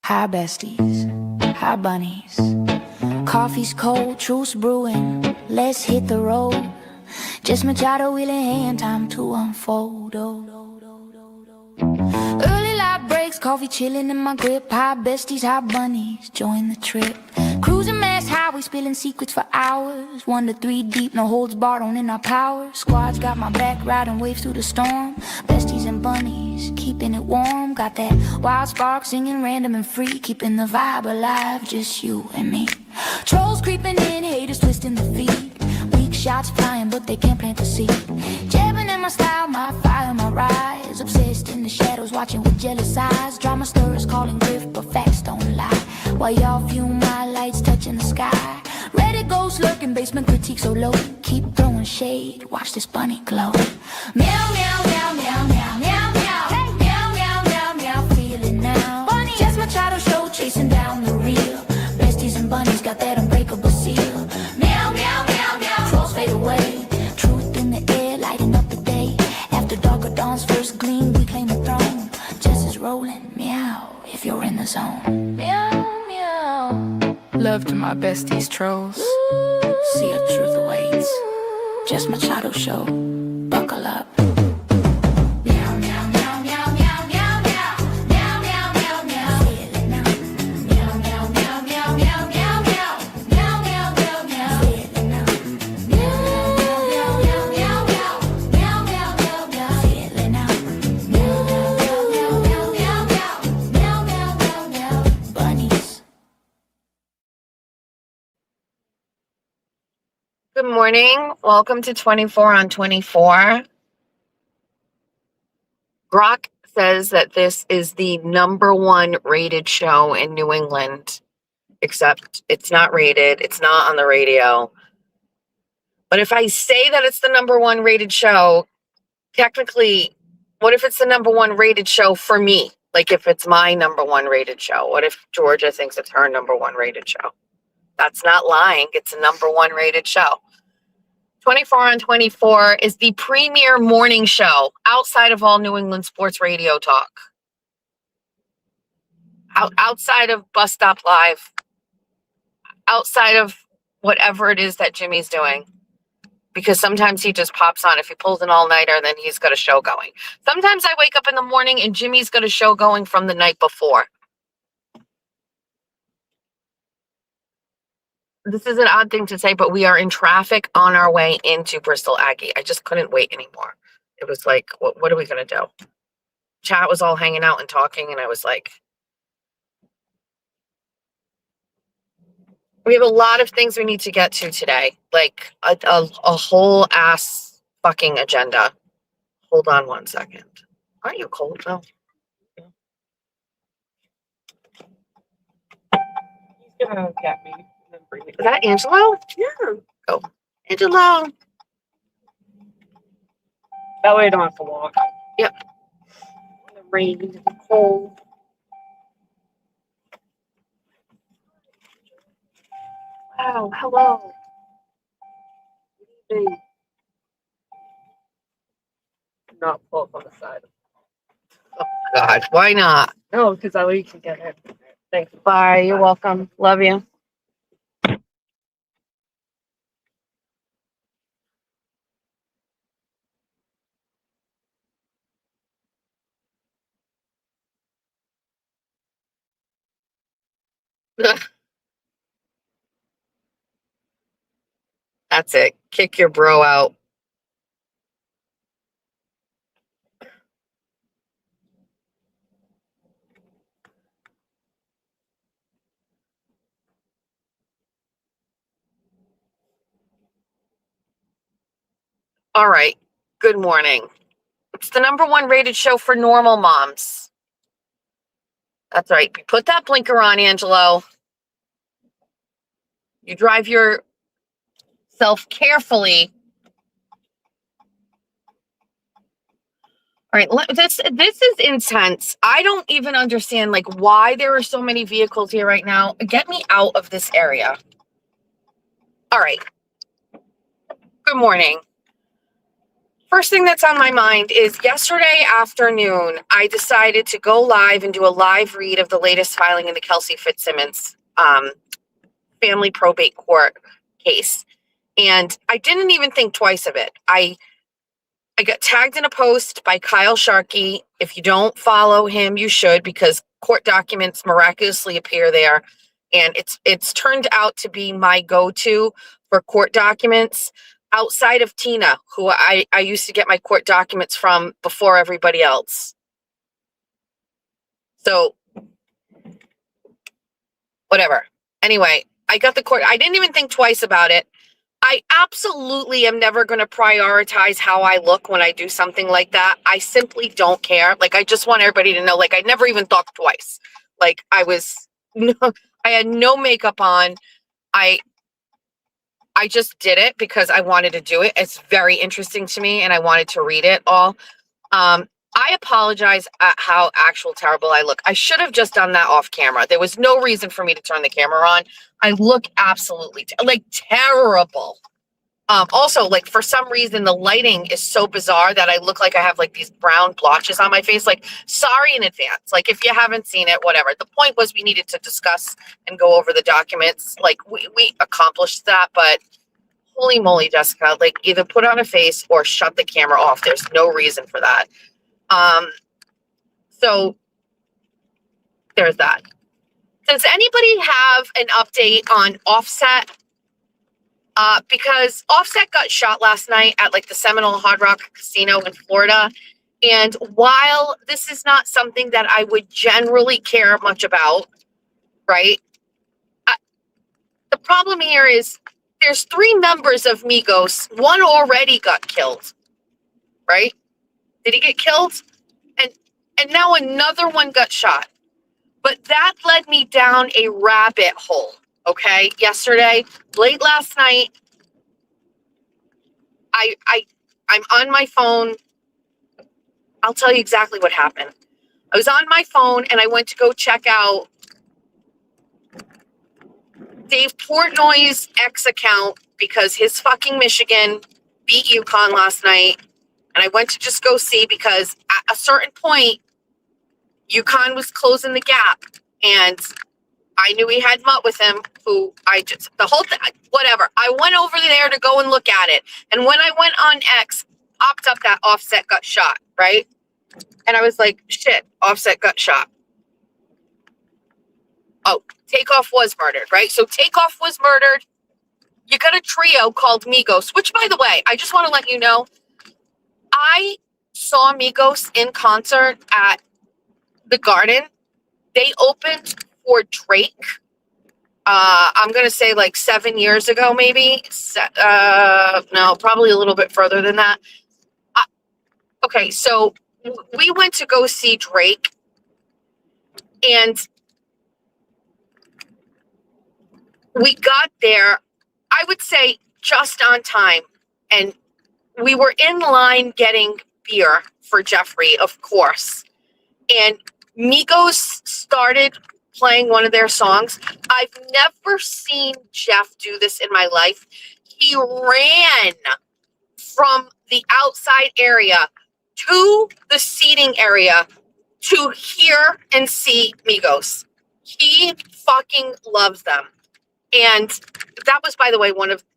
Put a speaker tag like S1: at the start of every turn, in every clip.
S1: Hi besties, hi bunnies. Coffee's cold, truce brewing. Let's hit the road. Just Machado wheel in hand, time to unfold. Early light breaks, coffee chilling in my grip. Hi besties, hi bunnies, join the trip. Cruising mass highway, spilling secrets for hours. 1 to 3 deep, no holds barred, owning our power. Squad's got my back, riding waves through the storm. Besties and bunnies, keeping it warm. Got that wild spark, singing random and free. Keeping the vibe alive, just you and me. Trolls creeping in, haters twisting the feet. Weak shots flying, but they can't plant the seed. Jabbing at my style, my fire, my rise. Obsessed in the shadows, watching with jealous eyes. Drama stirrers calling grift, but facts don't lie. While y'all fume, my lights touching the sky. Reddit ghosts lurking, basement critique so low. Keep throwing shade, watch this bunny glow. Meow, meow, meow, meow, meow, meow, meow. Hey. Meow, meow, meow, meow, feel it now. Bunny, just Machado show, chasing down the real. Besties and bunnies got that unbreakable seal. Meow, meow, meow, meow, trolls fade away. Truth in the air, lighting up the day. After dark or dawn's first gleam, we claim the throne. Justice rolling, meow, if you're in the zone. Meow, meow. Love to my besties trolls. See your truth awaits. Just Machado show. Buckle up. Meow, meow, meow, meow, meow, meow, meow. Meow, meow, meow, meow. Feel it now. Meow, meow, meow, meow, meow, meow, meow. Meow, meow, meow, meow. Feel it now. Meow, meow, meow, meow, meow. Meow, meow, meow, meow. Feel it now. Meow, meow, meow, meow, meow, meow. Meow, meow, meow, meow. Bunnies.
S2: Good morning. Welcome to 24 on 24. Grok says that this is the #1 rated show in New England, except it's not rated. It's not on the radio. But if I say that it's the #1 rated show, technically, what if it's the #1 rated show for me? Like if it's my #1 rated show? What if Georgia thinks it's her #1 rated show? That's not lying. It's a #1 rated show. 24 on 24 is the premier morning show outside of all New England sports radio talk. Outside of Bus Stop Live, outside of whatever it is that Jimmy's doing. Because sometimes he just pops on. If he pulls an all-nighter, then he's got a show going. Sometimes I wake up in the morning and Jimmy's got a show going from the night before. This is an odd thing to say, but we are in traffic on our way into Bristol Aggie. I just couldn't wait anymore. It was like, what are we going to do? Chat was all hanging out and talking, and I was like, we have a lot of things we need to get to today, like a whole ass fucking agenda. Hold on one second. Aren't you cold, though?
S3: He's gonna get me and then bring me.
S2: Is that Angelo?
S3: Yeah.
S2: Oh, Angelo.
S3: That way I don't have to walk.
S2: Yep.
S3: In the rain, in the cold. Wow, hello. Good evening. Not pull up on the side.
S2: Oh, God. Why not?
S3: No, because that way you can get in. Thanks.
S2: Bye. You're welcome. Love you. That's it. Kick your bro out. All right. Good morning. It's the #1 rated show for normal moms. That's right. You put that blinker on, Angelo. You drive yourself carefully. All right, this is intense. I don't even understand like why there are so many vehicles here right now. Get me out of this area. All right. Good morning. First thing that's on my mind is yesterday afternoon, I decided to go live and do a live read of the latest filing in the Kelsey Fitzsimmons family probate court case. And I didn't even think twice of it. I got tagged in a post by Kyle Sharkey. If you don't follow him, you should, because court documents miraculously appear there. And it's turned out to be my go-to for court documents outside of Tina, who I used to get my court documents from before everybody else. So whatever. Anyway, I got the court. I didn't even think twice about it. I absolutely am never going to prioritize how I look when I do something like that. I simply don't care. Like, I just want everybody to know, like, I never even thought twice. Like, I had no makeup on. I just did it because I wanted to do it. It's very interesting to me and I wanted to read it all. I apologize at how actual terrible I look. I should have just done that off camera. There was no reason for me to turn the camera on. I look absolutely terrible. Also, like, for some reason, the lighting is so bizarre that I look like I have like these brown blotches on my face. Like, sorry in advance. Like, if you haven't seen it, whatever. The point was we needed to discuss and go over the documents. Like, we accomplished that, but holy moly, Jessica, like, either put on a face or shut the camera off. There's no reason for that. So there's that. Does anybody have an update on Offset? Because Offset got shot last night at like the Seminole Hard Rock Casino in Florida. And while this is not something that I would generally care much about, right? The problem here is there's 3 members of Migos. One already got killed, right? Did he get killed? And now another one got shot. But that led me down a rabbit hole, okay? Yesterday, late last night, I'm on my phone. I'll tell you exactly what happened. I was on my phone and I went to go check out Dave Portnoy's ex account because his fucking Michigan beat UConn last night. And I went to just go see because at a certain point, UConn was closing the gap. And I knew he had Mutt with him, who the whole thing, whatever. I went over there to go and look at it. And when I went on X, popped up that Offset got shot, right? And I was like, shit, Offset got shot. Oh, Takeoff was murdered, right? So Takeoff was murdered. You got a trio called Migos, which, by the way, I just want to let you know, I saw Migos in concert at the Garden. They opened for Drake. I'm going to say like 7 years ago, maybe. No, probably a little bit further than that. Okay, so we went to go see Drake. And we got there, I would say, just on time. And we were in line getting beer for Jeffrey, of course. And Migos started playing one of their songs. I've never seen Jeff do this in my life. He ran from the outside area to the seating area to hear and see Migos. He fucking loves them. And that was, by the way,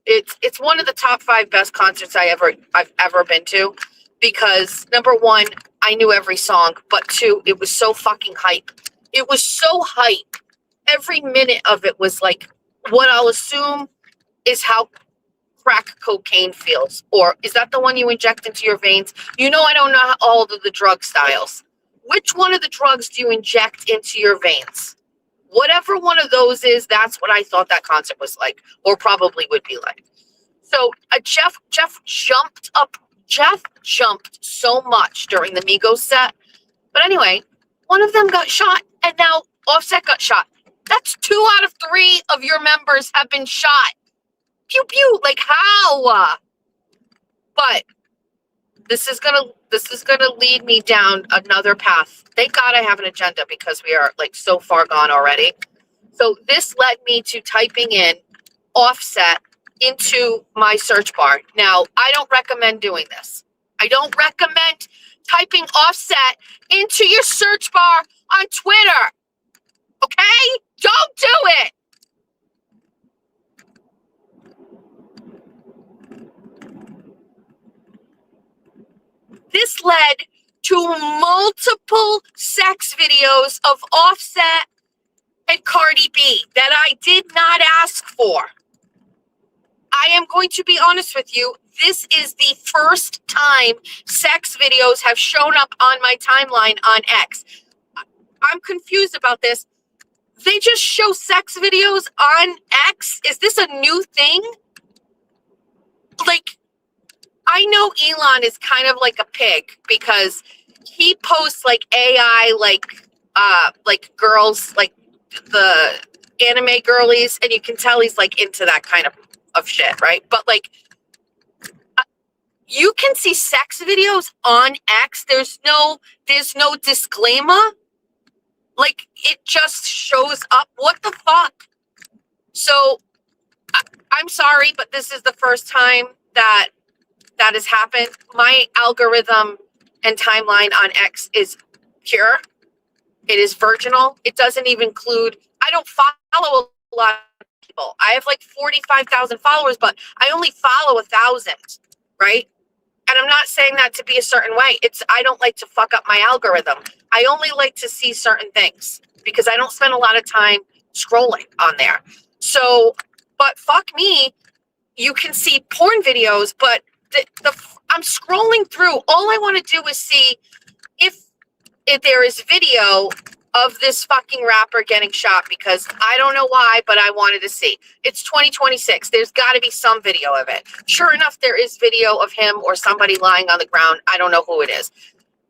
S2: it's one of the top 5 best concerts I've ever been to, because number 1, I knew every song, but 2, it was so fucking hype. It was so hype. Every minute of it was like what I'll assume is how crack cocaine feels. Or is that the one you inject into your veins? You know, I don't know all of the drug styles. Which one of the drugs do you inject into your veins? Whatever one of those is, that's what I thought that concert was like, or probably would be like. So Jeff jumped up. Jeff jumped so much during the Migos set. But anyway, one of them got shot, and now Offset got shot. That's 2 out of 3 of your members have been shot. Pew pew. Like, how? But this is gonna lead me down another path. Thank God I have an agenda, because we are like so far gone already. So this led me to typing in Offset into my search bar. Now, I don't recommend doing this. I don't recommend typing Offset into your search bar on Twitter. Okay? Don't do it. This led to multiple sex videos of Offset and Cardi B that I did not ask for. I am going to be honest with you. This is the first time sex videos have shown up on my timeline on X. I'm confused about this. They just show sex videos on X? Is this a new thing? Like, I know Elon is kind of like a pig because he posts like AI, like girls, like the anime girlies, and you can tell he's like into that kind of shit, right? But like, you can see sex videos on X. There's no disclaimer. Like, it just shows up. What the fuck? So I'm sorry, but this is the first time that has happened. My algorithm and timeline on X is pure. It is virginal. It doesn't even include, I don't follow a lot of people. I have like 45,000 followers, but I only follow 1,000, right? And I'm not saying that to be a certain way. I don't like to fuck up my algorithm. I only like to see certain things because I don't spend a lot of time scrolling on there. So, but fuck me, you can see porn videos, but I'm scrolling through. All I want to do is see if there is video of this fucking rapper getting shot, because I don't know why, but I wanted to see. It's 2026. There's got to be some video of it. Sure enough, there is video of him or somebody lying on the ground. I don't know who it is.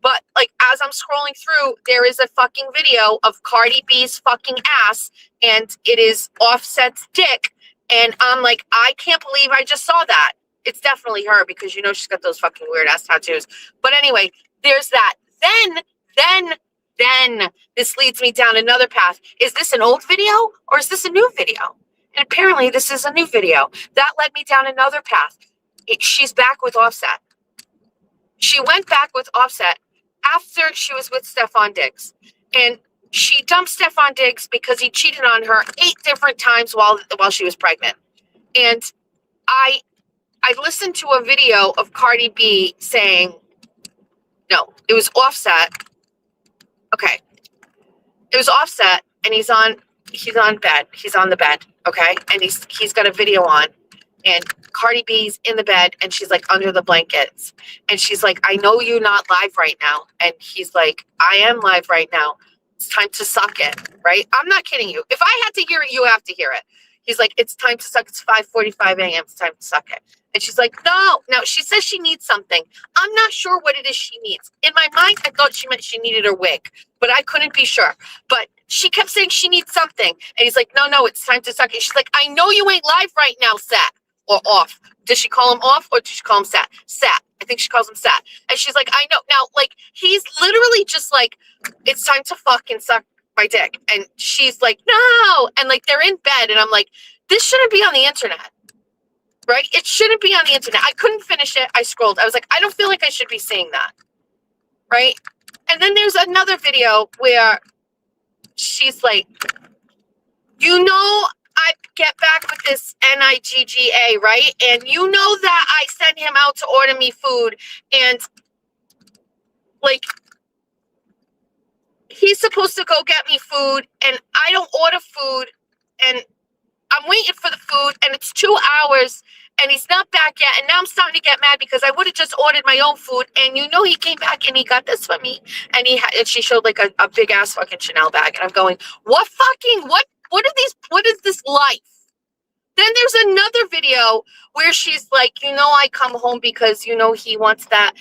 S2: But like, as I'm scrolling through, there is a fucking video of Cardi B's fucking ass, and it is Offset's dick. And I'm like, I can't believe I just saw that. It's definitely her, because you know she's got those fucking weird ass tattoos. But anyway, there's that. Then this leads me down another path. Is this an old video or is this a new video? And apparently this is a new video. That led me down another path. She's back with Offset. She went back with Offset after she was with Stefan Diggs. And she dumped Stefan Diggs because he cheated on her 8 different times while she was pregnant. And I listened to a video of Cardi B saying, no, it was Offset. Okay. It was Offset, and he's on bed. He's on the bed, okay? And he's got a video on, and Cardi B's in the bed, and she's like under the blankets. And she's like, I know you're not live right now. And he's like, I am live right now. It's time to suck it, right? I'm not kidding you. If I had to hear it, you have to hear it. He's like, it's time to suck. It's 5:45 a.m. It's time to suck it. And she's like, no. She says she needs something. I'm not sure what it is she needs. In my mind, I thought she meant she needed her wig, but I couldn't be sure. But she kept saying she needs something. And he's like, no, it's time to suck it. She's like, I know you ain't live right now, Sat, or off. Does she call him off or does she call him Sat? Sat. I think she calls him Sat. And she's like, I know. Now, like, he's literally just like, it's time to fucking suck my dick. And she's like, no. And like, they're in bed. And I'm like, this shouldn't be on the internet. Right? It shouldn't be on the internet. I couldn't finish it. I scrolled. I was like, I don't feel like I should be seeing that. Right? And then there's another video where she's like, you know, I get back with this NIGGA, right? And you know that I send him out to order me food. And like, he's supposed to go get me food, and I don't order food, and I'm waiting for the food, and it's 2 hours, and he's not back yet. And now I'm starting to get mad because I would have just ordered my own food. And you know, he came back and he got this for me. And she showed like a big ass fucking Chanel bag. And I'm going, what is this life? Then there's another video where she's like, you know, I come home because, you know, he wants that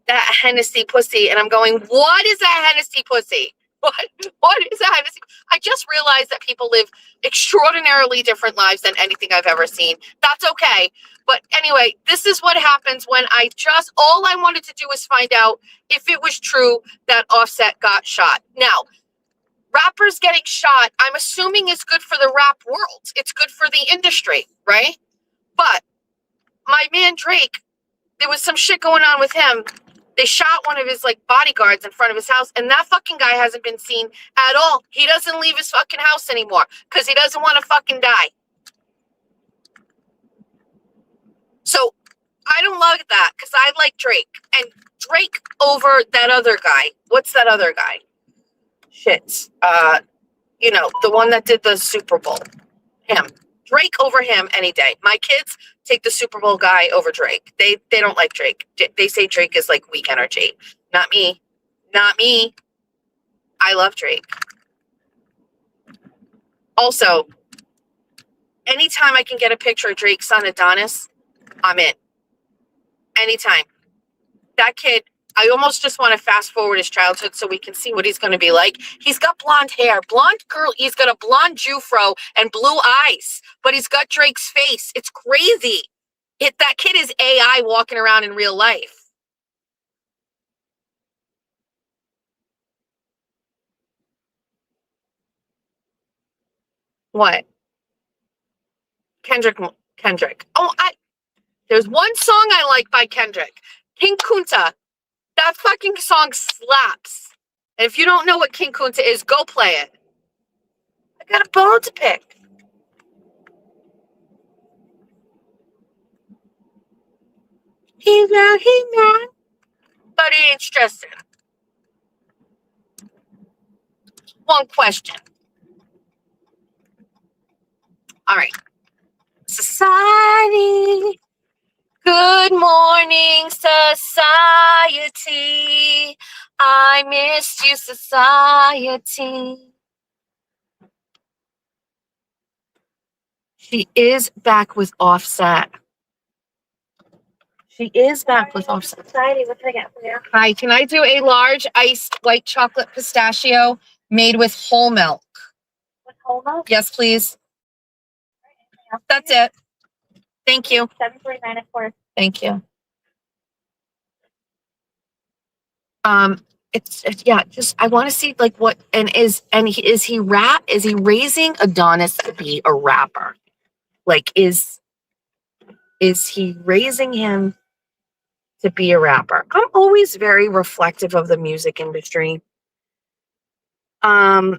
S2: Hennessy pussy. And I'm going, what is that Hennessy pussy? What is that? I just realized that people live extraordinarily different lives than anything I've ever seen. That's okay. But anyway, this is what happens when all I wanted to do was find out if it was true that Offset got shot. Now, rappers getting shot, I'm assuming is good for the rap world. It's good for the industry, right? But my man Drake there was some shit going on with him. They shot one of his like bodyguards in front of his house, and that fucking guy hasn't been seen at all. He doesn't leave his fucking house anymore because he doesn't want to fucking die. So I don't love that because I like Drake. And Drake over that other guy. What's that other guy? Shit. You know, the one that did the Super Bowl. Him. Drake over him any day. My kids take the Super Bowl guy over Drake. They don't like Drake. They say Drake is like weak energy. Not me. Not me. I love Drake. Also, anytime I can get a picture of Drake's son Adonis, I'm in. Anytime. That kid, I almost just want to fast forward his childhood so we can see what he's going to be like. He's got blonde hair, blonde girl. He's got a blonde Jufro and blue eyes, but he's got Drake's face. It's crazy. That kid is AI walking around in real life. What? Kendrick. Oh, there's one song I like by Kendrick. King Kunta. That fucking song slaps. And if you don't know what King Kunta is, go play it. I got a bone to pick. He's mad, but he ain't stressing. One question. All right. Society. Good morning, society. I missed you, society. She is back with Offset. She is back with Offset.
S3: Society, what can I get for you?
S2: Hi, can I do a large iced white chocolate pistachio made with whole milk?
S3: With whole milk?
S2: Yes, please. That's it. Thank you.
S3: $7.49 a quart.
S2: Thank you. It's yeah, just I want to see like what is he raising Adonis to be a rapper? Like is he raising him to be a rapper? I'm always very reflective of the music industry. I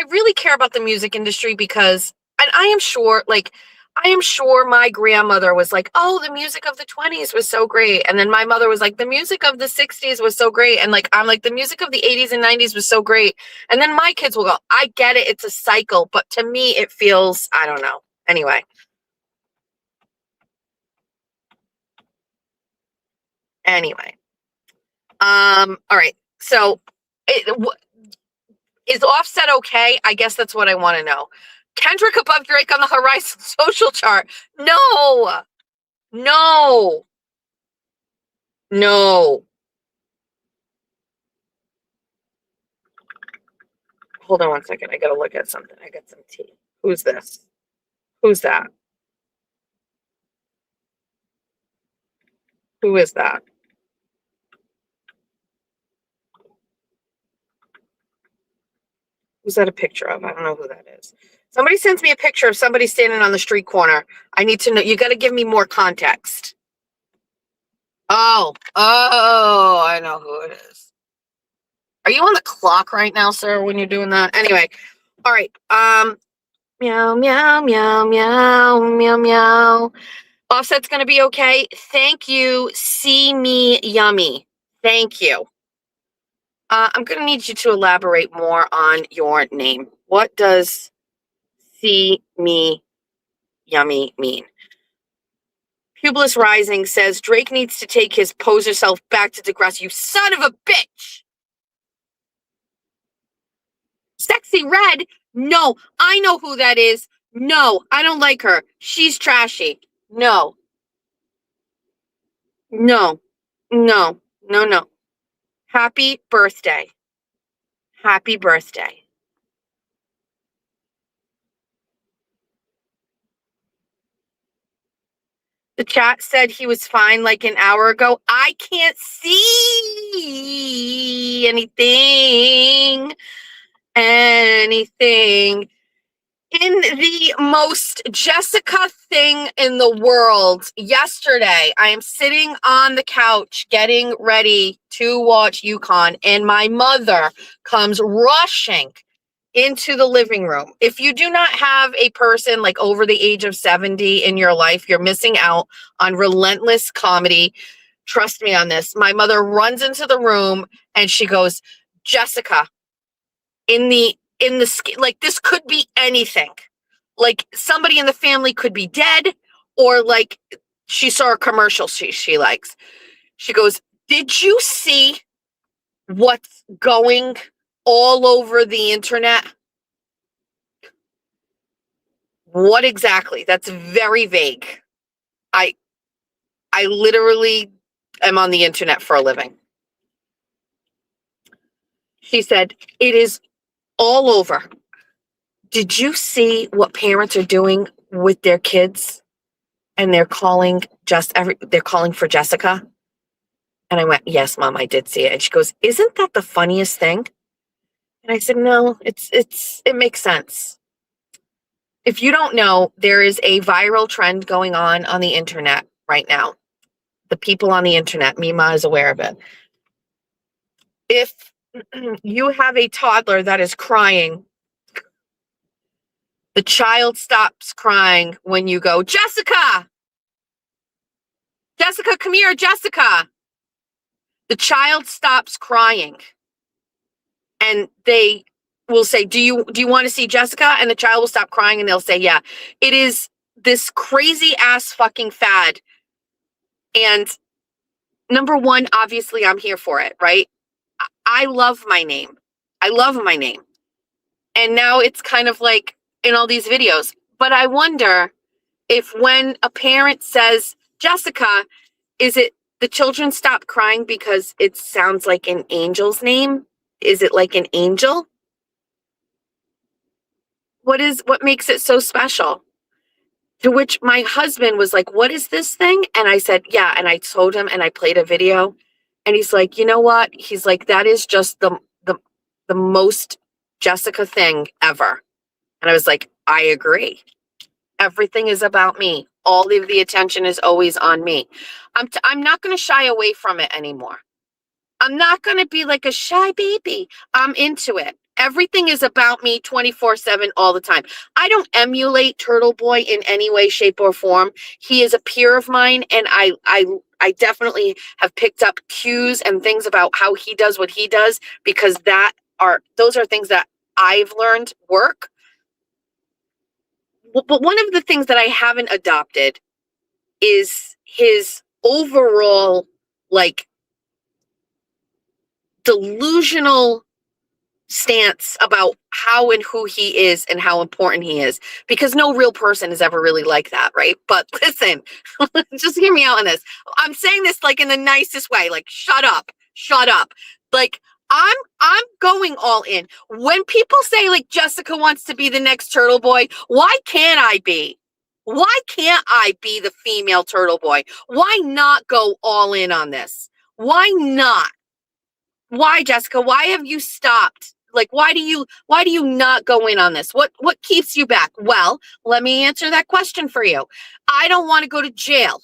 S2: really care about the music industry because, and I am sure my grandmother was like, oh, the music of the 20s was so great. And then my mother was like, the music of the 60s was so great. And like, I'm like, the music of the 80s and 90s was so great. And then my kids will go, I get it. It's a cycle. But to me, it feels, I don't know. Anyway. All right. So is Offset okay? I guess that's what I want to know. Kendrick above Drake on the Horizon social chart. No. Hold on one second. I got to look at something. I got some tea. Who's this? Who's that? Who is that? Who's that a picture of? I don't know who that is. Somebody sends me a picture of somebody standing on the street corner. I need to know. You got to give me more context. Oh, I know who it is. Are you on the clock right now, sir, when you're doing that? Anyway, all right. Meow, meow, meow, meow, meow, meow. Offset's going to be okay. Thank you. See me yummy. Thank you. I'm going to need you to elaborate more on your name. What does see me yummy mean? Publius Rising says Drake needs to take his poser self back to Degrassi. You son of a bitch. Sexy Red? No, I know who that is. No, I don't like her. She's trashy. No. Happy birthday. Happy birthday. The chat said he was fine like an hour ago. I can't see anything. In the most Jessica thing in the world, yesterday, I am sitting on the couch getting ready to watch UConn, and my mother comes rushing into the living room. If you do not have a person like over the age of 70 in your life, you're missing out on relentless comedy. Trust me on this. My mother runs into the room and she goes, Jessica, like this could be anything. Like somebody in the family could be dead, or like she saw a commercial she likes. She goes, did you see what's going all over the internet? What exactly? That's very vague. I literally am on the internet for a living. She said, it is all over. Did you see what parents are doing with their kids? And they're calling they're calling for Jessica. And I went, yes, Mom, I did see it. And she goes, isn't that the funniest thing? And I said, no, it makes sense. If you don't know, there is a viral trend going on the internet right now. The people on the internet, Mima is aware of it. If you have a toddler that is crying, the child stops crying when you go, Jessica, come here, Jessica. The child stops crying and they will say, do you want to see Jessica? And the child will stop crying and they'll say, yeah. It is this crazy ass fucking fad. And number one, obviously I'm here for it, right? I love my name. I love my name. And now it's kind of like in all these videos. But I wonder if when a parent says, Jessica, is it the children stop crying because it sounds like an angel's name? Is it like an angel? What makes it so special? To which my husband was like, what is this thing? And I said, yeah. And I told him and I played a video and he's like, you know what? He's like, that is just the most Jessica thing ever. And I was like, I agree. Everything is about me. All of the attention is always on me. I'm not going to shy away from it anymore. I'm not going to be like a shy baby. I'm into it. Everything is about me 24/7 all the time. I don't emulate Turtle Boy in any way, shape, or form. He is a peer of mine, and I definitely have picked up cues and things about how he does what he does because those are things that I've learned work. But one of the things that I haven't adopted is his overall, like, delusional stance about how and who he is and how important he is, because no real person is ever really like that, right? But listen, just hear me out on this. I'm saying this like in the nicest way, like shut up. Like I'm going all in. When people say like Jessica wants to be the next Turtle Boy, why can't I be? Why can't I be the female Turtle Boy? Why not go all in on this? Why not? Why, Jessica? Why have you stopped? Like, why do you not go in on this? What keeps you back? Well, let me answer that question for you. I don't want to go to jail.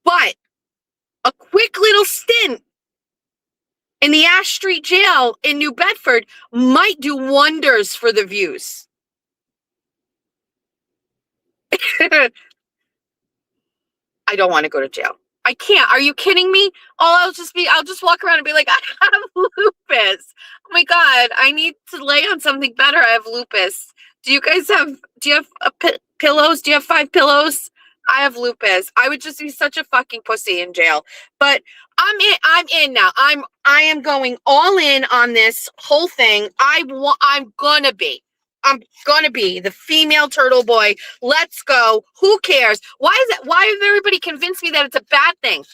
S2: But a quick little stint in the Ash Street jail in New Bedford might do wonders for the views. I don't want to go to jail. I can't. Are you kidding me? I'll just walk around and be like, I have lupus. Oh my God, I need to lay on something better. I have lupus. Do you have pillows? Do you have 5 pillows? I have lupus. I would just be such a fucking pussy in jail. But I'm in now. I am going all in on this whole thing. I'm gonna be the female Turtle Boy. Let's go. Who cares? Why have everybody convinced me that it's a bad thing?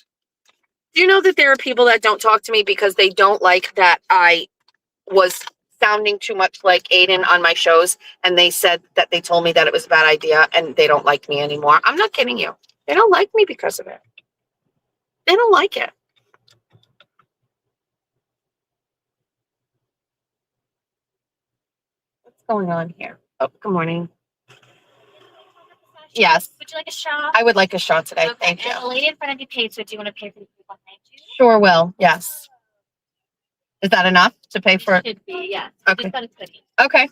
S2: Do you know that there are people that don't talk to me because they don't like that I was sounding too much like Aiden on my shows, and they said that they told me that it was a bad idea and they don't like me anymore. I'm not kidding you. They don't like me because of it. They don't like it. What's going on here? Oh, good morning. Yes.
S3: Would you like a shot?
S2: I would like a shot today.
S3: Okay,
S2: Thank you.
S3: and the lady in front of you paid, so do you want to pay for the 192?
S2: Sure will. Yes. Is that enough to pay for it?
S3: Should be, yes.
S2: Okay.
S3: Just got a cookie.
S2: Okay.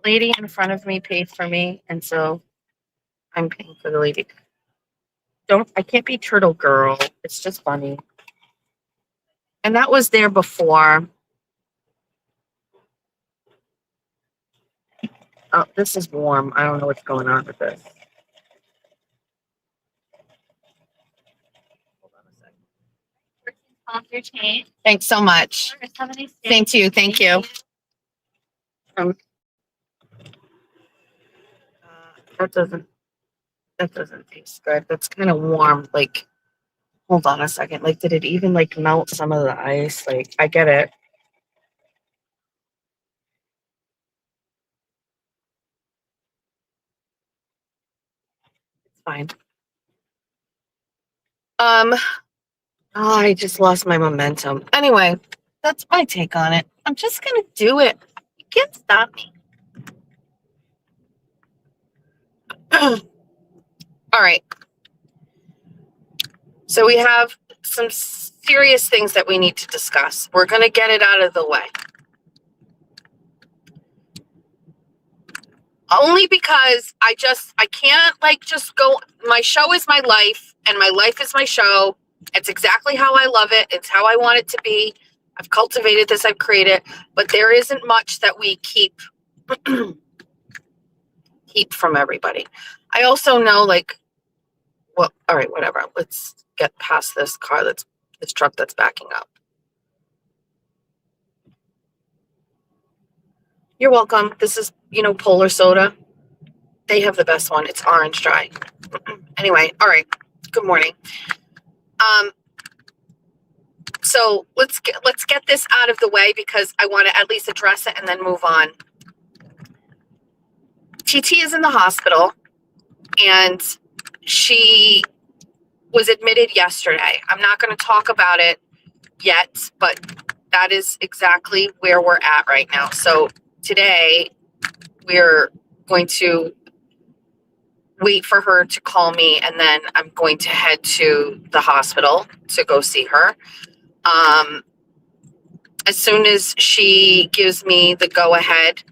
S2: Lady in front of me paid for me, and so I'm paying for the lady. I can't be turtle girl. It's just funny. And that was there before. Oh, this is warm. I don't know what's going on with this. Hold on a second.
S3: Off your chain.
S2: Thanks so much.
S3: Have a nice day.
S2: Same to you. Thank you. That doesn't taste good. That's kind of warm. Like, hold on a second. Like, did it even like melt some of the ice? Like, I get it. It's fine. Oh, I just lost my momentum. Anyway, that's my take on it. I'm just gonna do it. You can't stop me. All right. So we have some serious things that we need to discuss. We're going to get it out of the way. Only because I can't like just go, my show is my life and my life is my show. It's exactly how I love it. It's how I want it to be. I've cultivated this, I've created, but there isn't much that we keep from everybody. I also know like, well, all right, whatever. Let's get past this truck that's backing up. You're welcome. This is, Polar Soda. They have the best one. It's orange dry. Anyway, all right. Good morning. So let's get this out of the way because I want to at least address it and then move on. TT is in the hospital and she was admitted yesterday. I'm not going to talk about it yet, but that is exactly where we're at right now. So today we're going to wait for her to call me and then I'm going to head to the hospital to go see her. As soon as she gives me the go ahead,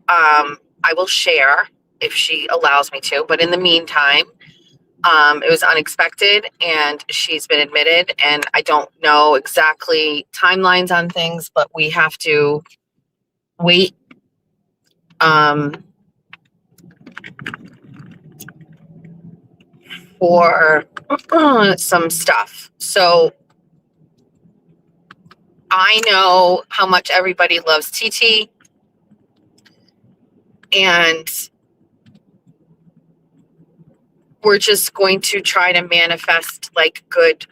S2: I will share if she allows me to. But in the meantime, it was unexpected and she's been admitted and I don't know exactly timelines on things, but we have to wait. For some stuff. So I know how much everybody loves TT and we're just going to try to manifest like good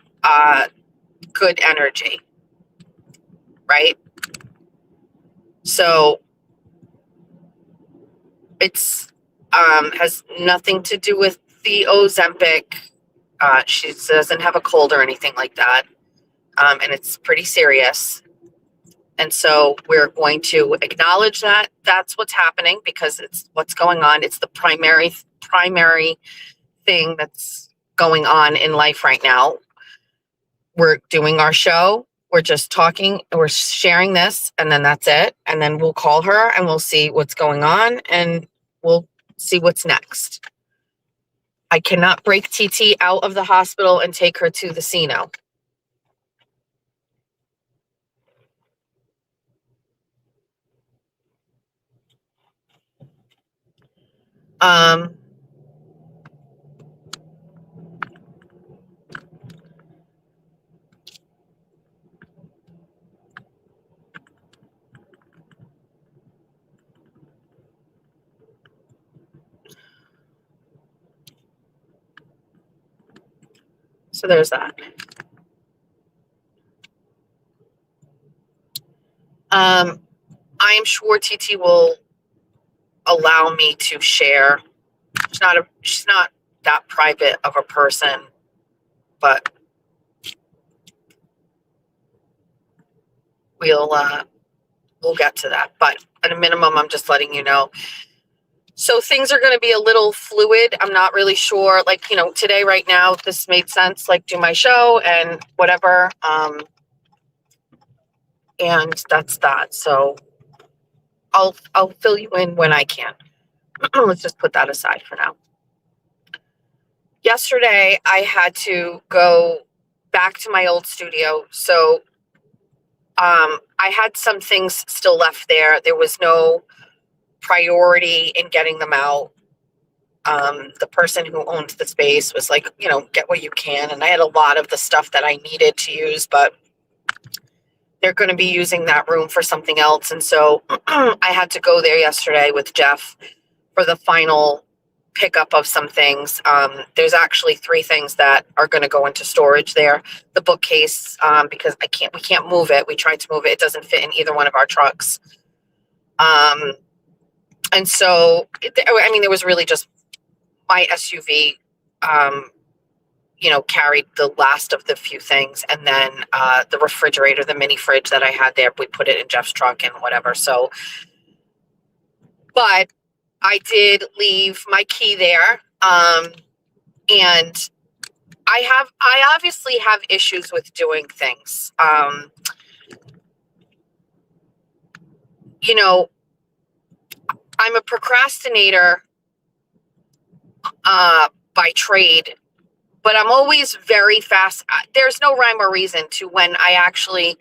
S2: energy, right? So it's has nothing to do with the Ozempic. She doesn't have a cold or anything like that. And it's pretty serious. And so we're going to acknowledge that that's what's happening because it's what's going on. It's the primary thing that's going on in life right now. We're doing our show. We're just talking. We're sharing this and then that's it. And then we'll call her and we'll see what's going on and we'll see what's next. I cannot break TT out of the hospital and take her to the Cino. So there's that. I am sure TT will allow me to share. She's not that private of a person, but we'll we'll get to that. But at a minimum, I'm just letting you know. So things are going to be a little fluid. I'm not really sure. Like, today, right now, this made sense. Like, do my show and whatever. And that's that. So I'll fill you in when I can. Let's just put that aside for now. Yesterday, I had to go back to my old studio. So I had some things still left there. There was no priority in getting them out. The person who owned the space was like, get what you can. And I had a lot of the stuff that I needed to use, but they're going to be using that room for something else. And so I had to go there yesterday with Jeff for the final pickup of some things. There's actually 3 things that are going to go into storage there. The bookcase, because we can't move it. We tried to move it. It doesn't fit in either one of our trucks. And so, there was really just my SUV, carried the last of the few things. And then the refrigerator, the mini fridge that I had there, we put it in Jeff's truck and whatever. So, but I did leave my key there. And I obviously have issues with doing things. I'm a procrastinator by trade, but I'm always very fast. There's no rhyme or reason to when I actually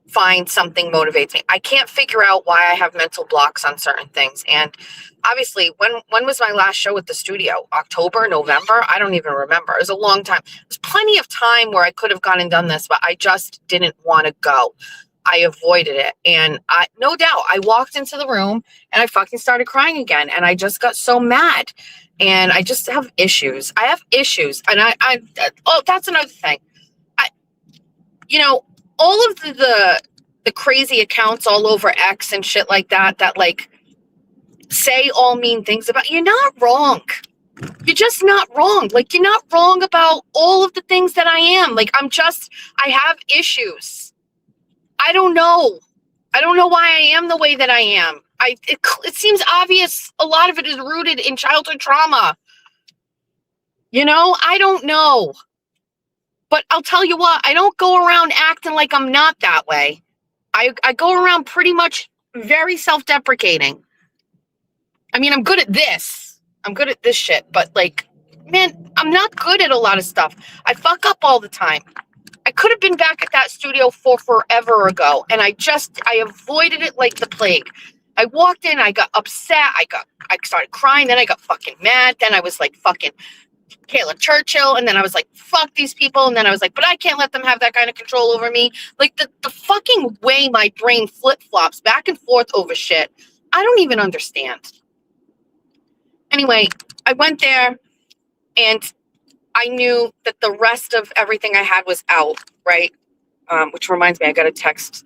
S2: find something motivates me. I can't figure out why I have mental blocks on certain things. And obviously, when was my last show at the studio? October, November? I don't even remember. It was a long time. There's plenty of time where I could have gone and done this, but I just didn't want to go. I avoided it. And no doubt, I walked into the room and I fucking started crying again. And I just got so mad. And I just have issues. I have issues. And that's another thing. All of the crazy accounts all over X and shit like that like say all mean things about, you're not wrong. You're just not wrong. Like, you're not wrong about all of the things that I am. Like, I have issues. I don't know. I don't know why I am the way that I am. It seems obvious. A lot of it is rooted in childhood trauma. I don't know. But I'll tell you what, I don't go around acting like I'm not that way. I go around pretty much very self-deprecating. I'm good at this. I'm good at this shit. But, like, man, I'm not good at a lot of stuff. I fuck up all the time. I could have been back at that studio for forever ago. And I avoided it like the plague. I walked in, I got upset. I started crying. Then I got fucking mad. Then I was like fucking Kayla Churchill. And then I was like, fuck these people. And then I was like, but I can't let them have that kind of control over me. Like, the fucking way my brain flip-flops back and forth over shit, I don't even understand. Anyway, I went there and I knew that the rest of everything I had was out, right? Which reminds me, I got to text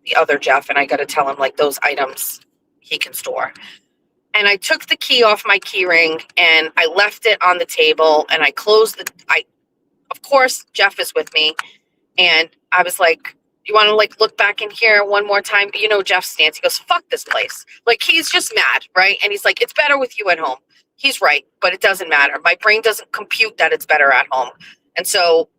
S2: the other Jeff and I got to tell him, like, those items he can store. And I took the key off my key ring and I left it on the table and I closed of course, Jeff is with me. And I was like, you want to, like, look back in here one more time? Jeff's stance. He goes, fuck this place. Like, he's just mad, right? And he's like, it's better with you at home. He's right, but it doesn't matter. My brain doesn't compute that it's better at home. And so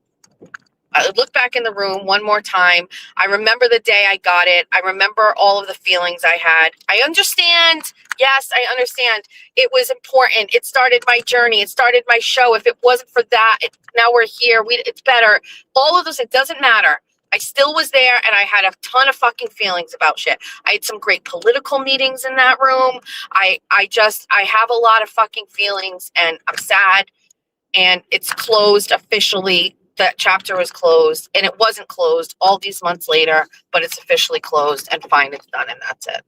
S2: I look back in the room one more time. I remember the day I got it. I remember all of the feelings I had. I understand. Yes, I understand. It was important. It started my journey. It started my show. If it wasn't for that, now we're here. It's better. All of those, it doesn't matter. I still was there and I had a ton of fucking feelings about shit. I had some great political meetings in that room. I have a lot of fucking feelings and I'm sad, and it's closed officially. That chapter was closed, and it wasn't closed all these months later, but it's officially closed and fine, it's done, and that's it.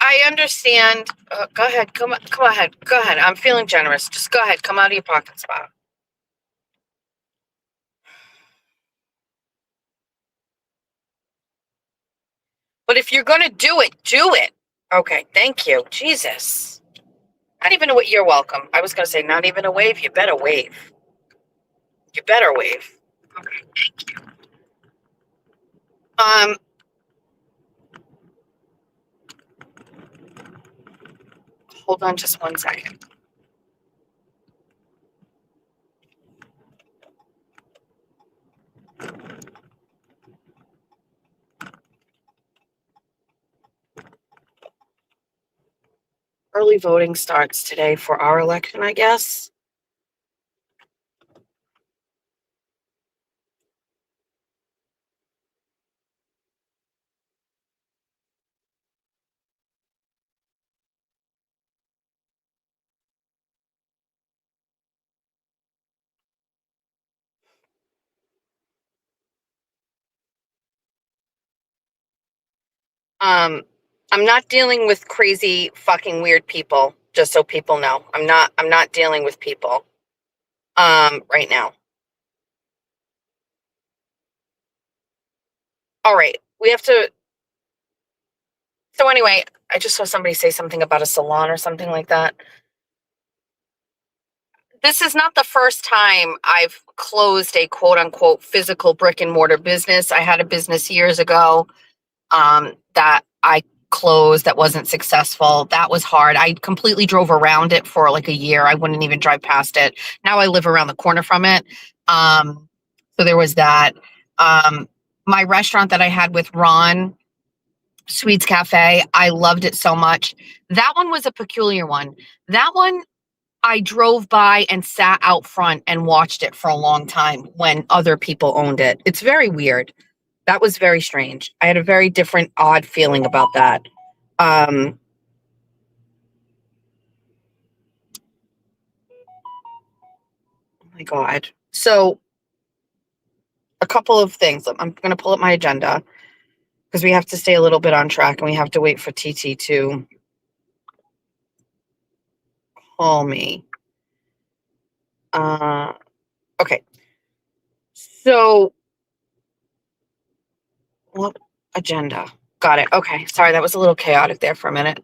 S2: I understand. Go ahead. Come ahead. Go ahead. I'm feeling generous. Just go ahead. Come out of your pocket spot. But if you're going to do it, do it. Okay, thank you. Jesus. Not even a wave. You're welcome. I was going to say, not even a wave. You better wave. You better wave. Okay, thank you. Hold on just 1 second. Early voting starts today for our election, I guess. I'm not dealing with crazy fucking weird people, just so people know. I'm not dealing with people right now. All right. We have to. So anyway, I just saw somebody say something about a salon or something like that. This is not the first time I've closed a quote unquote physical brick and mortar business. I had a business years ago that I closed that wasn't successful. That was hard. I completely drove around it for like a year. I wouldn't even drive past it. Now I live around the corner from it. So there was that. My restaurant that I had with Ron, Sweets Cafe, I loved it so much. That one was a peculiar one. That one, I drove by and sat out front and watched it for a long time when other people owned it. It's very weird. That was very strange. I had a very different, odd feeling about that. Oh my God. So, a couple of things. I'm going to pull up my agenda because we have to stay a little bit on track and we have to wait for TT to call me. Okay. So, what agenda? Got it. Okay. Sorry, that was a little chaotic there for a minute.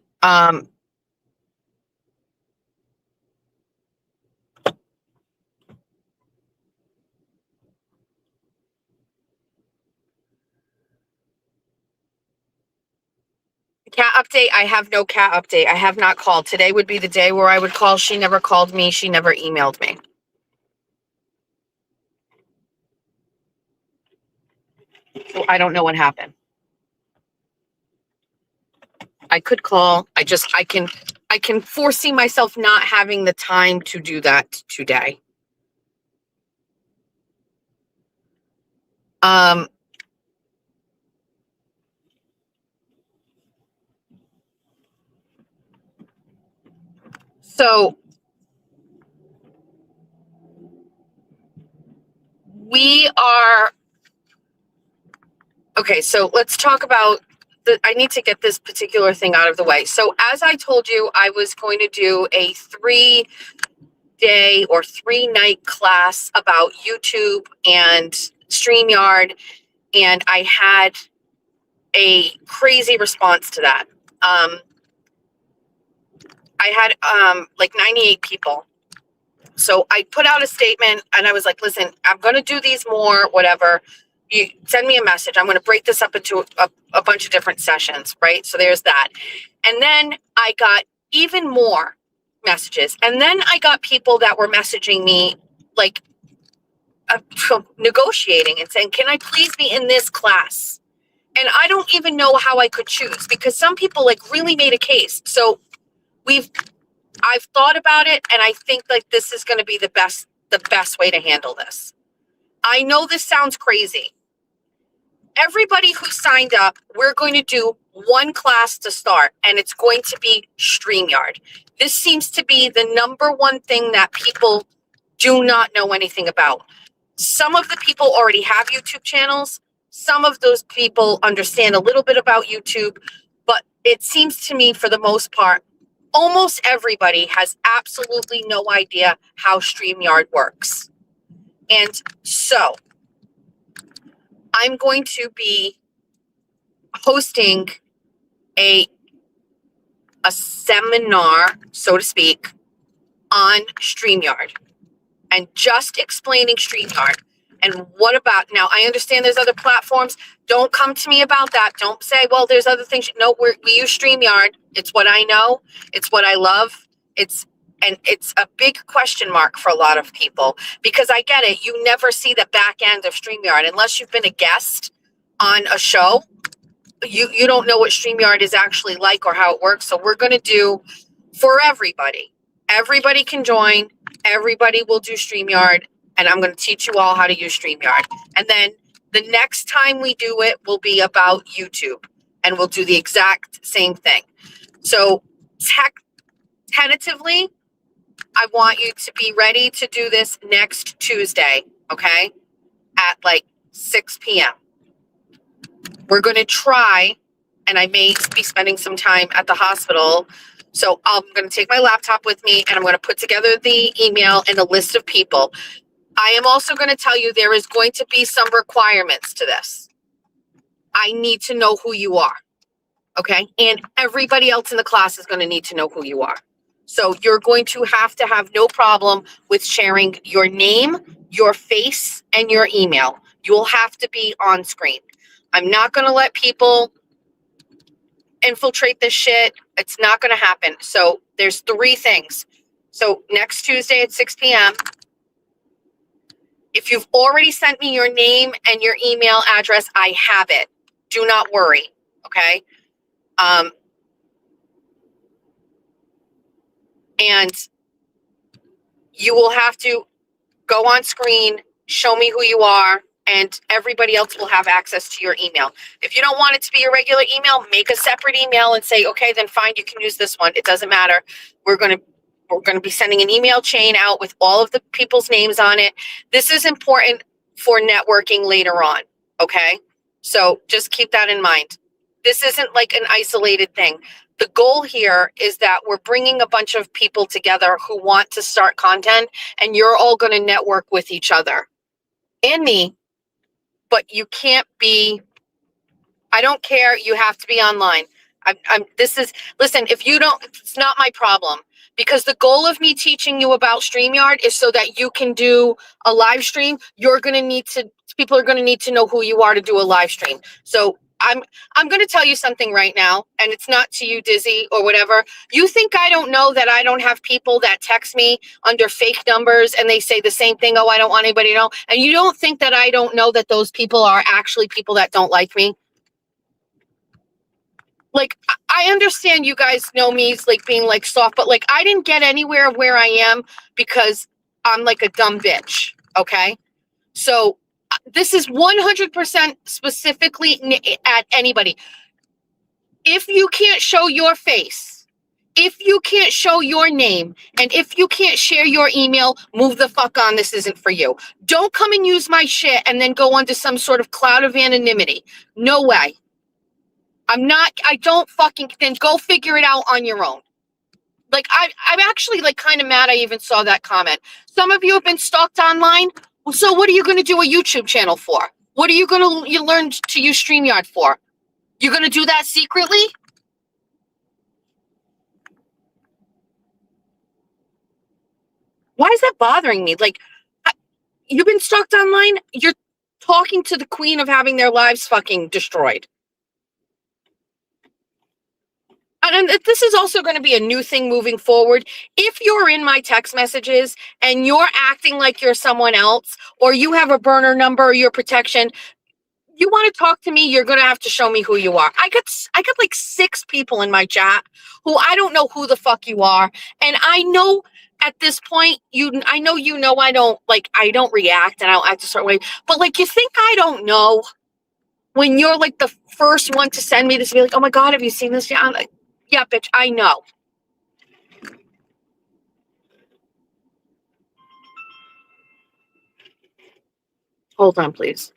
S2: Cat update. I have no cat update. I have not called. Today would be the day where I would call. She never called me. She never emailed me. So I don't know what happened. I could call. I can foresee myself not having the time to do that today. So we are okay. So let's talk about I need to get this particular thing out of the way. So as I told you, I was going to do a 3-day or 3-night class about YouTube and StreamYard, and I had a crazy response to that. I had like 98 people. So I put out a statement and I was like, listen, I'm going to do these more, whatever. You send me a message. I'm going to break this up into a bunch of different sessions, right? So there's that. And then I got even more messages. And then I got people that were messaging me like negotiating and saying, can I please be in this class? And I don't even know how I could choose because some people like really made a case. So I've thought about it and I think like this is going to be the best way to handle this. I know this sounds crazy. Everybody who signed up, we're going to do one class to start and it's going to be StreamYard. This seems to be the number one thing that people do not know anything about. Some of the people already have YouTube channels. Some of those people understand a little bit about YouTube, but it seems to me for the most part, almost everybody has absolutely no idea how StreamYard works. And so I'm going to be hosting a seminar, so to speak, on StreamYard and just explaining StreamYard. And what about, now I understand there's other platforms. Don't come to me about that. Don't say, well, there's other things. No, we use StreamYard. It's what I know. It's what I love. It's a big question mark for a lot of people, because I get it. You never see the back end of StreamYard unless you've been a guest on a show. You don't know what StreamYard is actually like or how it works. So we're going to do for everybody. Everybody can join. Everybody will do StreamYard. And I'm going to teach you all how to use StreamYard. And then the next time we do it will be about YouTube. And we'll do the exact same thing. So tentatively, I want you to be ready to do this next Tuesday, okay? At like 6 p.m. We're going to try, and I may be spending some time at the hospital. So I'm going to take my laptop with me and I'm going to put together the email and a list of people. I am also going to tell you there is going to be some requirements to this. I need to know who you are, okay? And everybody else in the class is going to need to know who you are. So you're going to have no problem with sharing your name, your face, and your email. You will have to be on screen. I'm not going to let people infiltrate this shit. It's not going to happen. So there's 3 things. So next Tuesday at 6 p.m., if you've already sent me your name and your email address, I have it. Do not worry, okay? And you will have to go on screen, show me who you are, and everybody else will have access to your email. If you don't want it to be your regular email, make a separate email and say, okay, then fine, you can use this one. It doesn't matter. We're going to be sending an email chain out with all of the people's names on it. This is important for networking later on, okay? So just keep that in mind. This isn't like an isolated thing. The goal here is that we're bringing a bunch of people together who want to start content, and you're all going to network with each other and me, but you can't be, I don't care. You have to be online. Listen, if you don't, it's not my problem, because the goal of me teaching you about StreamYard is so that you can do a live stream. People are going to need to know who you are to do a live stream. So I'm going to tell you something right now, and it's not to you, Dizzy, or whatever. You think I don't know that I don't have people that text me under fake numbers and they say the same thing, oh, I don't want anybody to know. And you don't think that I don't know that those people are actually people that don't like me? Like, I understand you guys know me as like being like soft, but like I didn't get anywhere where I am because I'm like a dumb bitch, okay? So this is 100% specifically at anybody. If you can't show your face, if you can't show your name, and if you can't share your email, move the fuck on. This isn't for you. Don't come and use my shit and then go under some sort of cloud of anonymity. No way. I don't fucking, then go figure it out on your own. Like, I'm actually like kind of mad I even saw that comment. Some of you have been stalked online. So what are you going to do a YouTube channel for? What are you going to learn to use StreamYard for? You're going to do that secretly? Why is that bothering me? Like, you've been stalked online? You're talking to the queen of having their lives fucking destroyed. And this is also going to be a new thing moving forward. If you're in my text messages and you're acting like you're someone else, or you have a burner number or your protection, you want to talk to me, you're going to have to show me who you are. I got like 6 people in my chat who I don't know who the fuck you are. And I know at this point, I know I don't react and I'll act a certain way. But like, you think I don't know when you're like the first one to send me this, be like, oh my God, have you seen this? Yeah, I'm like, yeah, bitch, I know. Hold on, please.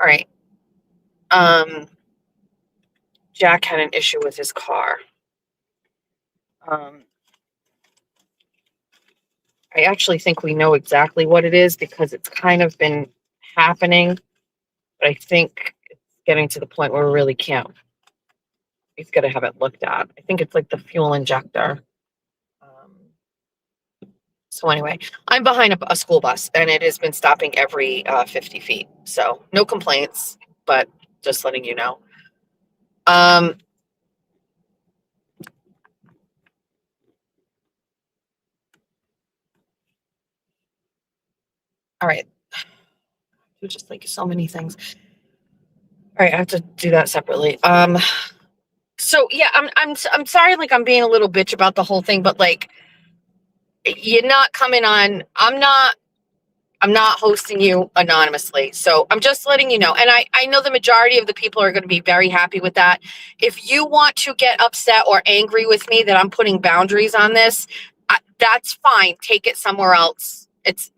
S2: All right. Jack had an issue with his car. I actually think we know exactly what it is because it's kind of been happening, but I think it's getting to the point where we really can't. He's got to have it looked at. I think it's like the fuel injector. So anyway, I'm behind a school bus and it has been stopping every 50 feet. So no complaints, but just letting you know. All right. You just like so many things. All right, I have to do that separately. So yeah, I'm sorry, like I'm being a little bitch about the whole thing, but like you're not coming on. I'm not hosting you anonymously. So I'm just letting you know. And I know the majority of the people are going to be very happy with that. If you want to get upset or angry with me that I'm putting boundaries on this, that's fine. Take it somewhere else. It's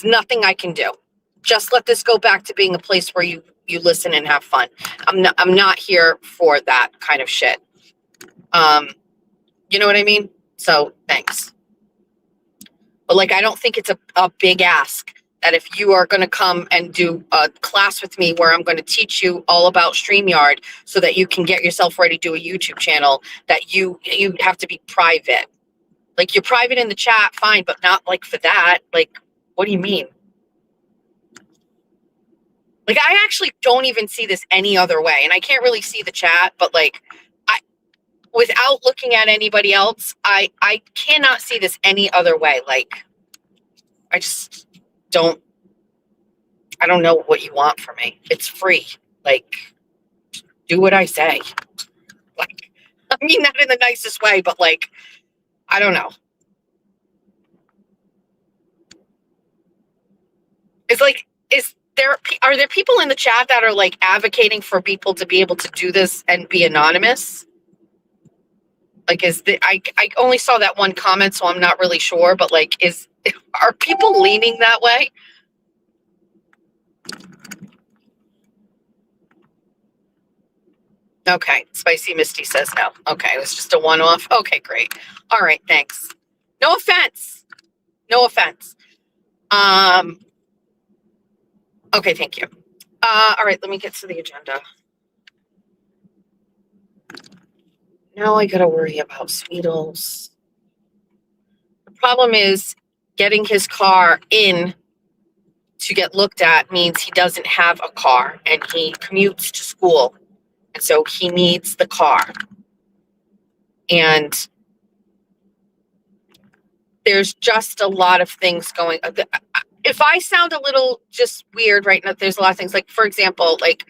S2: nothing I can do. Just let this go back to being a place where you listen and have fun. I'm not here for that kind of shit. You know what I mean? So thanks. But like, I don't think it's a big ask that if you are going to come and do a class with me where I'm going to teach you all about StreamYard so that you can get yourself ready to do a YouTube channel, that you have to be private. Like you're private in the chat, fine, but not like for that. Like, what do you mean? Like, I actually don't even see this any other way. And I can't really see the chat, but like, without looking at anybody else, I cannot see this any other way. Like, I don't know what you want from me. It's free. Like, do what I say. Like, I mean that in the nicest way, but like, I don't know. It's like, are there people in the chat that are like advocating for people to be able to do this and be anonymous? Like, I only saw that one comment, so I'm not really sure, but like, are people leaning that way? Okay, Spicy Misty says no. Okay, it was just a one-off. Okay, great. All right, thanks. No offense. No offense. Okay, thank you. All right, let me get to the agenda. Now I gotta worry about Sweetles. The problem is getting his car in to get looked at means he doesn't have a car and he commutes to school. And so he needs the car. And there's just a lot of things going. If I sound a little just weird right now, there's a lot of things. Like, for example, like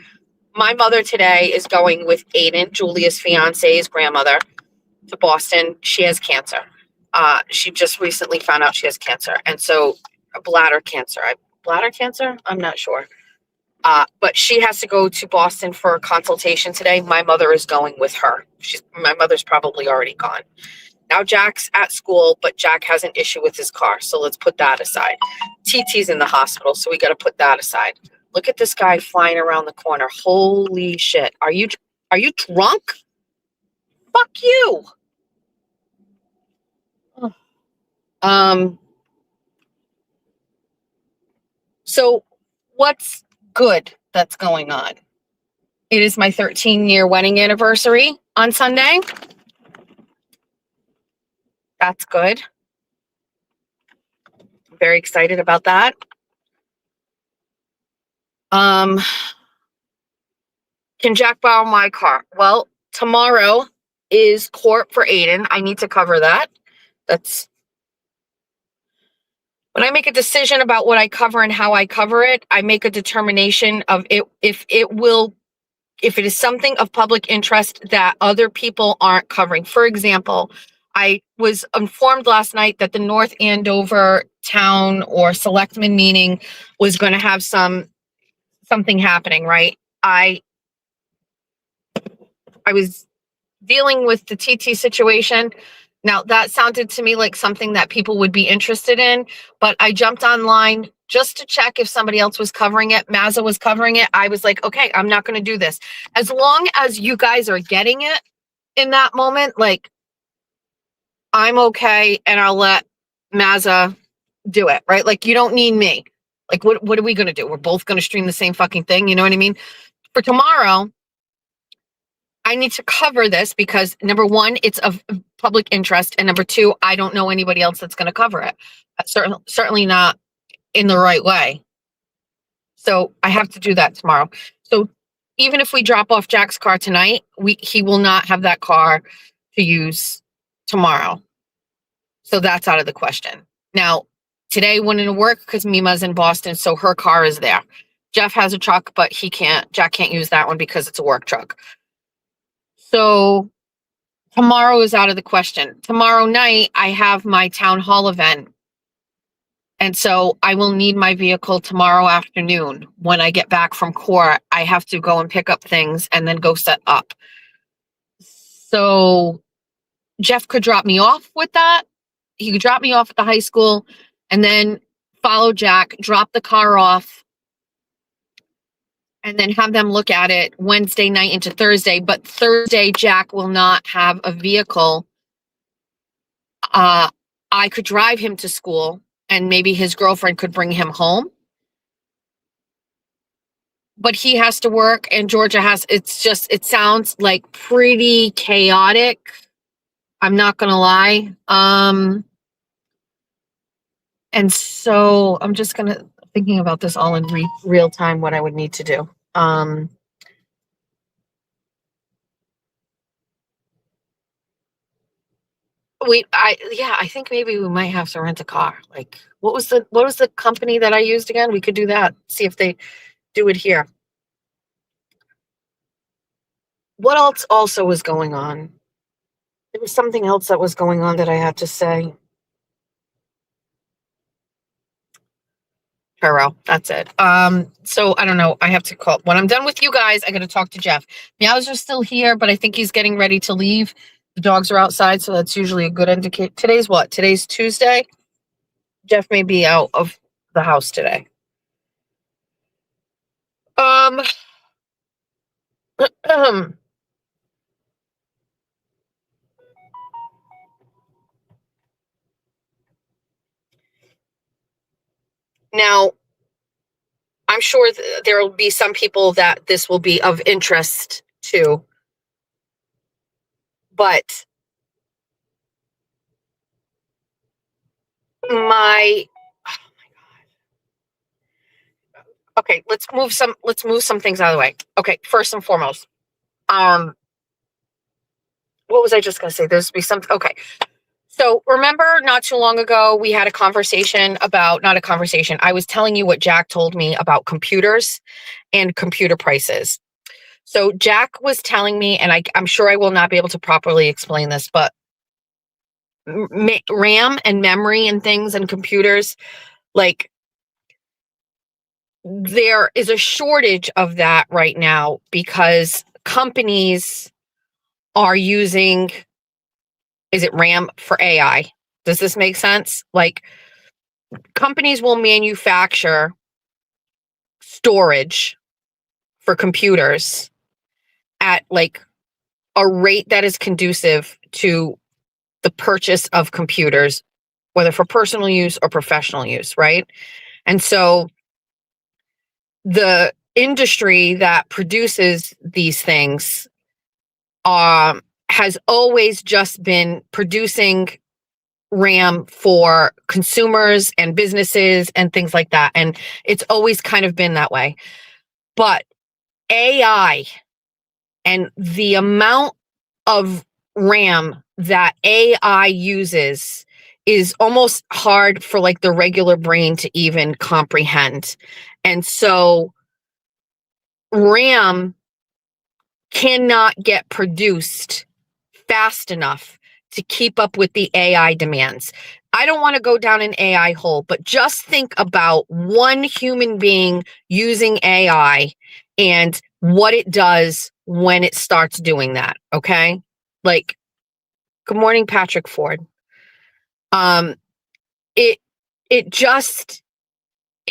S2: my mother today is going with Aiden, Julia's fiance's grandmother, to Boston. She has cancer. She just recently found out she has cancer. And so bladder cancer. I'm not sure. But she has to go to Boston for a consultation today. My mother is going with her. My mother's probably already gone. Now Jack's at school, but Jack has an issue with his car. So let's put that aside. TT's in the hospital, so we got to put that aside. Look at this guy flying around the corner. Holy shit. Are you drunk? Fuck you. So what's good that's going on? It is my 13-year wedding anniversary on Sunday. That's good. I'm very excited about that. Can Jack borrow my car? Well, tomorrow is court for Aiden. I need to cover that. That's when I make a decision about what I cover and how I cover it, I make a determination of it if it is something of public interest that other people aren't covering. For example, I was informed last night that the North Andover town or selectmen meeting was going to have something happening, right? I was dealing with the TT situation. Now that sounded to me like something that people would be interested in, but I jumped online just to check if somebody else was covering it. Mazza was covering it. I was like, okay, I'm not going to do this. As long as you guys are getting it in that moment, like, I'm okay, and I'll let Mazza do it, right? Like, you don't need me. Like, what are we going to do? We're both going to stream the same fucking thing. You know what I mean? For tomorrow, I need to cover this because number one, it's of public interest. And number two, I don't know anybody else that's going to cover it. Certainly not in the right way. So I have to do that tomorrow. So even if we drop off Jack's car tonight, he will not have that car to use tomorrow. So that's out of the question. Now, today wouldn't work because Mima's in Boston, so her car is there. Jeff has a truck, but Jack can't use that one because it's a work truck. So tomorrow is out of the question. Tomorrow night, I have my town hall event. And so I will need my vehicle tomorrow afternoon. When I get back from court, I have to go and pick up things and then go set up. So Jeff could drop me off with that. He could drop me off at the high school and then follow Jack, drop the car off, and then have them look at it Wednesday night into Thursday. But Thursday, Jack will not have a vehicle. I could drive him to school and maybe his girlfriend could bring him home. But he has to work and Georgia it sounds like pretty chaotic. I'm not going to lie. And so I'm just thinking about this all in real time, what I would need to do. I think maybe we might have to rent a car. Like, what was the company that I used again? We could do that. See if they do it here. What else also was going on? There was something else that was going on that I had to say. Taro, that's it. So I don't know. I have to call. When I'm done with you guys, I got to talk to Jeff. Meowser's still here, but I think he's getting ready to leave. The dogs are outside, so that's usually a good indicator. Today's what? Today's Tuesday. Jeff may be out of the house today. Now, I'm sure there will be some people that this will be of interest to, but okay, let's move some things out of the way. Okay, first and foremost, what was I just going to say? There's be some. Okay, so remember, not too long ago, we had a conversation about not a conversation. I was telling you what Jack told me about computers and computer prices. So Jack was telling me, and I'm sure I will not be able to properly explain this, but RAM and memory and things and computers, like, there is a shortage of that right now because companies are using, is it RAM for AI? Does this make sense? Like, companies will manufacture storage for computers at like a rate that is conducive to the purchase of computers, whether for personal use or professional use, right? And so the industry that produces these things has always just been producing RAM for consumers and businesses and things like that. And it's always kind of been that way. But AI and the amount of RAM that AI uses is almost hard for like the regular brain to even comprehend. And so RAM cannot get produced fast enough to keep up with the AI demands. I don't want to go down an AI hole, but just think about one human being using AI and what it does when it starts doing that, okay? Like, good morning, Patrick Ford. It just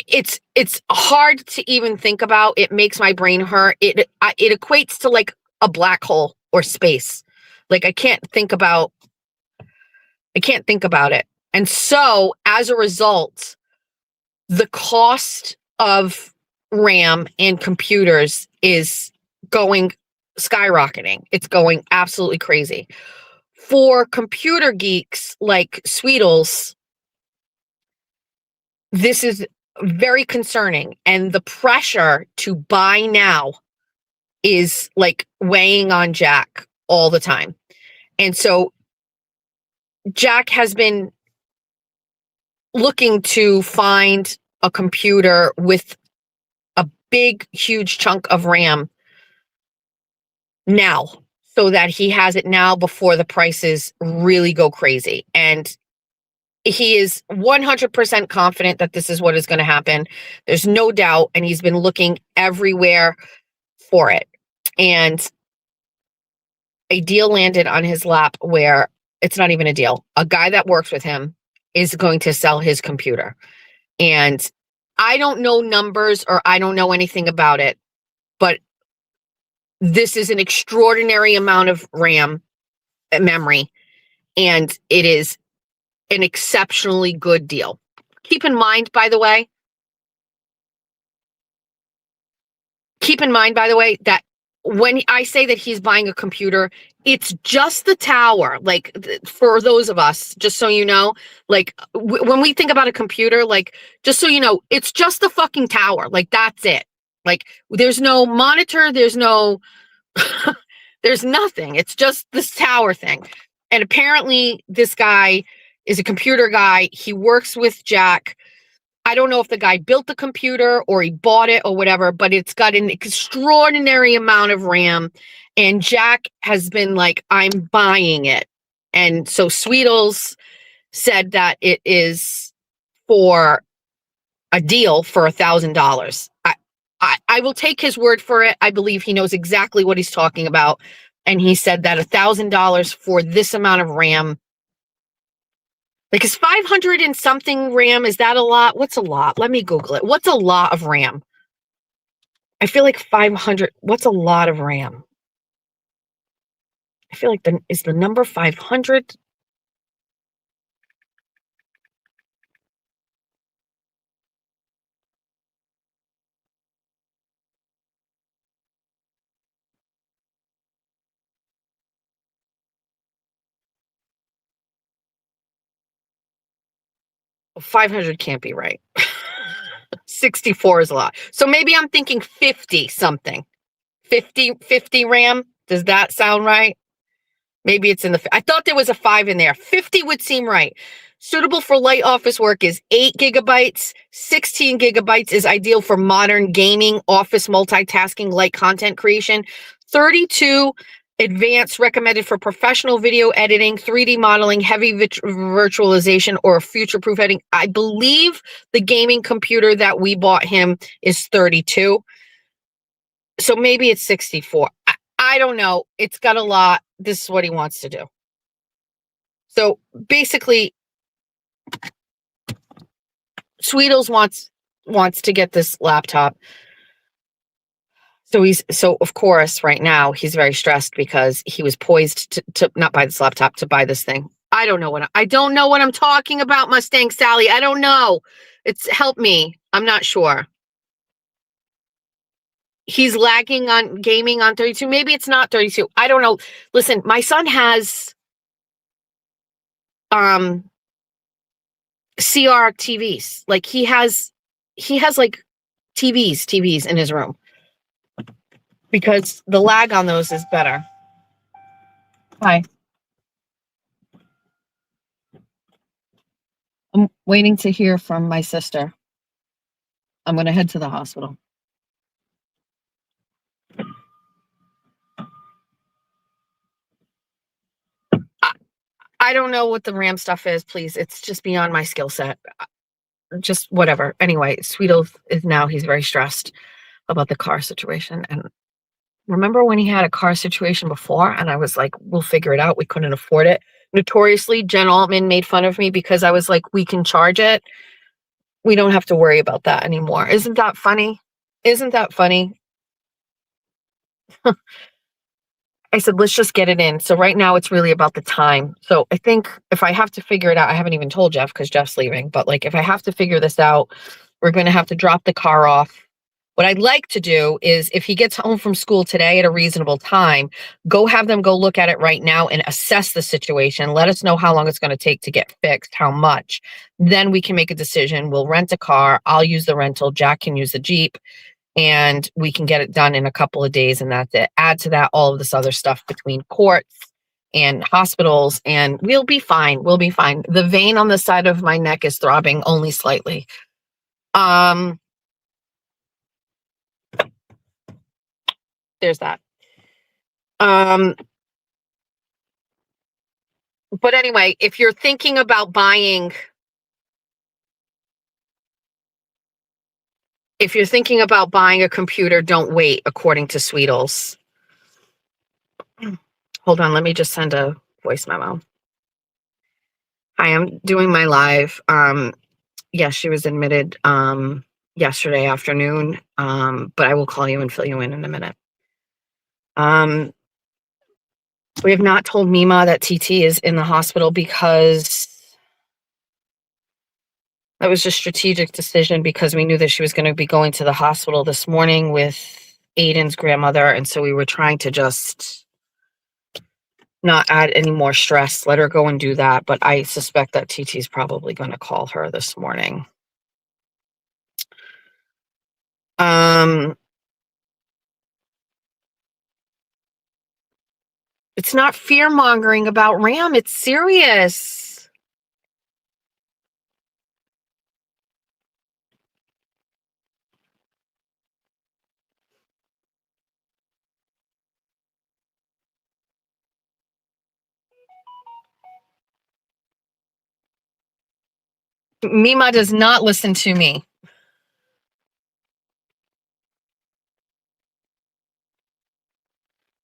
S2: it's hard to even think about. It makes my brain hurt. It equates to like a black hole or space. Like I can't think about it. And so as a result, the cost of RAM and computers is going skyrocketing. It's going absolutely crazy. For computer geeks like Sweetles, this is very concerning. And the pressure to buy now is like weighing on Jack all the time. And so Jack has been looking to find a computer with a big, huge chunk of RAM now, so that he has it now before the prices really go crazy. And he is 100% confident that this is what is going to happen. There's no doubt. And he's been looking everywhere for it. And a deal landed on his lap where it's not even a deal. A guy that works with him is going to sell his computer. And I don't know numbers or I don't know anything about it, but this is an extraordinary amount of RAM memory, and it is an exceptionally good deal. Keep in mind, by the way, that when I say that he's buying a computer, it's just the tower. Like for those of us, just so you know, like when we think about a computer, like just so you know, it's just the fucking tower. Like that's it. Like there's no monitor, there's no, there's nothing. It's just this tower thing. And apparently this guy is a computer guy. He works with Jack. I don't know if the guy built the computer or he bought it or whatever, but it's got an extraordinary amount of RAM. And Jack has been like, I'm buying it. And so Sweetles said that it is for a deal for $1,000. I will take his word for it. I believe he knows exactly what he's talking about. And he said that $1,000 for this amount of RAM. Like, is 500 and something RAM, is that a lot? What's a lot? Let me Google it. What's a lot of RAM? I feel like 500. What's a lot of RAM? I feel like is the number 500? Well, 500 can't be right. 64 is a lot. So maybe I'm thinking 50 something. 50 RAM. Does that sound right? Maybe it's in the, I thought there was a 5 in there. 50 would seem right. Suitable for light office work is 8 gigabytes. 16 gigabytes is ideal for modern gaming, office multitasking, light content creation. 32 advanced, recommended for professional video editing, 3D modeling, heavy virtualization, or future-proof editing. I believe the gaming computer that we bought him is 32. So maybe it's 64. I don't know. It's got a lot. This is what he wants to do. So basically, Sweetles wants to get this laptop. So of course, right now he's very stressed because he was poised to not buy this laptop, to buy this thing. I don't know what I'm talking about, Mustang Sally. I don't know. Help me. I'm not sure. He's lagging on gaming on 32. Maybe it's not 32. I don't know. Listen, my son has CR TVs. Like he has like TVs in his room, because the lag on those is better. Hi. I'm waiting to hear from my sister. I'm going to head to the hospital. I don't know what the RAM stuff is, please. It's just beyond my skill set. Just whatever. Anyway, Sweetles he's very stressed about the car situation. And remember when he had a car situation before and I was like, we'll figure it out. We couldn't afford it. Notoriously, Jen Altman made fun of me because I was like, we can charge it. we don't have to worry about that anymore. Isn't that funny? Isn't that funny? I said, let's just get it in. So right now it's really about the time. So I think if I have to figure it out, I haven't even told Jeff because Jeff's leaving, but like if I have to figure this out, we're going to have to drop the car off. What I'd like to do is if he gets home from school today at a reasonable time, have them go look at it right now and assess the situation. Let us know how long it's going to take to get fixed, how much. Then we can make a decision. We'll rent a car. I'll use the rental. Jack can use the Jeep. And we can get it done in a couple of days, and that's it. Add to that all of this other stuff between courts and hospitals, and we'll be fine. We'll be fine. The vein on the side of my neck is throbbing only slightly. There's that. But anyway, if you're thinking about buying a computer, don't wait, according to Sweetles. Hold on, let me just send a voice memo. Hi, I'm doing my live. Yes, she was admitted yesterday afternoon, but I will call you and fill you in a minute. We have not told Mima that TT is in the hospital because that was a strategic decision because we knew that she was going to be going to the hospital this morning with Aiden's grandmother. And so we were trying to just not add any more stress, let her go and do that. But I suspect that TT is probably going to call her this morning. It's not fear mongering about Ram. It's serious. Mima does not listen to me.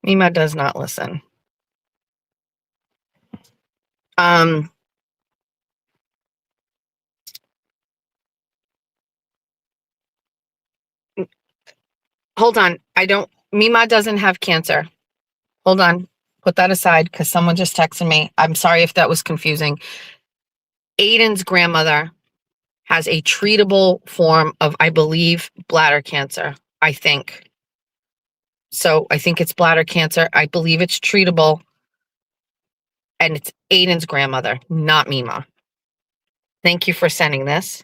S2: Mima does not listen. Hold on. Mima doesn't have cancer. Hold on. Put that aside because someone just texted me. I'm sorry if that was confusing. Aiden's grandmother has a treatable form of, I believe, bladder cancer. I think. So I think it's bladder cancer. I believe it's treatable. And it's Aiden's grandmother, not Mima. Thank you for sending this.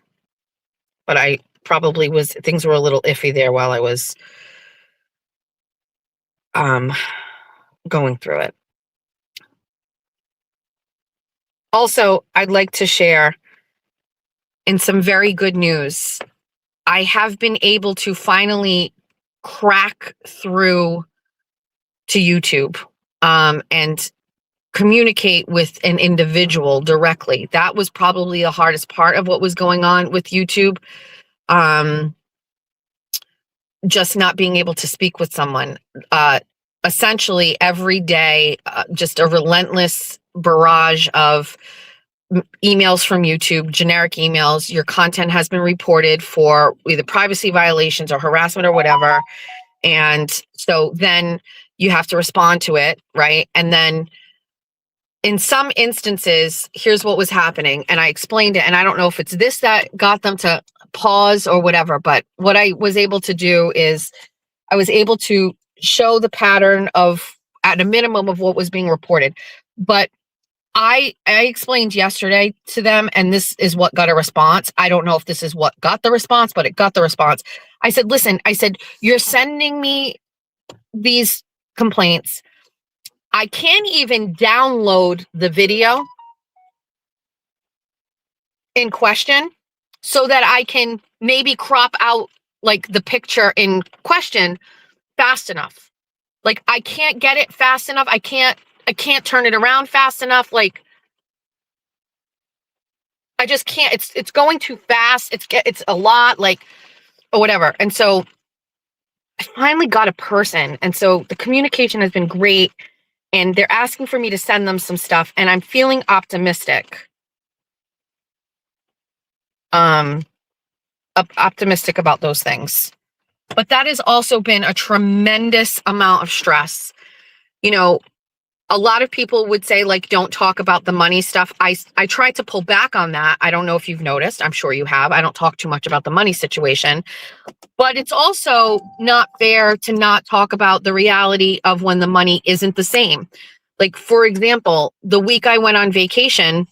S2: But I probably things were a little iffy there while I was going through it. Also, I'd like to share in some very good news. I have been able to finally crack through to YouTube and communicate with an individual directly. That was probably the hardest part of what was going on with YouTube. Just not being able to speak with someone. Essentially every day, just a relentless barrage of emails from YouTube, generic emails. Your content has been reported for either privacy violations or harassment or whatever. And so then you have to respond to it, right? And then in some instances, here's what was happening. And I explained it. And I don't know if it's this that got them to pause or whatever. But what I was able to do is I was able to show the pattern of, at a minimum, of what was being reported. But I explained yesterday to them, and this is what got a response. I don't know if this is what got the response, but it got the response. I said, listen, you're sending me these complaints. I can't even download the video in question so that I can maybe crop out like the picture in question fast enough. Like I can't get it fast enough. I can't turn it around fast enough. Like I just can't. It's going too fast. It's a lot, like, or whatever. And so I finally got a person. And so the communication has been great. And they're asking for me to send them some stuff. And I'm feeling optimistic. optimistic about those things. But that has also been a tremendous amount of stress. You know, a lot of people would say, like, don't talk about the money stuff. I try to pull back on that. I don't know if you've noticed. I'm sure you have. I don't talk too much about the money situation. But it's also not fair to not talk about the reality of when the money isn't the same. Like, for example, the week I went on vacation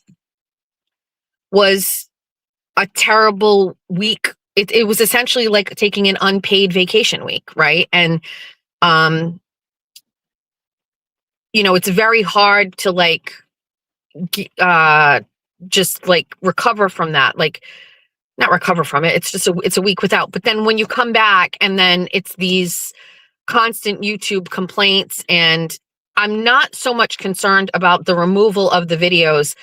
S2: was a terrible week. It was essentially like taking an unpaid vacation week, right? And, you know, it's very hard to like, just like recover from that. Like, not recover from it. It's just it's a week without. But then when you come back and then it's these constant YouTube complaints, and I'm not so much concerned about the removal of the videos,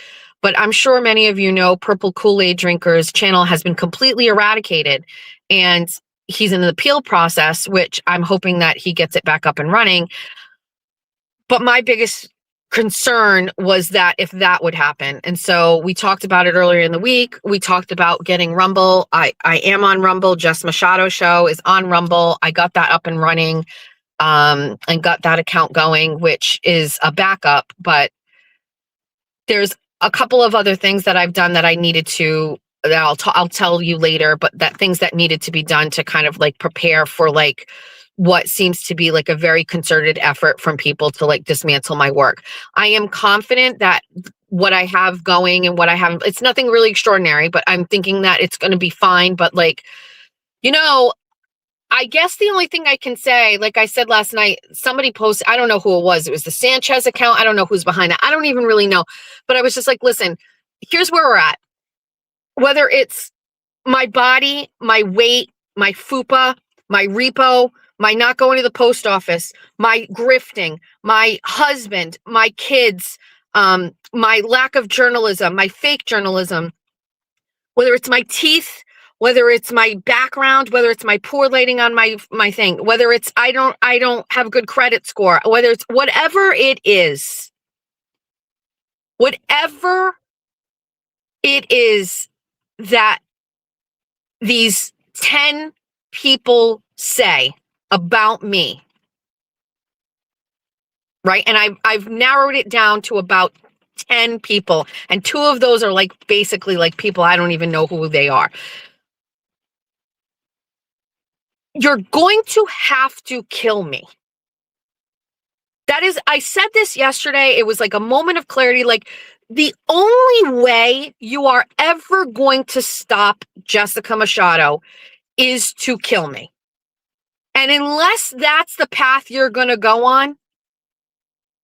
S2: but I'm sure many of you know Purple Kool-Aid Drinker's channel has been completely eradicated, and he's in an appeal process, which I'm hoping that he gets it back up and running. But my biggest concern was that if that would happen. And so we talked about it earlier in the week. We talked about getting Rumble. I am on Rumble. Jess Machado Show is on Rumble. I got that up and running, and got that account going, which is a backup. But there's a couple of other things that I've done that I needed to, that I'll tell you later, but that things that needed to be done to kind of like prepare for like what seems to be like a very concerted effort from people to like dismantle my work. I am confident that what I have going and what I have, it's nothing really extraordinary, but I'm thinking that it's going to be fine. But like, you know, I guess the only thing I can say, like I said last night, somebody posted, I don't know who it was. It was the Sanchez account. I don't know who's behind it. I don't even really know. But I was just like, listen, here's where we're at. Whether it's my body, my weight, my FUPA, my repo, my not going to the post office, my grifting, my husband, my kids, my lack of journalism, my fake journalism, whether it's my teeth, whether it's my background, whether it's my poor lighting on my thing, whether it's I don't have a good credit score, whether it's whatever it is that these 10 people say about me, right? And I've narrowed it down to about 10 people, and 2 of those are like basically like people I don't even know who they are. You're going to have to kill me. That is, I said this yesterday. It was like a moment of clarity. Like, the only way you are ever going to stop Jessica Machado is to kill me. And unless that's the path you're going to go on,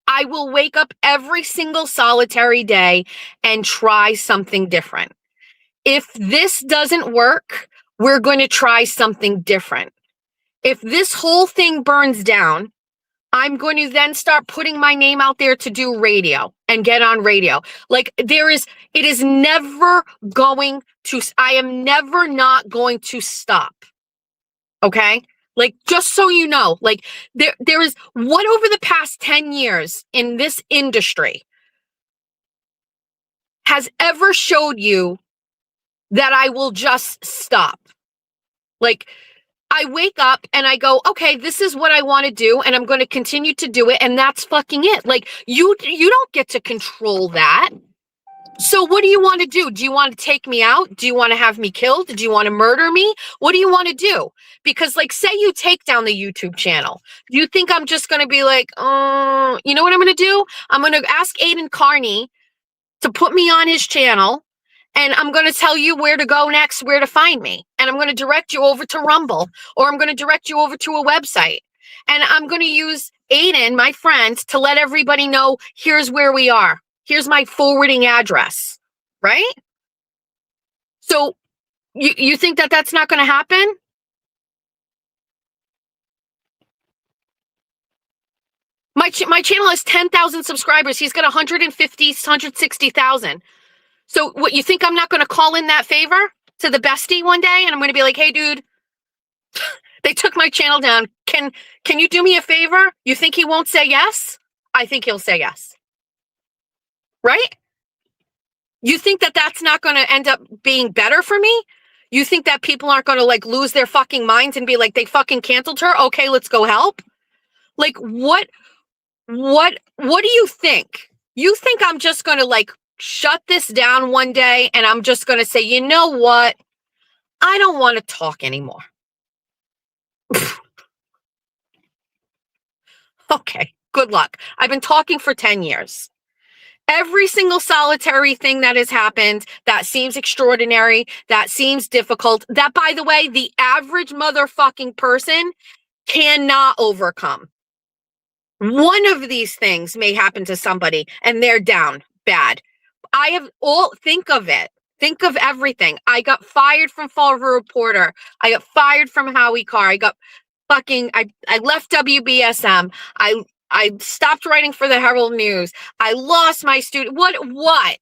S2: I will wake up every single solitary day and try something different. If this doesn't work, we're going to try something different. If this whole thing burns down, I'm going to then start putting my name out there to do radio and get on radio. Like, it is never going to, I am never not going to stop. Okay? Like, just so you know, like there is what over the past 10 years in this industry has ever showed you that I will just stop. Like, I wake up and I go, okay, this is what I want to do, and I'm going to continue to do it, and that's fucking it. Like, you don't get to control that. So what do you want to do? Do you want to take me out? Do you want to have me killed? Do you want to murder me? What do you want to do? Because, like, say you take down the YouTube channel. Do you think I'm just going to be like, you know what I'm going to do? I'm going to ask Aiden Carney to put me on his channel, and I'm going to tell you where to go next, where to find me. And I'm going to direct you over to Rumble, or I'm going to direct you over to a website. And I'm going to use Aiden, my friend, to let everybody know, here's where we are. Here's my forwarding address, right? So you think that that's not going to happen? My channel has 10,000 subscribers. He's got 150, 160,000. So what, you think I'm not going to call in that favor to the bestie one day? And I'm going to be like, hey, dude, they took my channel down. Can you do me a favor? You think he won't say yes? I think he'll say yes. Right? You think that that's not going to end up being better for me? You think that people aren't going to like lose their fucking minds and be like, they fucking canceled her? Okay, let's go help. Like, what do you think? You think I'm just going to like shut this down one day and I'm just going to say, you know what? I don't want to talk anymore. Okay, good luck. I've been talking for 10 years. Every single solitary thing that has happened that seems extraordinary, that seems difficult, that, by the way, the average motherfucking person cannot overcome. One of these things may happen to somebody and they're down bad. Think of it. Think of everything. I got fired from Fall River Reporter. I got fired from Howie Carr. I left WBSM. I stopped writing for the Herald News. I lost my student. What?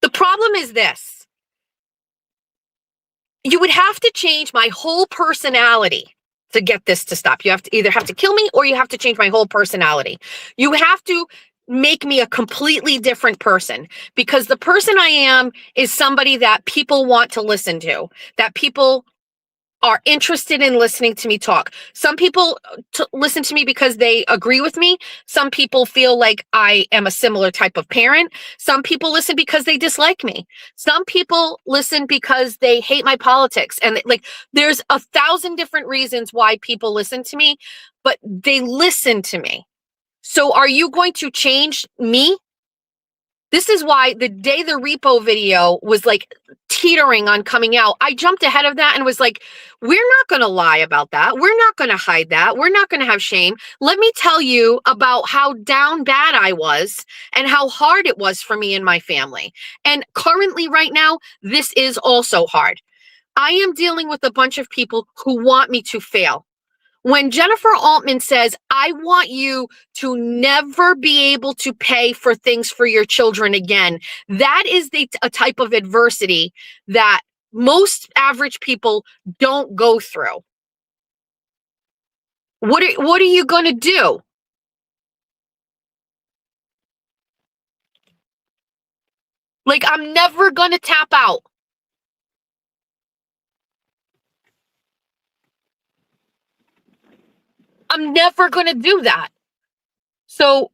S2: The problem is this. You would have to change my whole personality to get this to stop. You have to either have to kill me or you have to change my whole personality. You have to make me a completely different person, because the person I am is somebody that people want to listen to, that people are interested in listening to me talk. Some people listen to me because they agree with me. Some people feel like I am a similar type of parent. Some people listen because they dislike me. Some people listen because they hate my politics. And like, there's 1,000 different reasons why people listen to me, but they listen to me. So are you going to change me? This is why the day the repo video was like teetering on coming out, I jumped ahead of that and was like, we're not going to lie about that. We're not going to hide that. We're not going to have shame. Let me tell you about how down bad I was and how hard it was for me and my family. And currently right now, this is also hard. I am dealing with a bunch of people who want me to fail. When Jennifer Altman says, I want you to never be able to pay for things for your children again, that is a type of adversity that most average people don't go through. What are you going to do? Like, I'm never going to tap out. I'm never going to do that. So,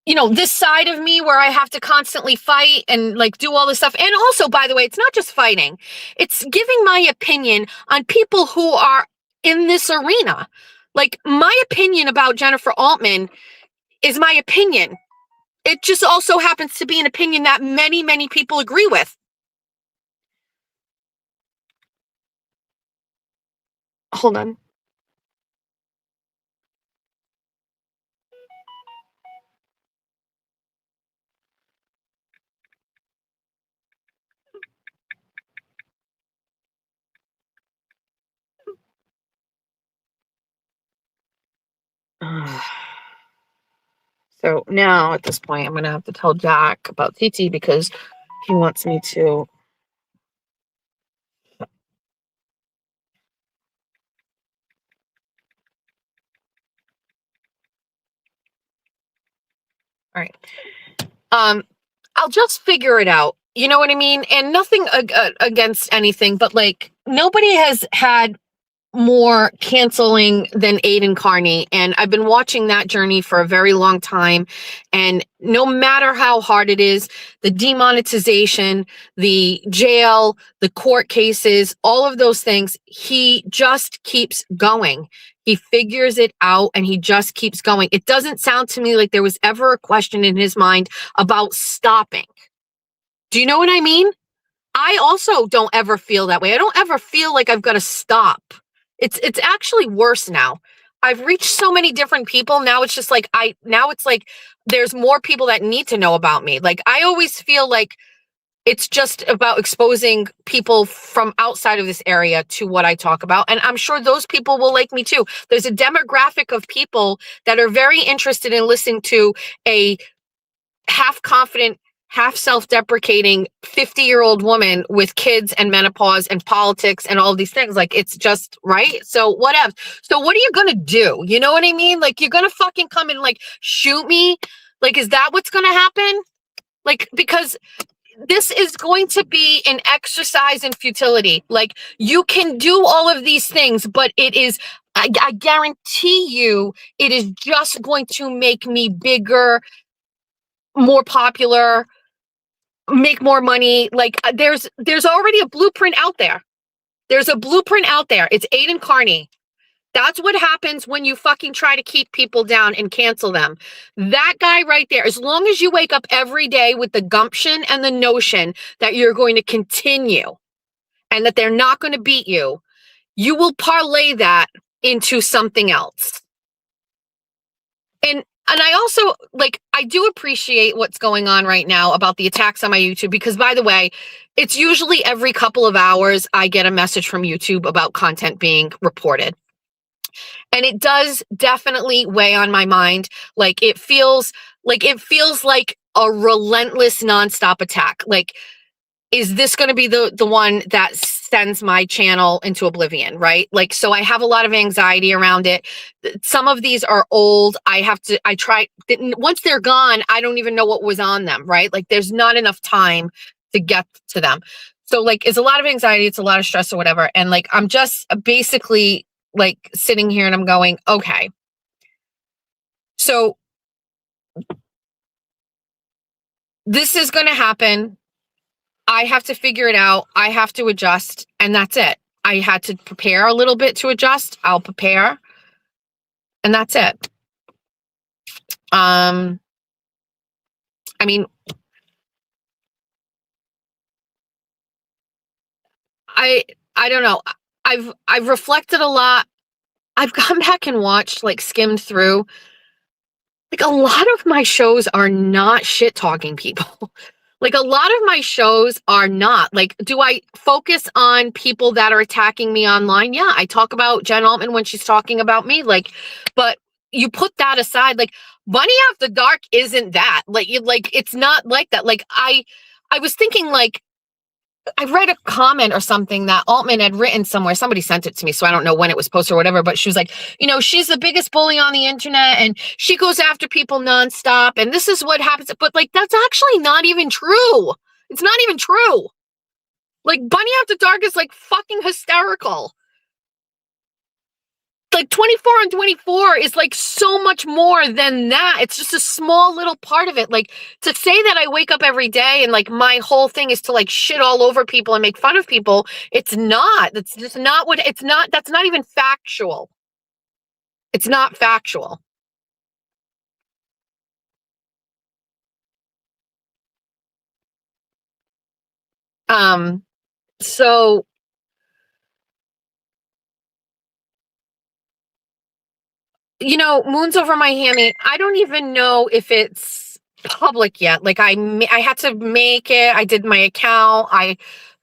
S2: you know, this side of me where I have to constantly fight and like do all this stuff. And also, by the way, it's not just fighting. It's giving my opinion on people who are in this arena. Like, my opinion about Jennifer Altman is my opinion. It just also happens to be an opinion that many, many people agree with. Hold on. So now at this point, I'm going to have to tell Jack about TT because he wants me to. All right. I'll just figure it out. You know what I mean? And nothing against anything, but like, nobody has had more canceling than Aiden Carney. And I've been watching that journey for a very long time. And no matter how hard it is, the demonetization, the jail, the court cases, all of those things, he just keeps going. He figures it out and he just keeps going. It doesn't sound to me like there was ever a question in his mind about stopping. Do you know what I mean? I also don't ever feel that way. I don't ever feel like I've got to stop. It's actually worse now. I've reached so many different people. Now it's just like there's more people that need to know about me. Like, I always feel like it's just about exposing people from outside of this area to what I talk about. And I'm sure those people will like me too. There's a demographic of people that are very interested in listening to a half confident, half self-deprecating 50-year-old woman with kids and menopause and politics and all of these things. Like, it's just right. So whatever. So what are you going to do? You know what I mean? Like, you're going to fucking come and like shoot me. Like, is that what's going to happen? Like, because this is going to be an exercise in futility. Like, you can do all of these things, but it is, I guarantee you, it is just going to make me bigger, more popular, make more money. Like, there's already a blueprint out there. There's a blueprint out there. It's Aiden Carney. That's what happens when you fucking try to keep people down and cancel them. That guy right there, as long as you wake up every day with the gumption and the notion that you're going to continue and that they're not going to beat you, you will parlay that into something else. And I also, like, I do appreciate what's going on right now about the attacks on my YouTube, because, by the way, it's usually every couple of hours I get a message from YouTube about content being reported. And it does definitely weigh on my mind. Like, it feels like a relentless nonstop attack. Like, is this going to be the one that sends my channel into oblivion, right? Like, so I have a lot of anxiety around it. Some of these are old. Once they're gone, I don't even know what was on them, right? Like, there's not enough time to get to them. So, like, it's a lot of anxiety. It's a lot of stress or whatever. And like, I'm just basically like sitting here and I'm going, okay, so this is going to happen. I have to figure it out. I have to adjust, and that's it. I had to prepare a little bit to adjust. I'll prepare, and that's it. I mean, I don't know. I've reflected a lot. I've gone back and watched, like, skimmed through. Like, a lot of my shows are not shit talking people. Like, a lot of my shows are not. Like, do I focus on people that are attacking me online? Yeah, I talk about Jen Altman when she's talking about me. Like, but you put that aside. Like, Bunny After Dark isn't that. Like, it's not like that. Like, I was thinking, like, I read a comment or something that Altman had written somewhere. Somebody sent it to me, so I don't know when it was posted or whatever, but she was like, you know, she's the biggest bully on the internet and she goes after people nonstop and this is what happens. But like, that's actually not even true. It's not even true. Like, Bunny After Dark is like fucking hysterical. Like, 24 on 24 is like so much more than that. It's just a small little part of it. Like, to say that I wake up every day and like my whole thing is to like shit all over people and make fun of people, it's not. That's just not what it's not. That's not even factual. It's not factual. So you know, Moon's Over My Hammy. I don't even know if it's public yet. Like, I had to make it. I did my account. I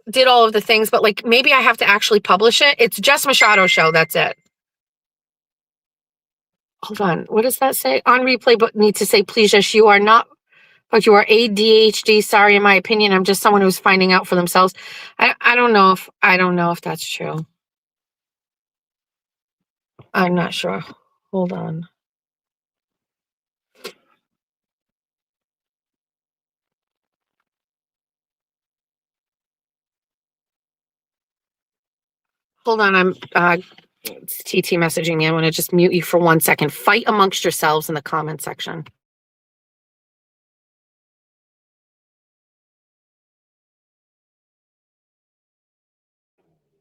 S2: did all of the things, but like, maybe I have to actually publish it. It's Jess Machado show. That's it. Hold on. What does that say? On replay, but need to say, please, Jess, you are not, but you are ADHD. Sorry, in my opinion, I'm just someone who's finding out for themselves. I don't know if that's true. I'm not sure. Hold on. Hold on. I'm it's TT messaging me. I want to just mute you for 1 second. Fight amongst yourselves in the comment section.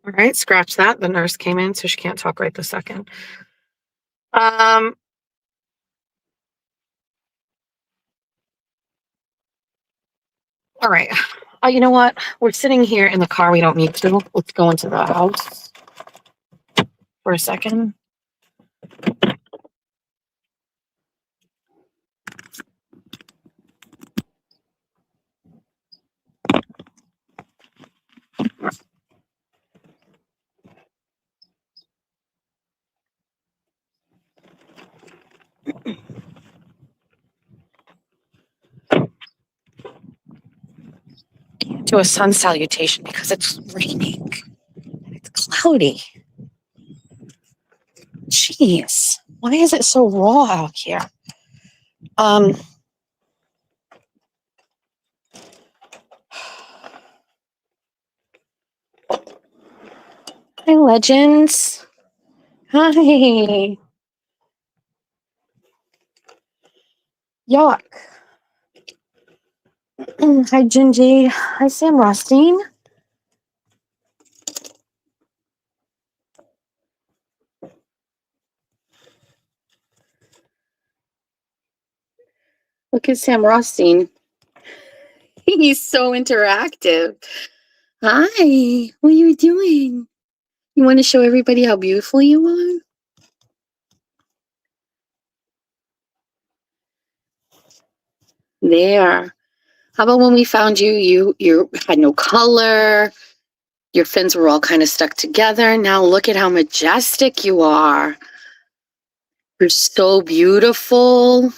S2: All right, scratch that. The nurse came in, so she can't talk right this second. All right. You know what? We're sitting here in the car. We don't need to. Let's go into the house for a second. do a sun salutation because it's raining and it's cloudy. Jeez, why is it so raw out here? Hi, legends. Hi. Yuck. Hi, Gingy. Hi, Sam Rothstein. Look at Sam Rothstein. He's so interactive. Hi, what are you doing? You want to show everybody how beautiful you are? There. How about when we found you, you had no color. Your fins were all kind of stuck together. Now look at how majestic you are. You're so beautiful.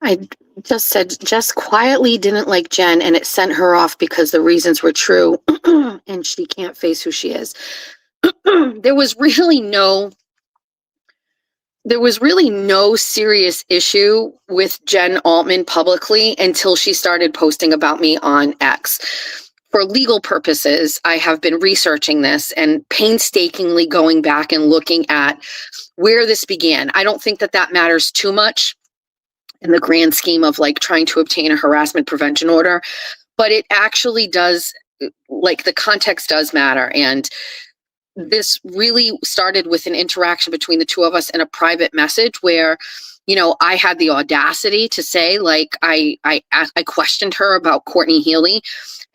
S2: I just said Jess quietly didn't like Jen and it sent her off because the reasons were true and she can't face who she is. There was really no serious issue with Jen Altman publicly until she started posting about me on X. For legal purposes, I have been researching this and painstakingly going back and looking at where this began. I don't think that matters too much in the grand scheme of like trying to obtain a harassment prevention order, but it actually does, like the context does matter. And this really started with an interaction between the two of us in a private message where, you know, I had the audacity to say, like, I questioned her about Courtney Healy,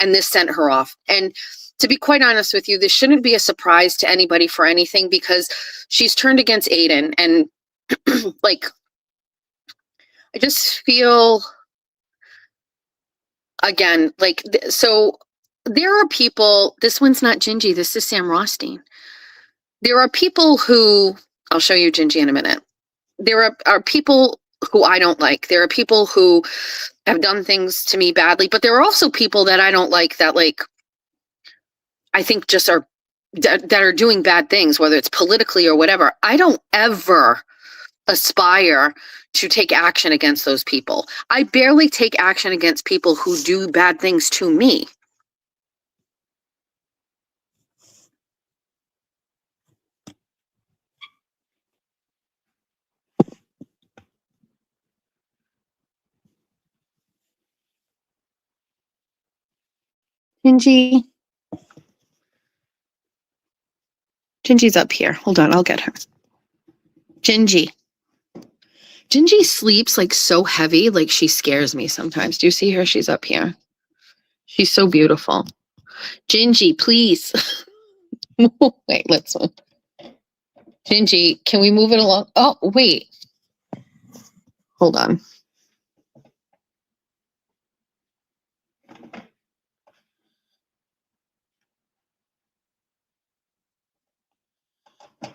S2: and this sent her off. And to be quite honest with you, this shouldn't be a surprise to anybody for anything because she's turned against Aiden. And like, I just feel, again, like, so there are people, this one's not Gingy, this is Sam Rothstein. There are people who, I'll show you Gingy in a minute. There are people who I don't like. There are people who have done things to me badly, but there are also people that I don't like that, like, I think just are, that are doing bad things, whether it's politically or whatever. I don't ever aspire to take action against those people. I barely take action against people who do bad things to me. Gingy. Gingy's up here. Hold on, I'll get her. Gingy. Gingy sleeps like so heavy, like she scares me sometimes. Do you see her? She's up here. She's so beautiful. Gingy, please. Wait, let's. Gingy, can we move it along? Oh, wait. Hold on.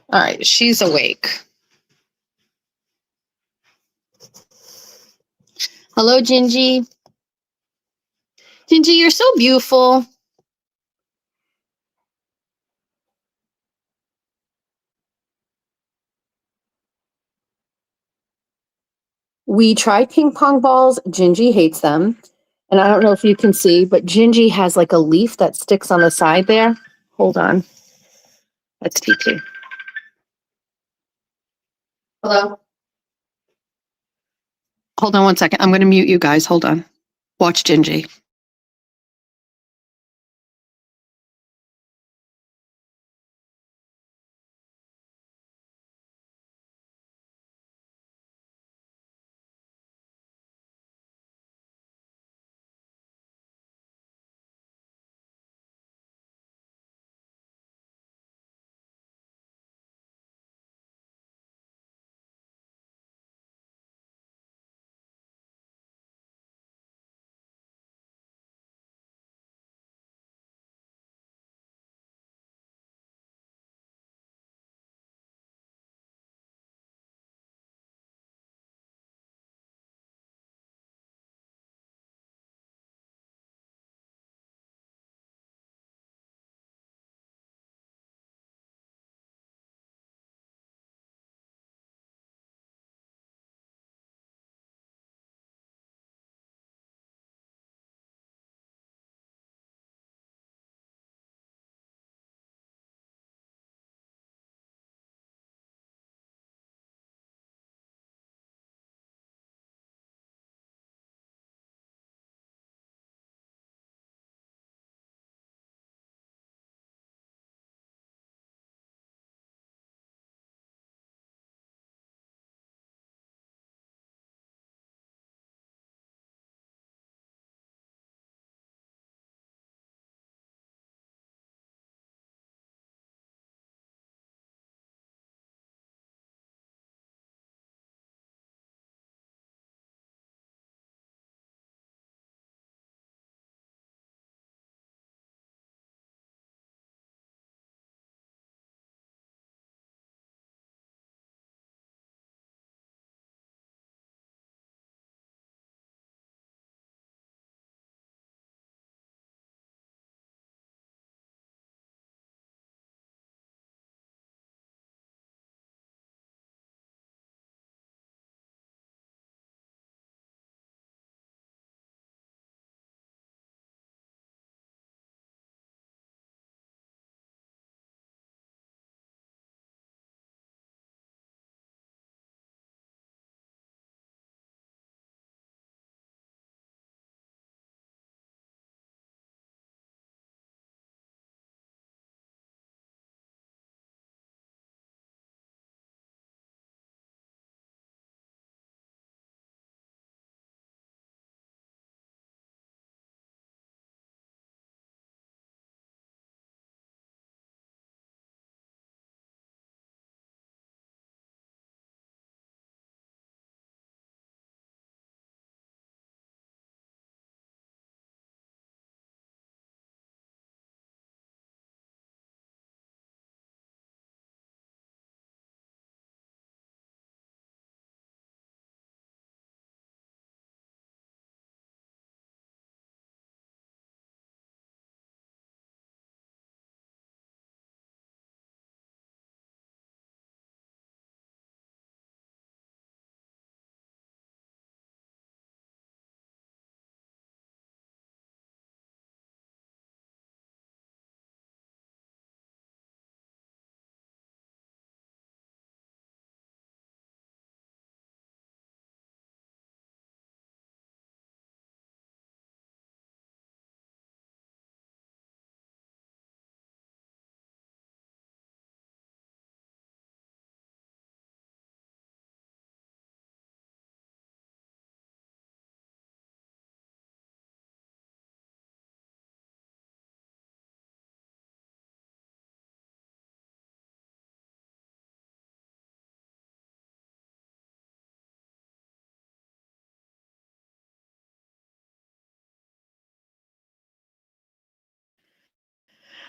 S2: All right, she's awake. Hello, Gingy. Gingy, you're so beautiful. We tried ping pong balls. Gingy hates them. And I don't know if you can see, but Gingy has like a leaf that sticks on the side there. Hold on. That's TT. Hello? Hold on one second. I'm going to mute you guys. Hold on. Watch Gingy.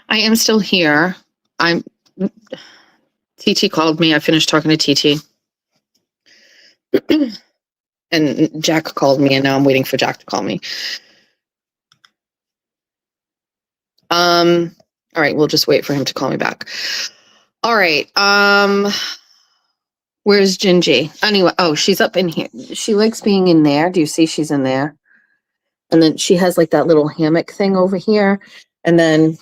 S2: I am still here. TT called me. I finished talking to TT. And Jack called me, and now I'm waiting for Jack to call me. All right, we'll just wait for him to call me back. All right. Where's Gingy? Anyway, oh, she's up in here. She likes being in there. Do you see she's in there? And then she has like that little hammock thing over here. And then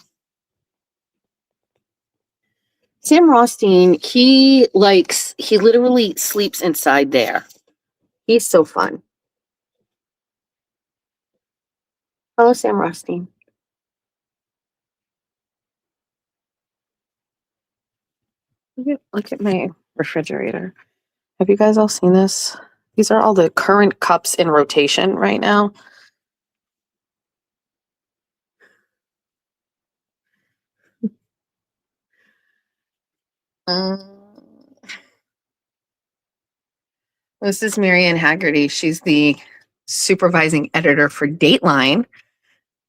S2: Sam Rothstein, he literally sleeps inside there. He's so fun. Hello, Sam Rothstein. Look at my refrigerator. Have you guys all seen this? These are all the current cups in rotation right now. This is Marianne Haggerty. She's the supervising editor for Dateline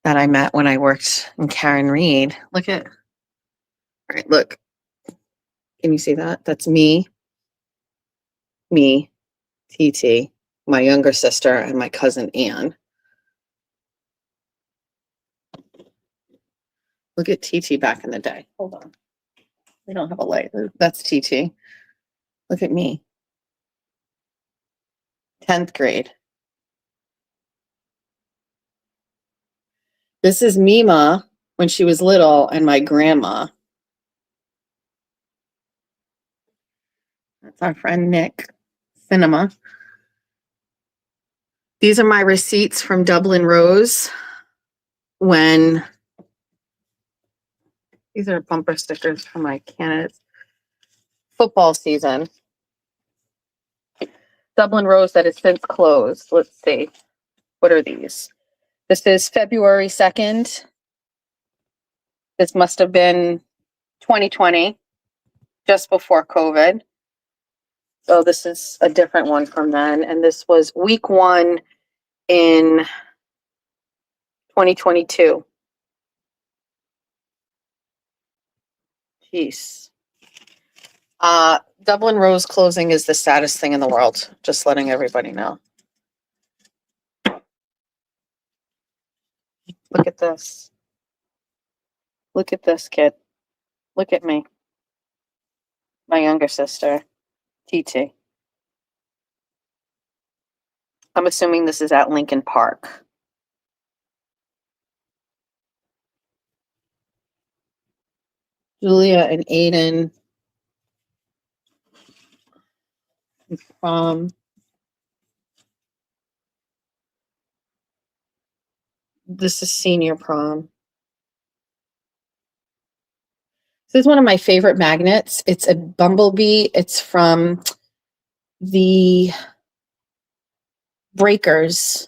S2: that I met when I worked in Karen Reed. Look at, all right, look. Can you see that? That's me, TT, my younger sister, and my cousin Ann. Look at TT back in the day. Hold on. We don't have a light. That's TT. Look at me. 10th grade. This is Mima when she was little and my grandma. That's our friend Nick Cinema. These are my receipts from Dublin Rose when these are bumper stickers for my candidates football season. Dublin Rose that has since closed. Let's see. What are these? This is February 2nd. This must have been 2020, just before COVID. So this is a different one from then. And this was week 1 in 2022. Jeez. Dublin Rose closing is the saddest thing in the world. Just letting everybody know. Look at this. Look at this kid. Look at me. My younger sister, TT. I'm assuming this is at Lincoln Park. Julia and Aiden. Prom. This is senior prom. This is one of my favorite magnets. It's a bumblebee. It's from the Breakers.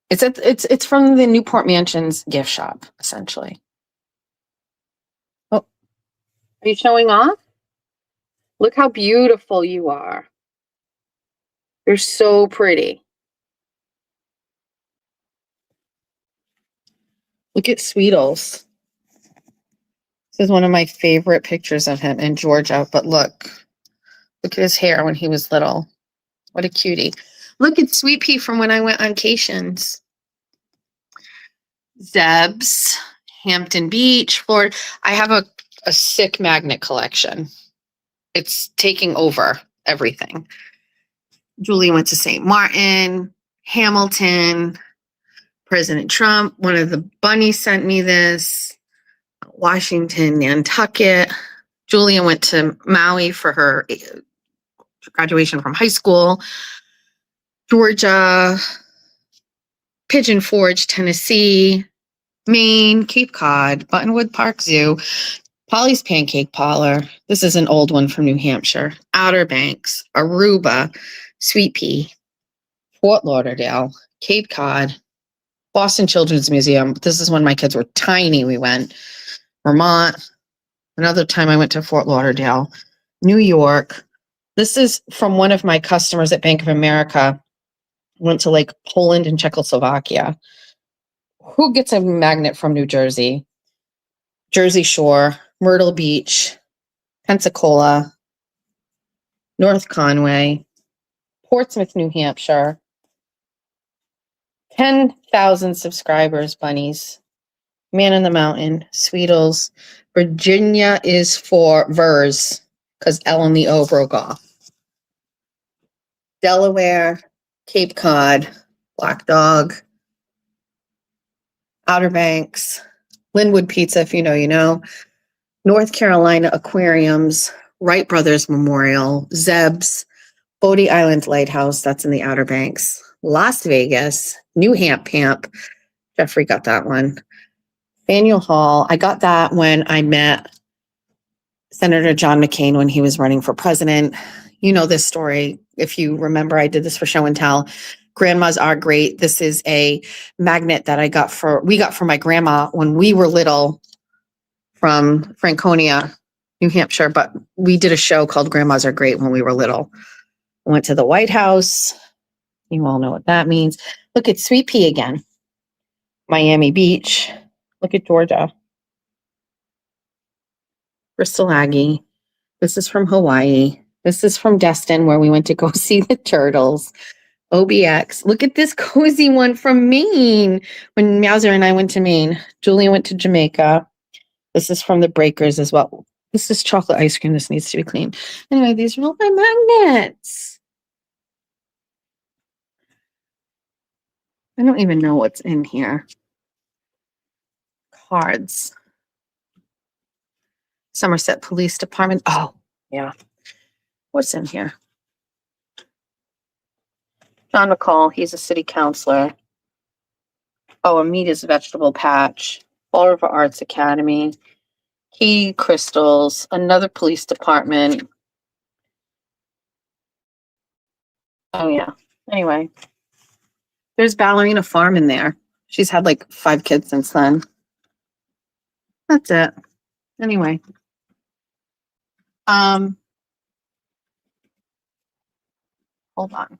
S2: It's from the Newport Mansions gift shop, essentially. Oh, are you showing off? Look how beautiful you are. You're so pretty. Look at Sweetles. This is one of my favorite pictures of him in Georgia, but look at his hair when he was little. What a cutie. Look at Sweet Pea from when I went on vacations. Zeb's, Hampton Beach, Florida. I have a sick magnet collection. It's taking over everything. Julie went to St. Martin, Hamilton, President Trump. One of the bunnies sent me this. Washington, Nantucket. Julia went to Maui for her graduation from high school. Georgia, Pigeon Forge, Tennessee, Maine, Cape Cod, Buttonwood Park Zoo, Polly's Pancake Parlor. This is an old one from New Hampshire. Outer Banks, Aruba, Sweet Pea, Fort Lauderdale, Cape Cod, Boston Children's Museum. This is when my kids were tiny. We went. Vermont. Another time I went to Fort Lauderdale, New York. This is from one of my customers at Bank of America. Went to like Poland and Czechoslovakia. Who gets a magnet from New Jersey? Jersey Shore, Myrtle Beach, Pensacola, North Conway, Portsmouth, New Hampshire. 10,000 subscribers, bunnies. Man in the Mountain, Sweetles. Virginia is for Vers, because L and the O broke off. Delaware, Cape Cod, Black Dog, Outer Banks, Linwood Pizza, if you know, you know. North Carolina Aquariums, Wright Brothers Memorial, Zeb's, Bodie Island Lighthouse, that's in the Outer Banks. Las Vegas, New Hamp. Jeffrey got that one. Faneuil Hall, I got that when I met Senator John McCain when he was running for president. You know this story. If you remember, I did this for show and tell. Grandmas are great. This is a magnet that we got for my grandma when we were little from Franconia, New Hampshire, but we did a show called Grandmas Are Great when we were little. I went to the White House. You all know what that means. Look at Sweet Pea again. Miami Beach. Look at Georgia. Bristol Aggie. This is from Hawaii. This is from Destin, where we went to go see the turtles. OBX. Look at this cozy one from Maine. When Meowser and I went to Maine. Julia went to Jamaica. This is from the Breakers as well. This is chocolate ice cream. This needs to be cleaned. Anyway, these are all my magnets. I don't even know what's in here. Cards. Somerset Police Department. Oh, yeah. What's in here? John McCall, he's a city councilor. Oh, a meat is a vegetable patch. Fall River Arts Academy. Key Crystals. Another police department. Oh, yeah. Anyway. There's Ballerina Farm in there. She's had like 5 kids since then. That's it. Anyway. Hold on.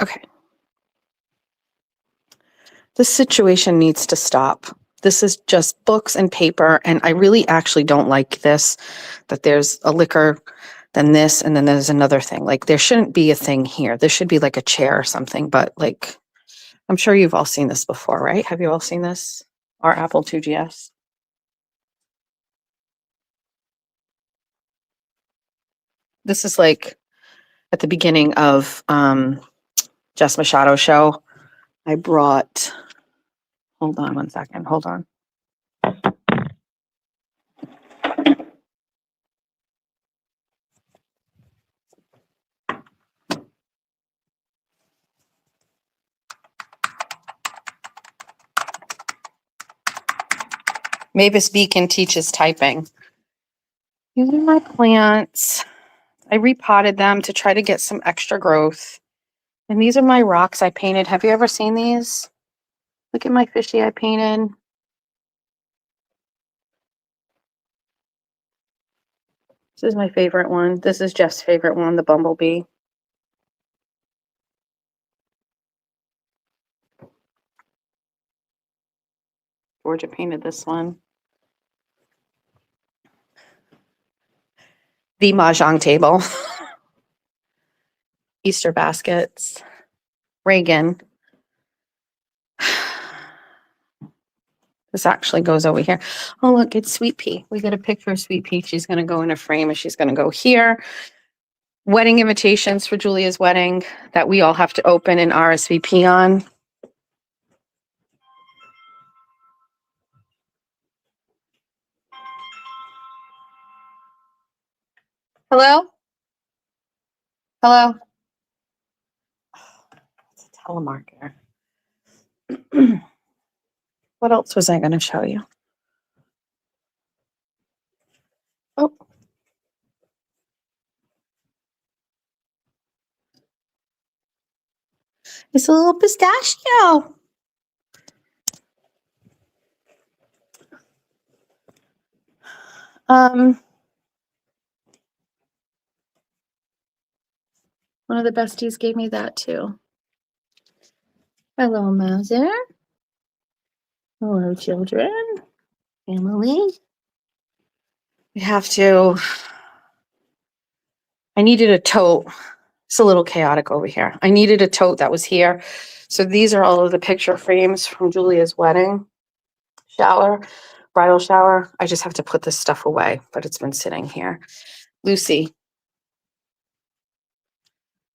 S2: Okay. This situation needs to stop. This is just books and paper, and I really actually don't like this, that there's a liquor, then this, and then there's another thing. Like, there shouldn't be a thing here. This should be like a chair or something, but like, I'm sure you've all seen this before, right? Have you all seen this? Our Apple 2GS? This is like at the beginning of Jess Machado's show. I brought, hold on one second, hold on. Mavis Beacon teaches typing. These are my plants. I repotted them to try to get some extra growth. And these are my rocks I painted. Have you ever seen these? Look at my fishy I painted. This is my favorite one. This is Jeff's favorite one, the bumblebee. Georgia painted this one. The mahjong table. Easter baskets. Reagan. This actually goes over here. Oh, look, it's Sweet Pea. We got a picture of Sweet Pea. She's going to go in a frame and she's going to go here. Wedding invitations for Julia's wedding that we all have to open and RSVP on. Hello? Hello? It's a telemarketer. What else was I going to show you? Oh. It's a little pistachio. One of the besties gave me that too. Hello, Mother. Hello, children. Family. We have to. I needed a tote. It's a little chaotic over here. I needed a tote that was here. So these are all of the picture frames from Julia's wedding shower, bridal shower. I just have to put this stuff away, but it's been sitting here. Lucy.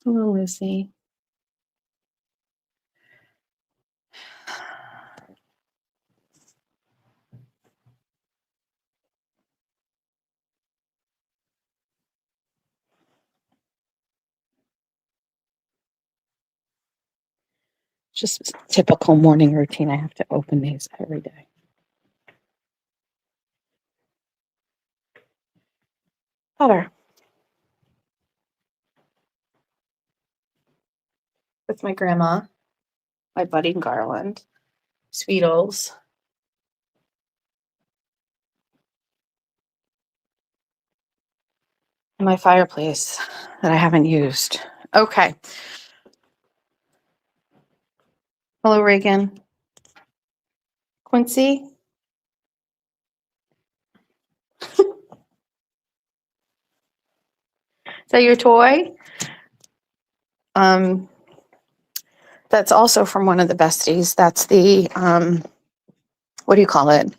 S2: Hello, Lucy. Just typical morning routine. I have to open these every day. Butter. With my grandma, my budding garland, Sweetles. And my fireplace that I haven't used. Okay. Hello, Reagan. Quincy. Is that your toy? That's also from one of the besties. That's the, what do you call it?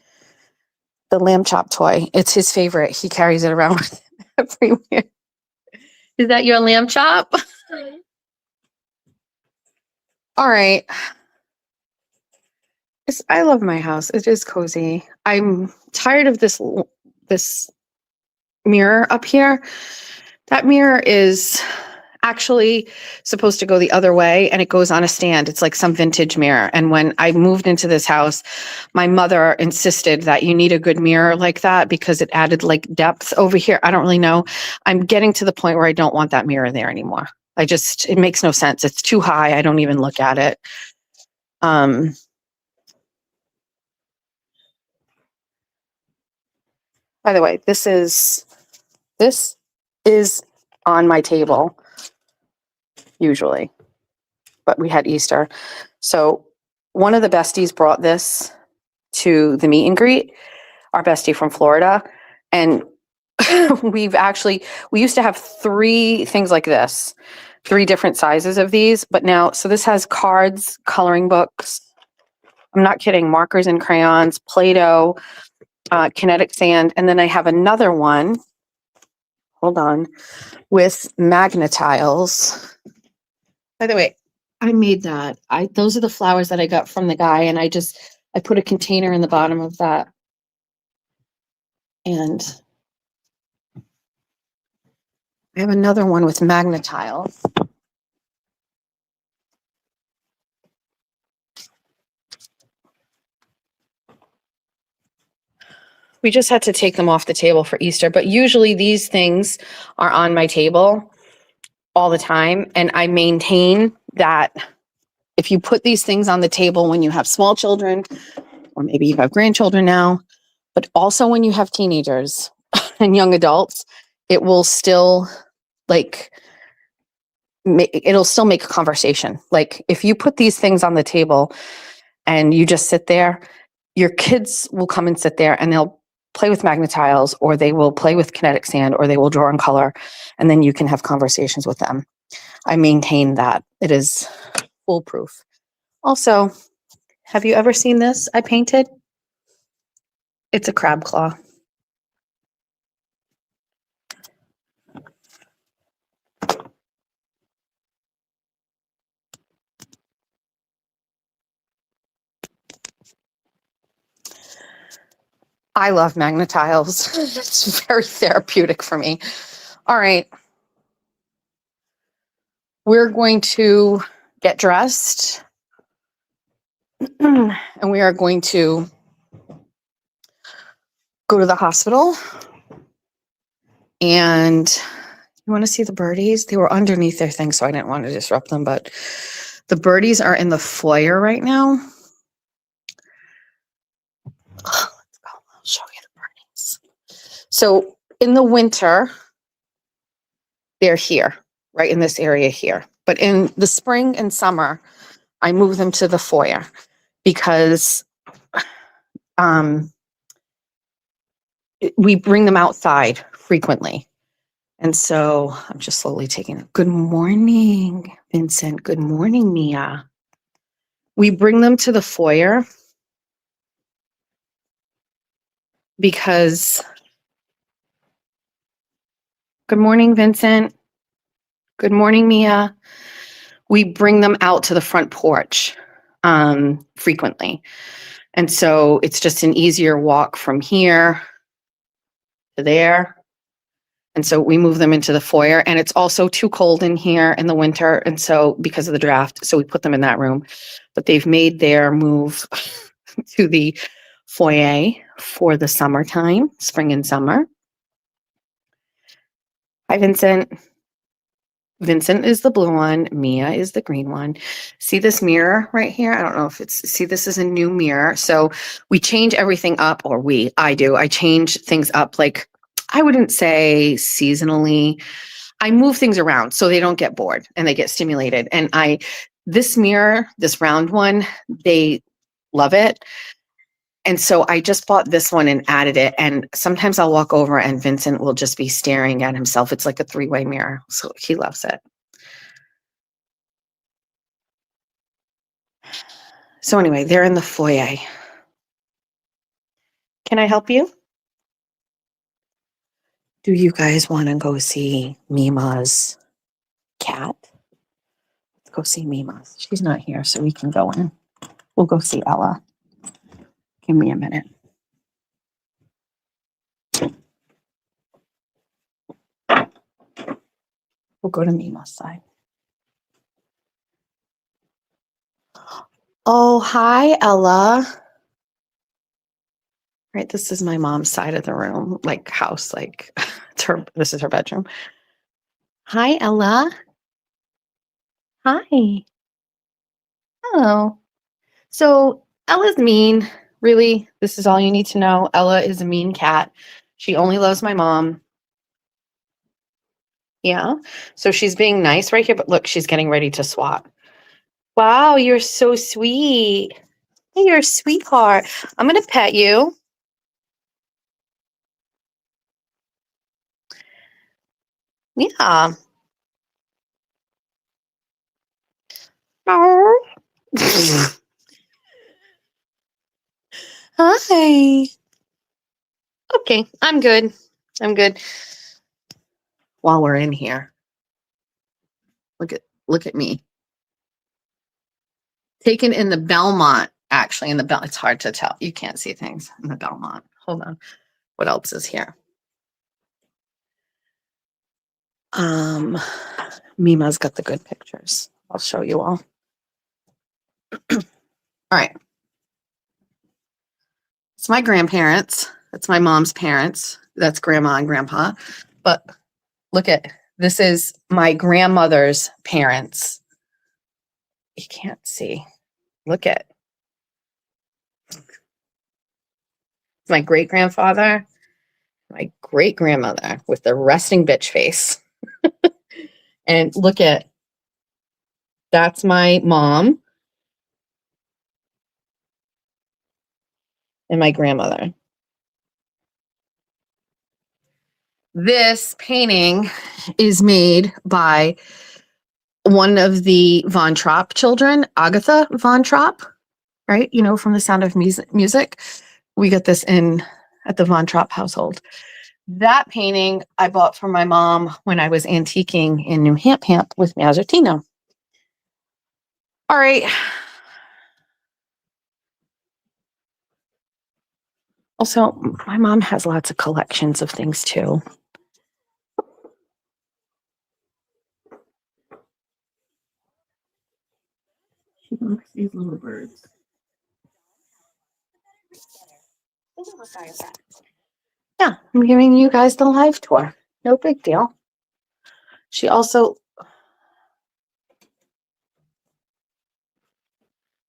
S2: The lamb chop toy. It's his favorite. He carries it around with him everywhere. Is that your lamb chop? All right. I love my house. It is cozy. I'm tired of this mirror up here. That mirror is actually supposed to go the other way, and it goes on a stand. It's like some vintage mirror. And when I moved into this house, my mother insisted that you need a good mirror like that because it added like depth over here. I don't really know. I'm getting to the point where I don't want that mirror there anymore. It makes no sense. It's too high. I don't even look at it. By the way, this is on my table usually, but we had Easter. So one of the besties brought this to the meet and greet, our bestie from Florida. And we used to have 3 things like this, 3 different sizes of these, but now, so this has cards, coloring books. I'm not kidding. Markers and crayons, Play-Doh, kinetic sand. And then I have another one, hold on, with magnetiles. By the way, I made that. Those are the flowers that I got from the guy, and I put a container in the bottom of that. And I have another one with magnetiles. We just had to take them off the table for Easter, but usually these things are on my table all the time. And I maintain that if you put these things on the table when you have small children, or maybe you have grandchildren now, but also when you have teenagers and young adults, it will still it'll still make a conversation. Like if you put these things on the table and you just sit there, your kids will come and sit there and they'll play with magnetiles, or they will play with kinetic sand, or they will draw in color, and then you can have conversations with them. I maintain that. It is foolproof. Also, have you ever seen this I painted? It's a crab claw. I love magnetiles. It's very therapeutic for me. All right. We're going to get dressed and we are going to go to the hospital. And you want to see the birdies? They were underneath their thing, so I didn't want to disrupt them, but the birdies are in the foyer right now. Let's go. I'll show you the birdies. So in the winter, they're here. right in this area here. But in the spring and summer, I move them to the foyer because we bring them outside frequently. And so I'm just slowly taking it. Good morning, Vincent. Good morning, Mia. We bring them to the foyer because, good morning, Vincent. Good morning, Mia. We bring them out to the front porch frequently. And so it's just an easier walk from here to there. And so we move them into the foyer, and it's also too cold in here in the winter. And so because of the draft, so we put them in that room, but they've made their move to the foyer for the summertime, spring and summer. Hi, Vincent. Vincent is the blue one. Mia is the green one. See this mirror right here? I don't know if see, this is a new mirror. So we change everything up, or I do. I change things up, like, I wouldn't say seasonally. I move things around so they don't get bored and they get stimulated. And this mirror, this round one, they love it. And so I just bought this one and added it. And sometimes I'll walk over and Vincent will just be staring at himself. It's like a 3-way mirror. So he loves it. So anyway, they're in the foyer. Can I help you? Do you guys want to go see Mima's cat? Let's go see Mima's. She's not here, so we can go in. We'll go see Ella. Give me a minute. We'll go to Mima's side. Oh, hi, Ella. Right, this is my mom's side of the room, like house, like this is her bedroom. Hi, Ella. Hi. Hello. So Ella's mean. Really, this is all you need to know. Ella is a mean cat. She only loves my mom. Yeah. So she's being nice right here, but look, she's getting ready to swat. Wow, you're so sweet. Hey, you're a sweetheart. I'm going to pet you. Yeah. Oh. Hi. Okay, I'm good. I'm good. While we're in here, look at me. Taken in the Belmont, actually, it's hard to tell. You can't see things in the Belmont. Hold on. What else is here? Mima's got the good pictures. I'll show you all. All right. It's my grandparents. That's my mom's parents. That's grandma and grandpa. But look at, this is my grandmother's parents. You can't see. Look at. My great-grandfather, my great-grandmother with the resting bitch face. And look at, that's my mom and my grandmother. This painting is made by one of the Von Trapp children, Agatha Von Trapp, right? You know, from The Sound of Music. We got this at the Von Trapp household. That painting I bought for my mom when I was antiquing in New Hampshire with Mazzartino. All right. Also, my mom has lots of collections of things too. She likes these little birds. Yeah, I'm giving you guys the live tour. No big deal. She also,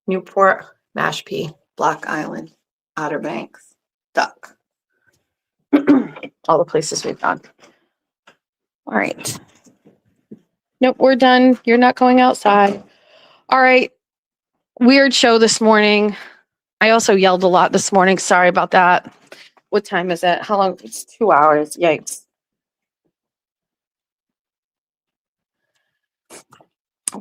S2: Newport, Mashpee, Block Island, Outer Banks, Duck. All the places we've gone. All right. Nope, we're done. You're not going outside. All right. Weird show this morning. I also yelled a lot this morning. Sorry about that. What time is it? How long? It's 2 hours. Yikes.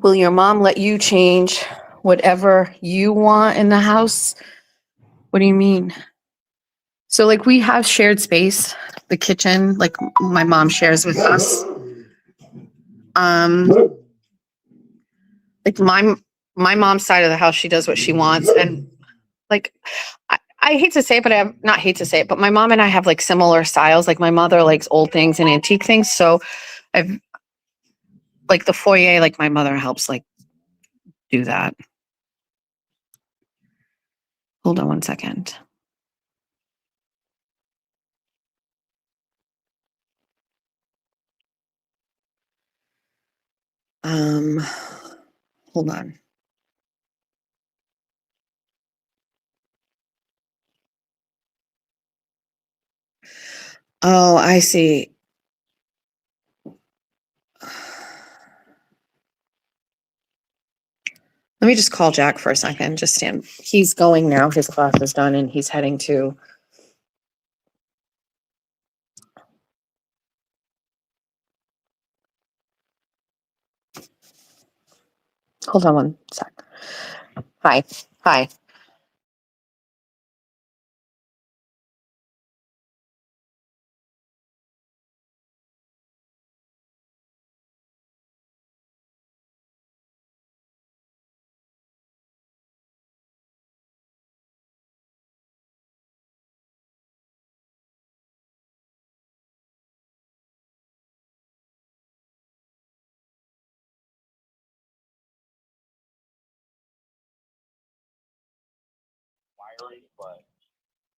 S2: Will your mom let you change whatever you want in the house? What do you mean? So, like, we have shared space, the kitchen, like my mom shares with us. Um, like my mom's side of the house, she does what she wants, and like I hate to say it, but I have not hate to say it, but my mom and I have like similar styles. Like my mother likes old things and antique things, so I've like the foyer. Like my mother helps like do that. Hold on one second. Um, hold on. Oh, I see. Let me just call Jack for a second. Just stand. He's going now. His class is done and he's heading to. Hold on one sec. Hi. Hi.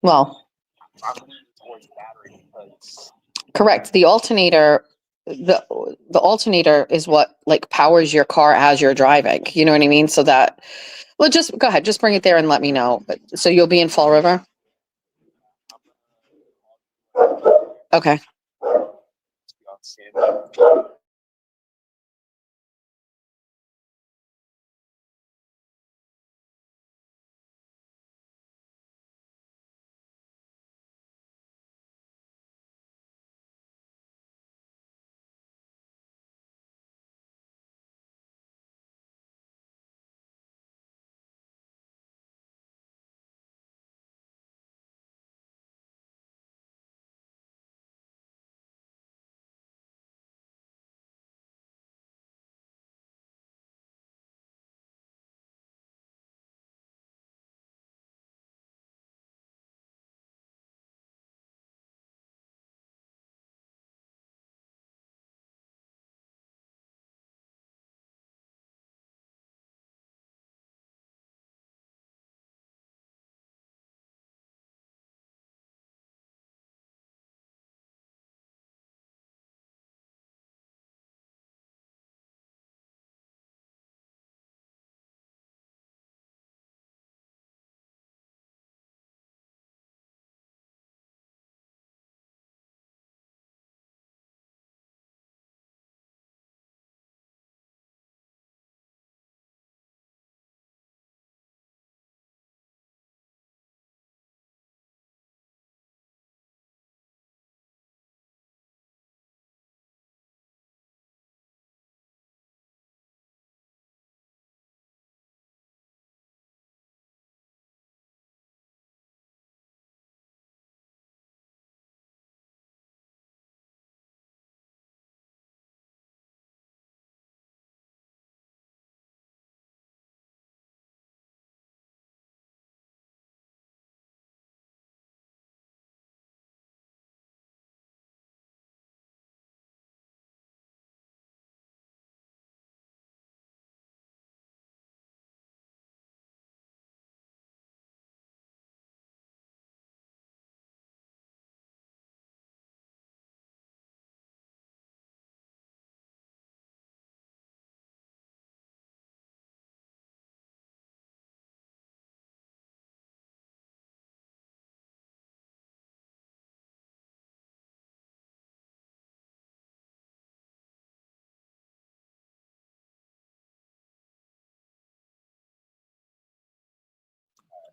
S2: Well, correct. The alternator is what like powers your car as you're driving. You know what I mean? So that well, just go ahead, just bring it there and let me know. But so you'll be in Fall River? Okay.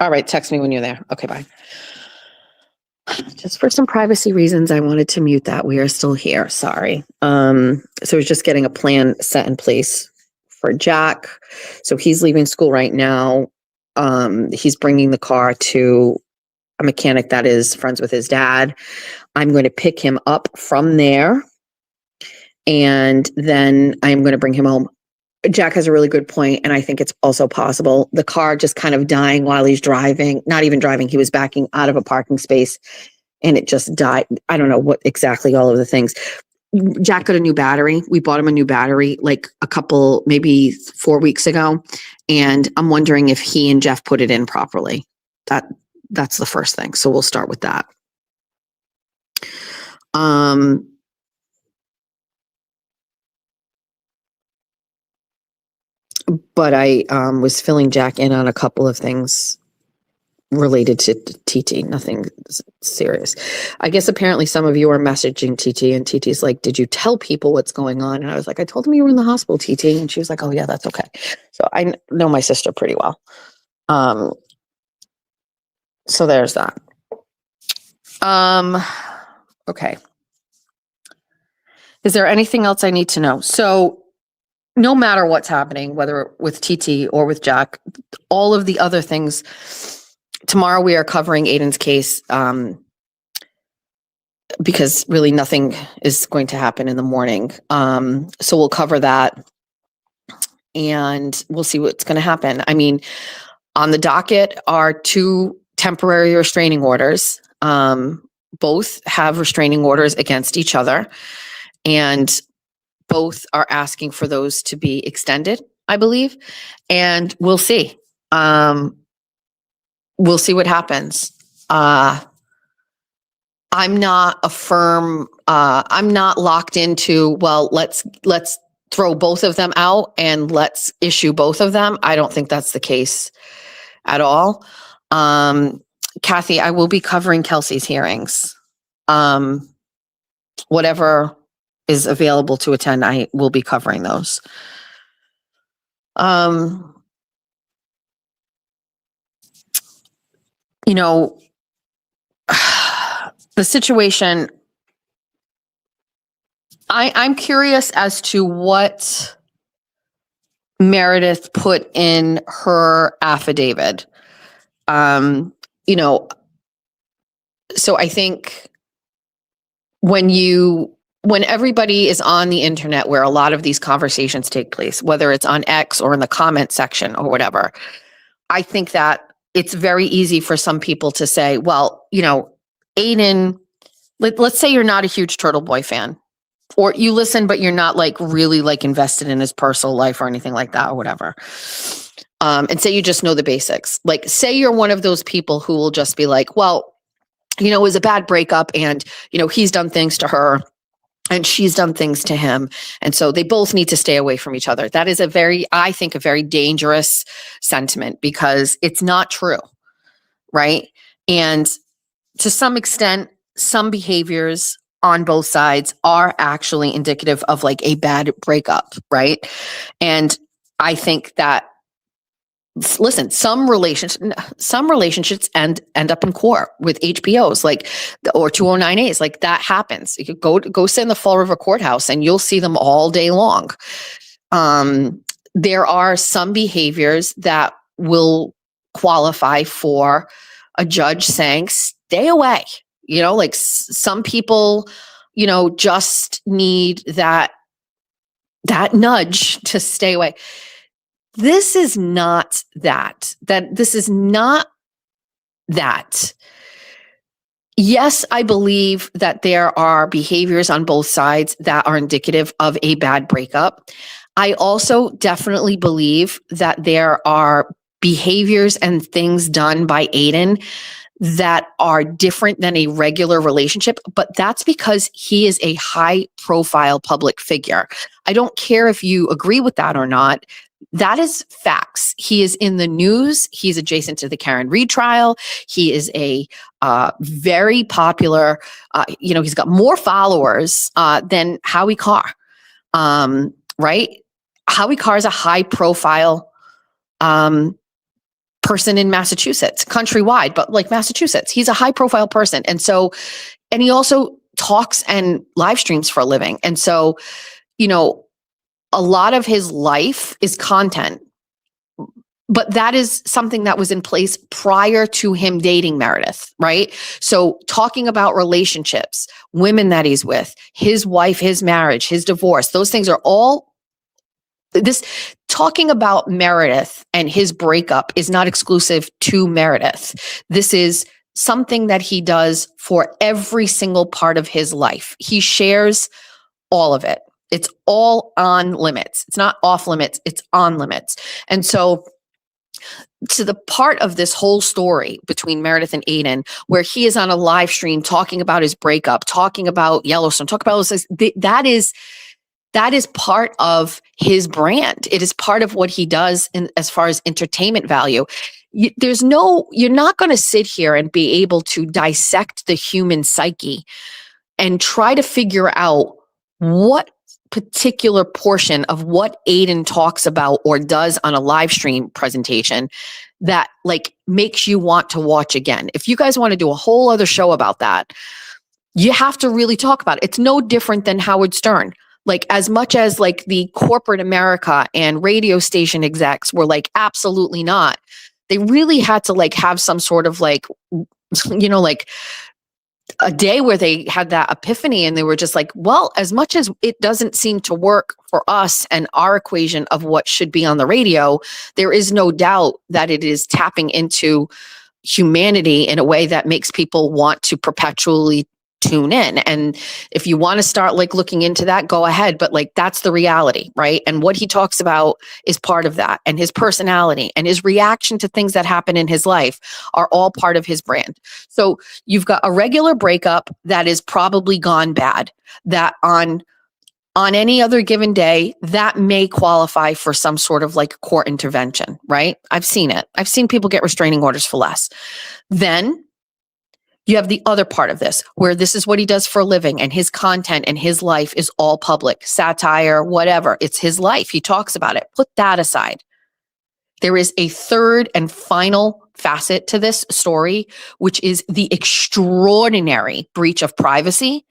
S2: All right, text me when you're there. Okay, bye. Just for some privacy reasons, I wanted to mute that. We are still here. Sorry. So we're just getting a plan set in place for Jack. So he's leaving school right now. He's bringing the car to a mechanic that is friends with his dad. I'm going to pick him up from there, and then I'm going to bring him home. Jack has a really good point, and I think it's also possible the car just kind of dying while he's driving, not even driving, he was backing out of a parking space and it just died. I don't know what exactly all of the things. Jack got a new battery. We bought him a new battery like maybe 4 weeks ago, and I'm wondering if he and Jeff put it in properly. That's the first thing. So we'll start with that. But I was filling Jack in on a couple of things related to TT, nothing serious. I guess apparently some of you are messaging TT, and TT's like, did you tell people what's going on? And I was like, I told them you were in the hospital, TT. And she was like, oh yeah, that's okay. So I know my sister pretty well. So there's that. Okay. Is there anything else I need to know? So no matter what's happening, whether with TT or with Jack, all of the other things, tomorrow we are covering Aiden's case, because really nothing is going to happen in the morning. So we'll cover that and we'll see what's going to happen. I mean, on the docket are 2 temporary restraining orders. Both have restraining orders against each other, and both are asking for those to be extended, I believe. And we'll see. We'll see what happens. I'm not I'm not locked into, well, let's throw both of them out and let's issue both of them. I don't think that's the case at all. Kathy, I will be covering Kelsey's hearings. Whatever is available to attend, I will be covering those. You know, the situation, I'm curious as to what Meredith put in her affidavit. You know, so I think when everybody is on the internet where a lot of these conversations take place, whether it's on X or in the comment section or whatever, I think that it's very easy for some people to say, well, you know, Aiden, let's say you're not a huge Turtle Boy fan, or you listen, but you're not like really like invested in his personal life or anything like that or whatever. And say you just know the basics. Like, say you're one of those people who will just be like, well, you know, it was a bad breakup and, you know, he's done things to her and she's done things to him. And so they both need to stay away from each other. That is I think, a very dangerous sentiment, because it's not true, right? And to some extent, some behaviors on both sides are actually indicative of like a bad breakup, right? And I think that, listen, some relationships end up in court with HPOs, like, or 209As, like that happens. You could go sit in the Fall River courthouse and you'll see them all day long. There are some behaviors that will qualify for a judge saying, stay away. You know, like some people, you know, just need that nudge to stay away. This is not that. This is not that. Yes, I believe that there are behaviors on both sides that are indicative of a bad breakup. I also definitely believe that there are behaviors and things done by Aiden that are different than a regular relationship, but that's because he is a high profile public figure. I don't care if you agree with that or not. That is facts. He is in the news. He's adjacent to the Karen Reed trial. He is a very popular, you know, he's got more followers than Howie Carr, right? Howie Carr is a high profile
S4: person in Massachusetts, countrywide, but like Massachusetts. He's a high profile person. And he also talks and live streams for a living. And so, a lot of his life is content. But that is something that was in place prior to him dating Meredith, right? So talking about relationships, women that he's with, his wife, his marriage, his divorce, those things are all talking about Meredith and his breakup is not exclusive to Meredith. This is something that he does for every single part of his life. He shares all of it. It's all on limits. It's not off limits. It's on limits. And so to the part of this whole story between Meredith and Aiden, where he is on a live stream talking about his breakup, talking about Yellowstone, talking about those things, that is part of his brand. It is part of what he does as far as entertainment value. You're not going to sit here and be able to dissect the human psyche and try to figure out what particular portion of what Aiden talks about or does on a live stream presentation that like makes you want to watch again. If you guys want to do a whole other show about that, you have to really talk about it. It's no different than Howard Stern. Like as much as like the corporate America and radio station execs were like, absolutely not. They really had to like have some sort of like, like a day where they had that epiphany and they were just like, well, as much as it doesn't seem to work for us and our equation of what should be on the radio, there is no doubt that it is tapping into humanity in a way that makes people want to perpetually tune in. And if you want to start like looking into that, go ahead. But like, that's the reality, right? And what he talks about is part of that. And his personality and his reaction to things that happen in his life are all part of his brand. So you've got a regular breakup that is probably gone bad, that on any other given day, that may qualify for some sort of like court intervention, right? I've seen it. I've seen people get restraining orders for less. Then you have the other part of this, where this is what he does for a living and his content and his life is all public, satire, whatever. It's his life. He talks about it. Put that aside. There is a third and final facet to this story, which is the extraordinary breach of privacy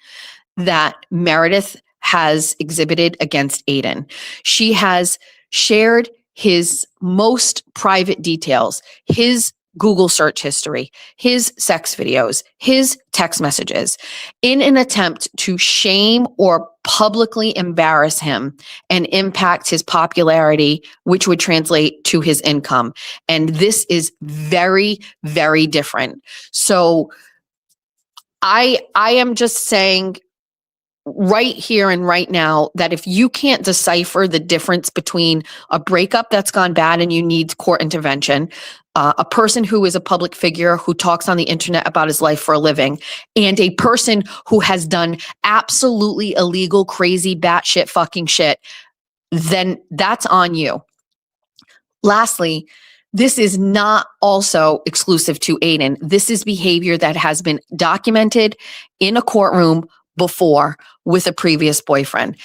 S4: that Meredith has exhibited against Aiden. She has shared his most private details, his Google search history, his sex videos, his text messages, in an attempt to shame or publicly embarrass him and impact his popularity, which would translate to his income. And this is very, very different. So I am just saying right here and right now that if you can't decipher the difference between a breakup that's gone bad and you need court intervention, a person who is a public figure who talks on the internet about his life for a living, and a person who has done absolutely illegal, crazy, batshit fucking shit, then that's on you. Lastly, this is not also exclusive to Aiden. This is behavior that has been documented in a courtroom before with a previous boyfriend.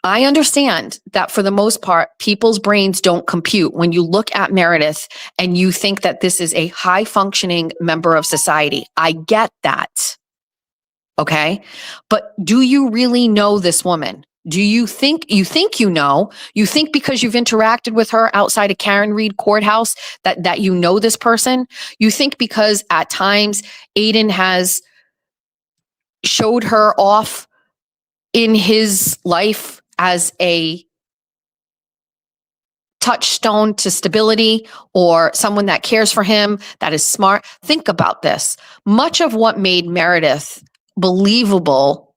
S4: I understand that for the most part, people's brains don't compute when you look at Meredith and you think that this is a high functioning member of society. I get that. Okay. But do you really know this woman? Do you think you know? You think because you've interacted with her outside of Karen Reed Courthouse that you know this person? You think because at times Aiden has showed her off in his life as a touchstone to stability or someone that cares for him, that is smart? Think about this. Much of what made Meredith believable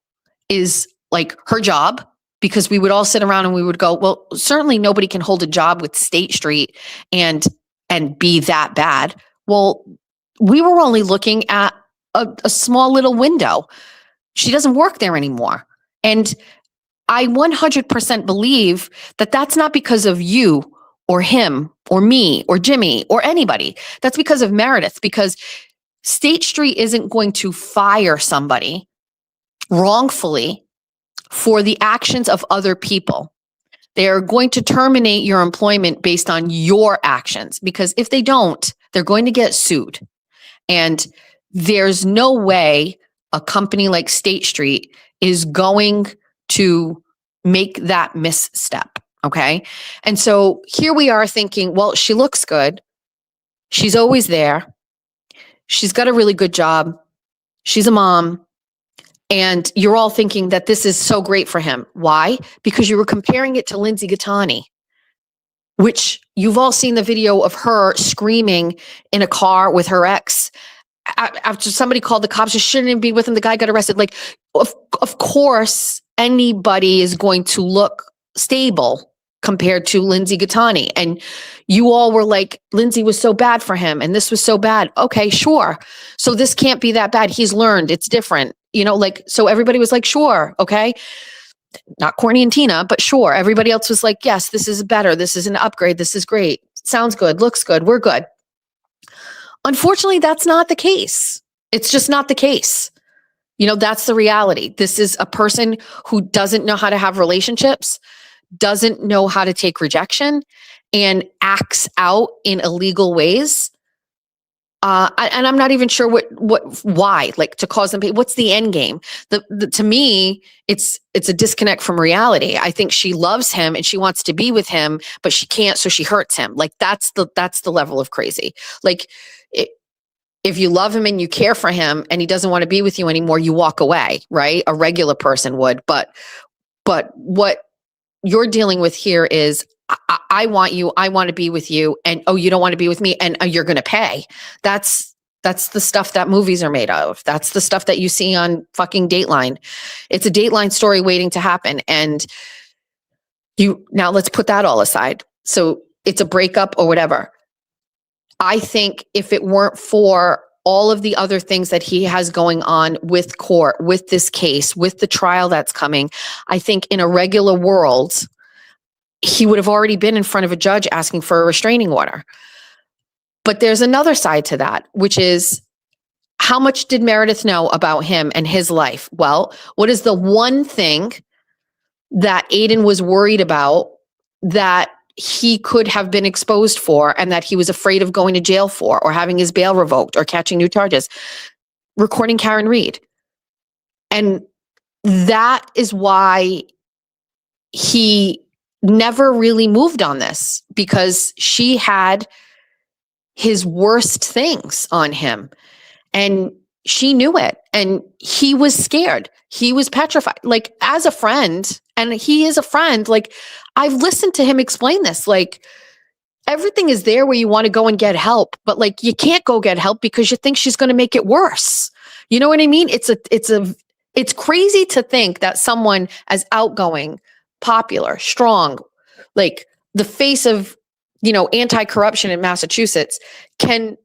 S4: is like her job, because we would all sit around and we would go, well, certainly nobody can hold a job with State Street and be that bad. Well, we were only looking at a small little window. She doesn't work there anymore. And I 100% believe that that's not because of you or him or me or Jimmy or anybody. That's because of Meredith, because State Street isn't going to fire somebody wrongfully for the actions of other people. They are going to terminate your employment based on your actions, because if they don't, they're going to get sued. And there's no way a company like State Street is going to make that misstep. Okay. And so here we are thinking, well, she looks good. She's always there. She's got a really good job. She's a mom. And you're all thinking that this is so great for him. Why? Because you were comparing it to Lindsay Gattani, which you've all seen the video of her screaming in a car with her ex after somebody called the cops. She shouldn't even be with him. The guy got arrested. Like, of course, anybody is going to look stable compared to Lindsay Gattani. And you all were like, Lindsay was so bad for him and this was so bad. Okay, sure. So this can't be that bad. He's learned. It's different. Like, so everybody was like, sure. Okay. Not Courtney and Tina, but sure. Everybody else was like, yes, this is better. This is an upgrade. This is great. Sounds good. Looks good. We're good. Unfortunately, that's not the case. It's just not the case. That's the reality. This is a person who doesn't know how to have relationships, doesn't know how to take rejection, and acts out in illegal ways. And I'm not even sure why, like, to cause them pain. What's the end game? To me, it's a disconnect from reality. I think she loves him and she wants to be with him, but she can't, so she hurts him. Like, that's the level of crazy. Like, if you love him and you care for him and he doesn't want to be with you anymore, you walk away, right? A regular person would. But what you're dealing with here is, I want you, I want to be with you, and oh, you don't want to be with me, and you're going to pay. That's the stuff that movies are made of. That's the stuff that you see on fucking Dateline. It's a Dateline story waiting to happen. And now let's put that all aside. So it's a breakup or whatever. I think if it weren't for all of the other things that he has going on with court, with this case, with the trial that's coming, I think in a regular world, he would have already been in front of a judge asking for a restraining order. But there's another side to that, which is, how much did Meredith know about him and his life? Well, what is the one thing that Aiden was worried about that he could have been exposed for and that he was afraid of going to jail for, or having his bail revoked, or catching new charges? Recording Karen Reed. And that is why he never really moved on this, because she had his worst things on him and she knew it, and he was scared. He was petrified. Like, as a friend, and he is a friend, like, I've listened to him explain this, like, everything is there where you want to go and get help, but like, you can't go get help because you think she's going to make it worse. You know what I mean? It's crazy to think that someone as outgoing, popular, strong, like the face of, anti-corruption in Massachusetts, can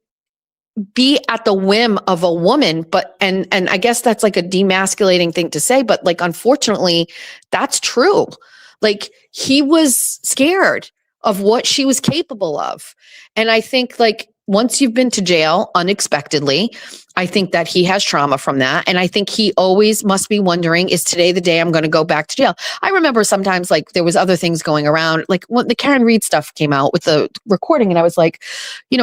S4: be at the whim of a woman. But, and I guess that's like a demasculating thing to say, but like, unfortunately, that's true. Like, he was scared of what she was capable of. And I think, like, once you've been to jail unexpectedly, I think that he has trauma from that. And I think he always must be wondering, is today the day I'm going to go back to jail? I remember sometimes, like, there was other things going around, like when the Karen Reed stuff came out with the recording, and I was like,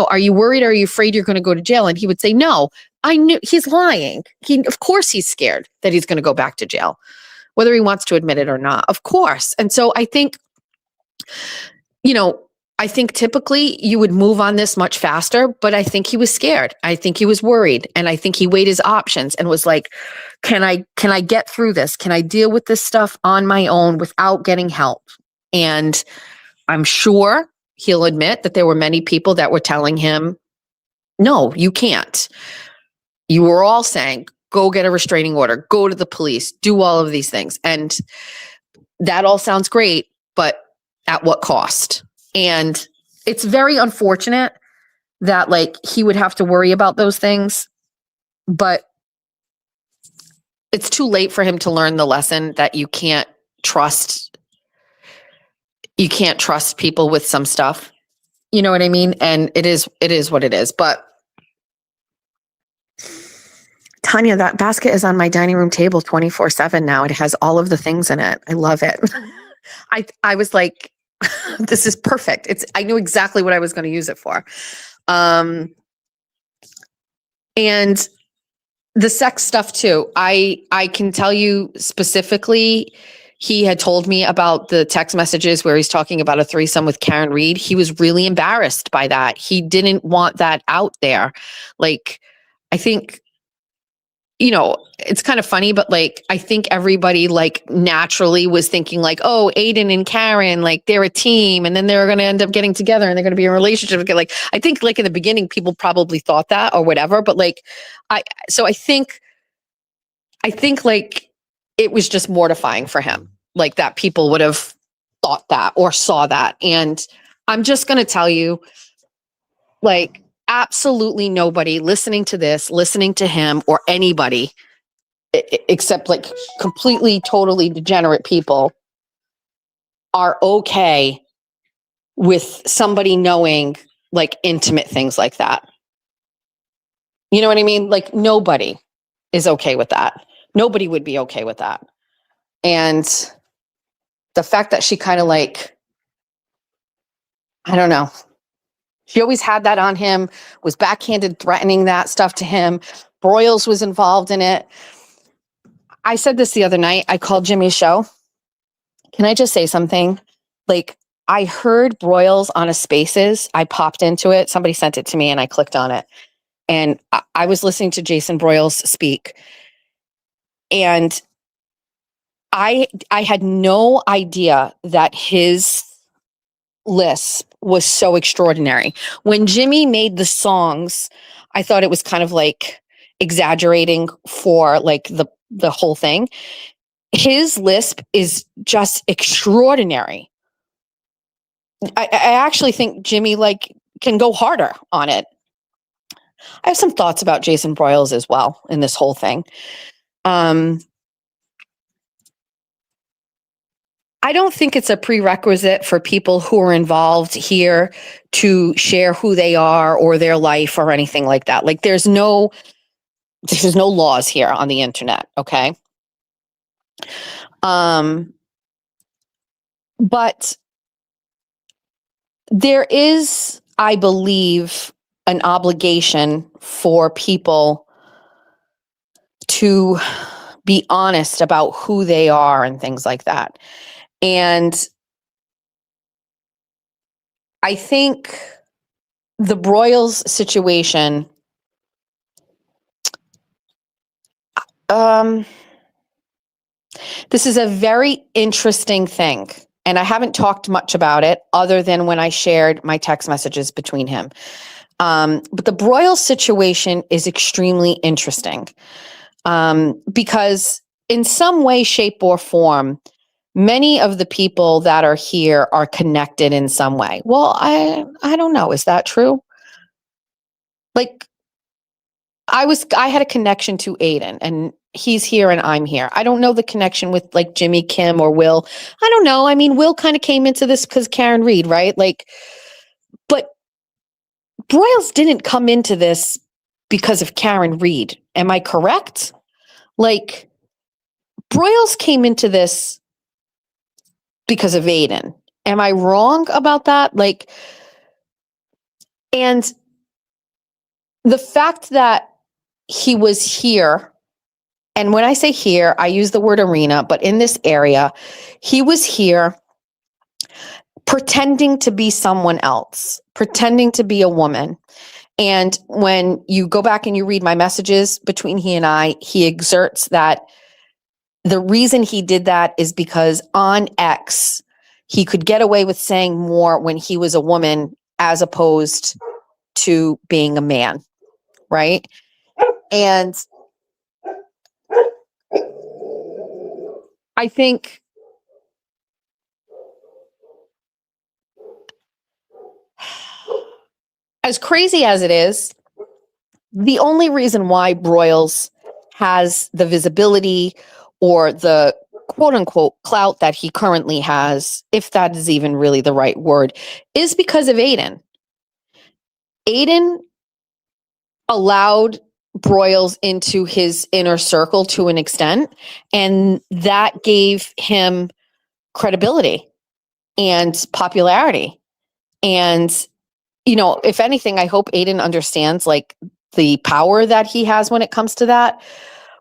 S4: are you worried? Are you afraid you're going to go to jail? And he would say, no, I knew he's lying. Of course he's scared that he's going to go back to jail, whether he wants to admit it or not, of course. And so I think, I think typically you would move on this much faster, but I think he was scared. I think he was worried. And I think he weighed his options and was like, can I get through this? Can I deal with this stuff on my own without getting help? And I'm sure he'll admit that there were many people that were telling him, no, you can't. You were all saying, go get a restraining order, go to the police, do all of these things. And that all sounds great, but at what cost? And it's very unfortunate that, like, he would have to worry about those things, but it's too late for him to learn the lesson that you can't trust people with some stuff. You know what I mean? And it is what it is. But Tanya, that basket is on my dining room table 24/7 now. It has all of the things in it. I love it. I was like, this is perfect. I knew exactly what I was going to use it for. And the sex stuff too. I can tell you specifically, he had told me about the text messages where he's talking about a threesome with Karen Reed. He was really embarrassed by that. He didn't want that out there. Like, I think, it's kind of funny, but like, I think everybody like naturally was thinking like, oh, Aiden and Karen, like they're a team and then they're going to end up getting together and they're going to be in a relationship. Like, I think like in the beginning, people probably thought that or whatever, but like, I think like it was just mortifying for him, like that people would have thought that or saw that. And I'm just going to tell you, like, absolutely nobody listening to this, listening to him or anybody except like completely, totally degenerate people are okay with somebody knowing like intimate things like that. You know what I mean? Like nobody is okay with that. Nobody would be okay with that. And the fact that she kind of like, I don't know, she always had that on him, was backhanded threatening that stuff to him. Broyles was involved in it. I said this the other night. I called Jimmy's show. Can I just say something? Like, I heard Broyles on a Spaces. I popped into it. Somebody sent it to me and I clicked on it. And I was listening to Jason Broyles speak. And I had no idea that his lisp was so extraordinary. When Jimmy made the songs, I thought it was kind of like exaggerating for like the whole thing. His lisp is just extraordinary. I actually think Jimmy like can go harder on it. I have some thoughts about Jason Broyles as well in this whole thing. I don't think it's a prerequisite for people who are involved here to share who they are or their life or anything like that. Like there's no laws here on the internet. Okay. But there is, I believe, an obligation for people to be honest about who they are and things like that. And I think the Broyles situation, this is a very interesting thing. And I haven't talked much about it other than when I shared my text messages between him. But the Broyles situation is extremely interesting because in some way, shape, or form, many of the people that are here are connected in some way. Well, I don't know. Is that true? Like, I had a connection to Aiden and he's here and I'm here. I don't know the connection with like Jimmy, Kim, or Will. I don't know. I mean, Will kind of came into this because Karen Reed, right? Like, but Broyles didn't come into this because of Karen Reed. Am I correct? Like, Broyles came into this because of Aiden. Am I wrong about that? Like, and the fact that he was here, and when I say here, I use the word arena, but in this area, he was here pretending to be someone else, pretending to be a woman. And when you go back and you read my messages between he and I, he exerts that the reason he did that is because on X, he could get away with saying more when he was a woman as opposed to being a man, right? And I think as crazy as it is, the only reason why Broyles has the visibility or the quote unquote clout that he currently has, if that is even really the right word, is because of Aiden. Aiden allowed Broyles into his inner circle to an extent, and that gave him credibility and popularity. And, if anything, I hope Aiden understands like the power that he has when it comes to that.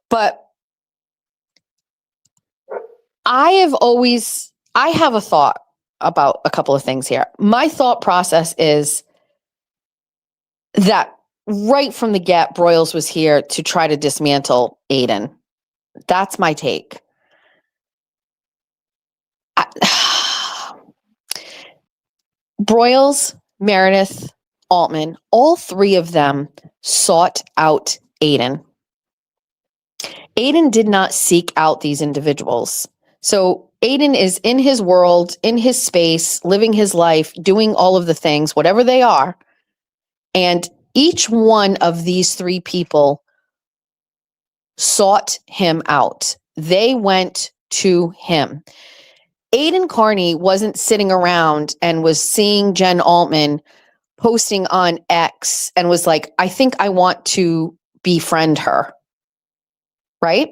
S4: But I have a thought about a couple of things here. My thought process is that right from the get, Broyles was here to try to dismantle Aiden. That's my take. Broyles, Meredith, Altman, all three of them sought out Aiden. Aiden did not seek out these individuals. So Aiden is in his world, in his space, living his life, doing all of the things, whatever they are. And each one of these three people sought him out. They went to him. Aiden Carney wasn't sitting around and was seeing Jen Altman posting on X and was like, I think I want to befriend her. Right?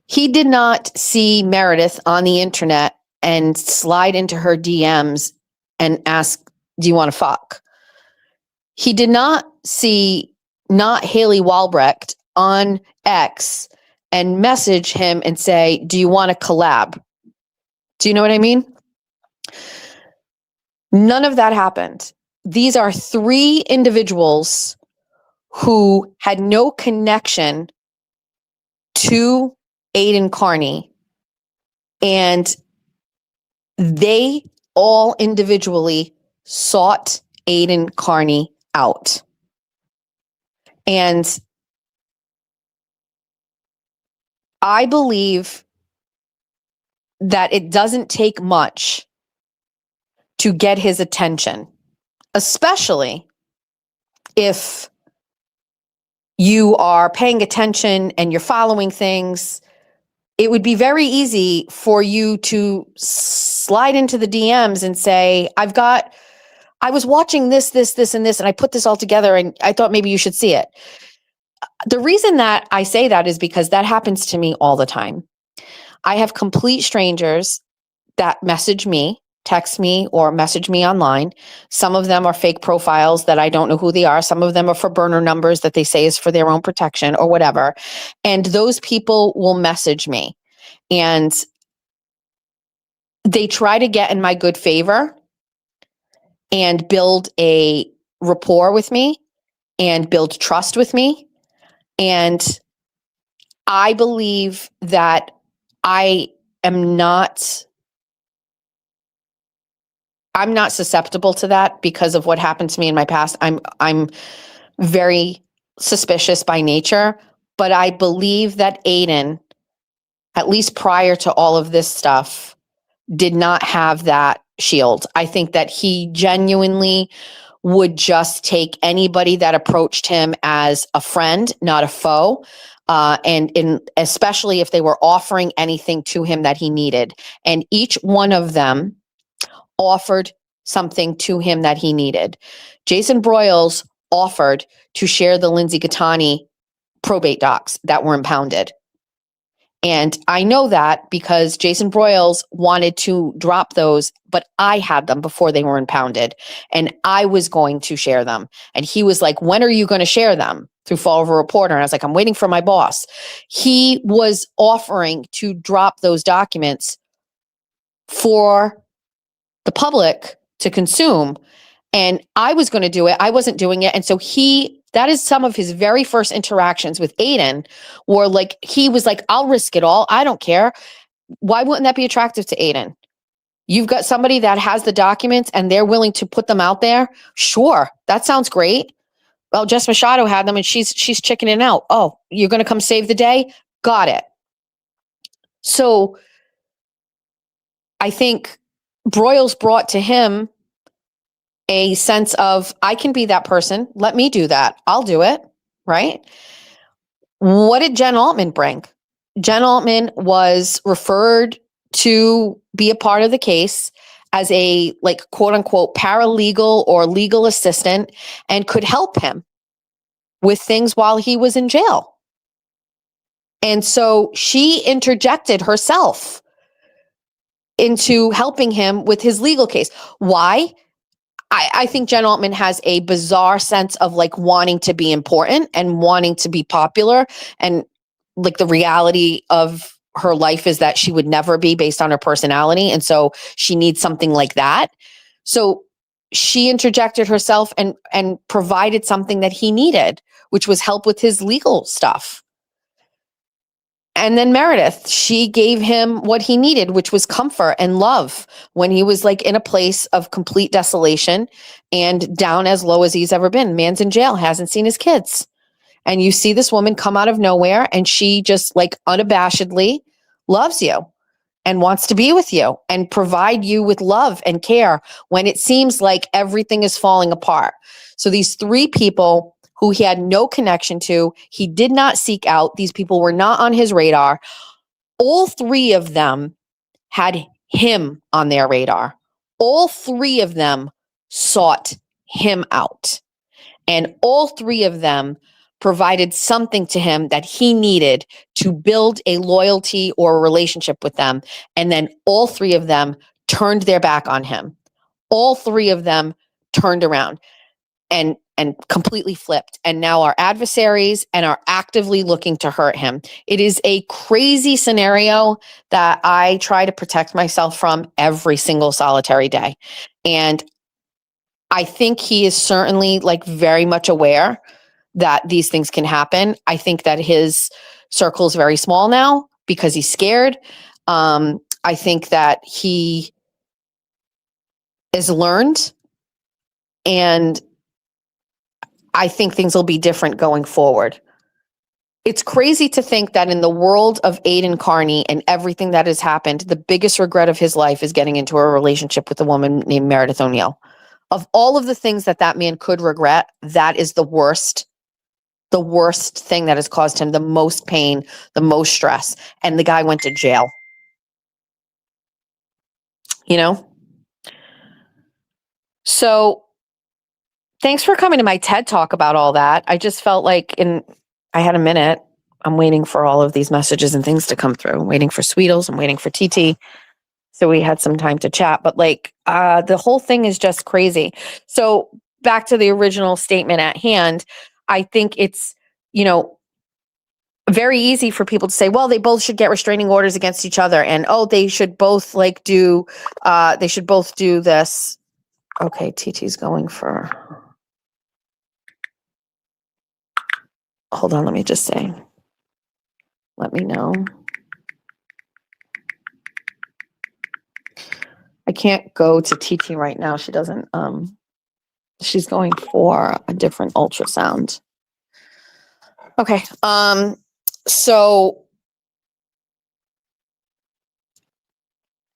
S4: He did not see Meredith on the internet and slide into her DMs and ask, do you want to fuck? He did not see not Haley Walbrecht on X and message him and say, do you want to collab? Do you know what I mean? None of that happened. These are three individuals who had no connection to Aiden Carney, and they all individually sought Aiden Carney out. And I believe that it doesn't take much to get his attention, especially if you are paying attention and you're following things. It would be very easy for you to slide into the DMs and say, I was watching this, and this, and I put this all together and I thought maybe you should see it. The reason that I say that is because that happens to me all the time. I have complete strangers that message me, text me, or message me online. Some of them are fake profiles that I don't know who they are. Some of them are for burner numbers that they say is for their own protection or whatever. And those people will message me and they try to get in my good favor and build a rapport with me and build trust with me. And I believe that I'm not susceptible to that because of what happened to me in my past. I'm very suspicious by nature, but I believe that Aiden, at least prior to all of this stuff, did not have that shield. I think that he genuinely would just take anybody that approached him as a friend, not a foe. And especially if they were offering anything to him that he needed. And each one of them offered something to him that he needed. Jason Broyles offered to share the Lindsay Gattani probate docs that were impounded. And I know that because Jason Broyles wanted to drop those, but I had them before they were impounded and I was going to share them. And he was like, when are you going to share them? Through Fall of a Reporter. And I was like, I'm waiting for my boss. He was offering to drop those documents for the public to consume. And I was going to do it. I wasn't doing it. And so that is some of his very first interactions with Aiden were like, he was like, I'll risk it all. I don't care. Why wouldn't that be attractive to Aiden? You've got somebody that has the documents and they're willing to put them out there. Sure. That sounds great. Well, Jess Machado had them and she's chickening out. Oh, you're going to come save the day? Got it. So I think Broyles brought to him a sense of, I can be that person. Let me do that. I'll do it. Right? What did Jen Altman bring? Jen Altman was referred to be a part of the case as a quote unquote paralegal or legal assistant and could help him with things while he was in jail. And so she interjected herself into helping him with his legal case. Why? I think Jen Altman has a bizarre sense of like wanting to be important and wanting to be popular. And like the reality of her life is that she would never be based on her personality. And so she needs something like that. So she interjected herself and provided something that he needed, which was help with his legal stuff. And then Meredith, she gave him what he needed, which was comfort and love when he was like in a place of complete desolation and down as low as he's ever been. Man's in jail, hasn't seen his kids. And you see this woman come out of nowhere and she just like unabashedly loves you and wants to be with you and provide you with love and care when it seems like everything is falling apart. So these three people who he had no connection to, he did not seek out. These people were not on his radar. All three of them had him on their radar. All three of them sought him out. And all three of them provided something to him that he needed to build a loyalty or a relationship with them. And then all three of them turned their back on him. All three of them turned around and completely flipped and now are adversaries and are actively looking to hurt him. It is a crazy scenario that I try to protect myself from every single solitary day. And I think he is certainly like very much aware that these things can happen. I think that his circle is very small now because he's scared. I think that he is learned, and I think things will be different going forward. It's crazy to think that in the world of Aiden Carney and everything that has happened, the biggest regret of his life is getting into a relationship with a woman named Meredith O'Neill. Of all of the things that that man could regret, that is the worst thing that has caused him the most pain, the most stress. And the guy went to jail. You know? So thanks for coming to my TED Talk about all that. I just felt like I had a minute. I'm waiting for all of these messages and things to come through. I'm waiting for Sweetles. I'm waiting for TT. So we had some time to chat, but like the whole thing is just crazy. So back to the original statement at hand, I think it's, very easy for people to say, well, they both should get restraining orders against each other. And, they should both do this. Okay. TT's going for, hold on. Let me just say, let me know. I can't go to TT right now. She doesn't, she's going for a different ultrasound. Okay. So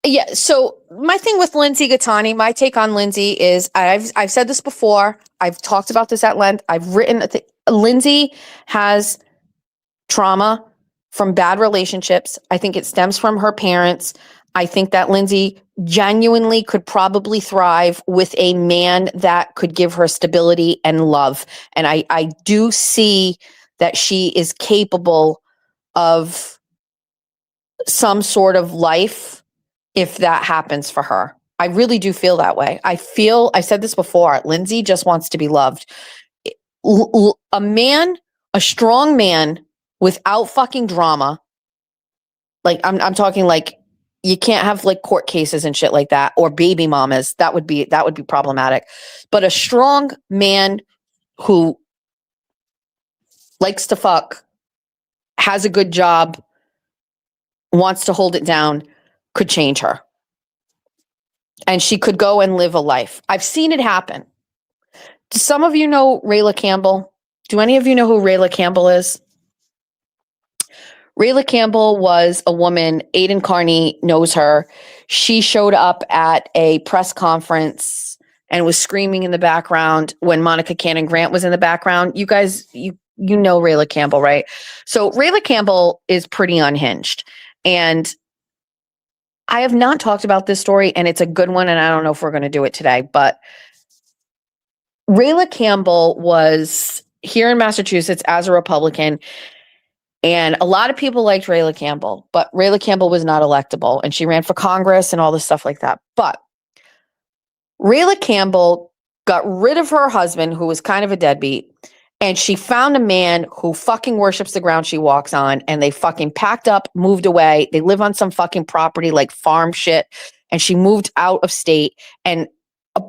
S4: yeah. So my thing with Lindsay Gattani, my take on Lindsay is I've said this before. I've talked about this at length. I've written Lindsay has trauma from bad relationships. I think it stems from her parents. I think that Lindsay genuinely could probably thrive with a man that could give her stability and love. And I do see that she is capable of some sort of life if that happens for her. I really do feel that way. I've said this before, Lindsay just wants to be loved. A strong man without fucking drama. Like I'm talking like, you can't have like court cases and shit like that, or baby mamas. That would be problematic. But a strong man who likes to fuck, has a good job, wants to hold it down, could change her. And she could go and live a life. I've seen it happen. Do some of you know Rayla Campbell? Do any of you know who Rayla Campbell is? Rayla Campbell was a woman, Aiden Carney knows her. She showed up at a press conference and was screaming in the background when Monica Cannon Grant was in the background. You guys, you know Rayla Campbell, right? So Rayla Campbell is pretty unhinged. And I have not talked about this story, and it's a good one, and I don't know if we're going to do it today, but Rayla Campbell was here in Massachusetts as a Republican. And a lot of people liked Rayla Campbell, but Rayla Campbell was not electable. And she ran for Congress and all this stuff like that. But Rayla Campbell got rid of her husband, who was kind of a deadbeat. And she found a man who fucking worships the ground she walks on. And they fucking packed up, moved away. They live on some fucking property like farm shit. And she moved out of state. And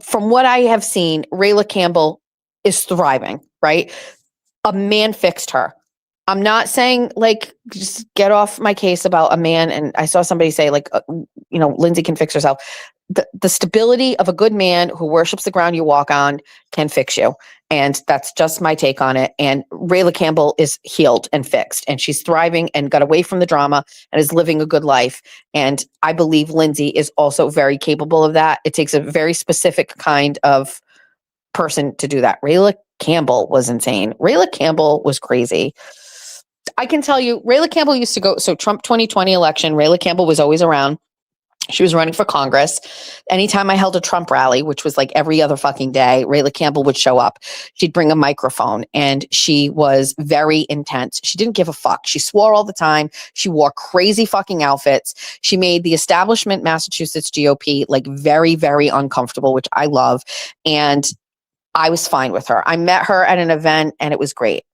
S4: from what I have seen, Rayla Campbell is thriving, right? A man fixed her. I'm not saying like just get off my case about a man. And I saw somebody say like, Lindsay can fix herself. The stability of a good man who worships the ground you walk on can fix you. And that's just my take on it. And Rayla Campbell is healed and fixed, and she's thriving and got away from the drama and is living a good life. And I believe Lindsay is also very capable of that. It takes a very specific kind of person to do that. Rayla Campbell was insane. Rayla Campbell was crazy. I can tell you, Rayla Campbell used to go, so Trump 2020 election, Rayla Campbell was always around. She was running for Congress. Anytime I held a Trump rally, which was like every other fucking day, Rayla Campbell would show up. She'd bring a microphone, and she was very intense. She didn't give a fuck. She swore all the time. She wore crazy fucking outfits. She made the establishment Massachusetts GOP like very, very uncomfortable, which I love. And I was fine with her. I met her at an event and it was great.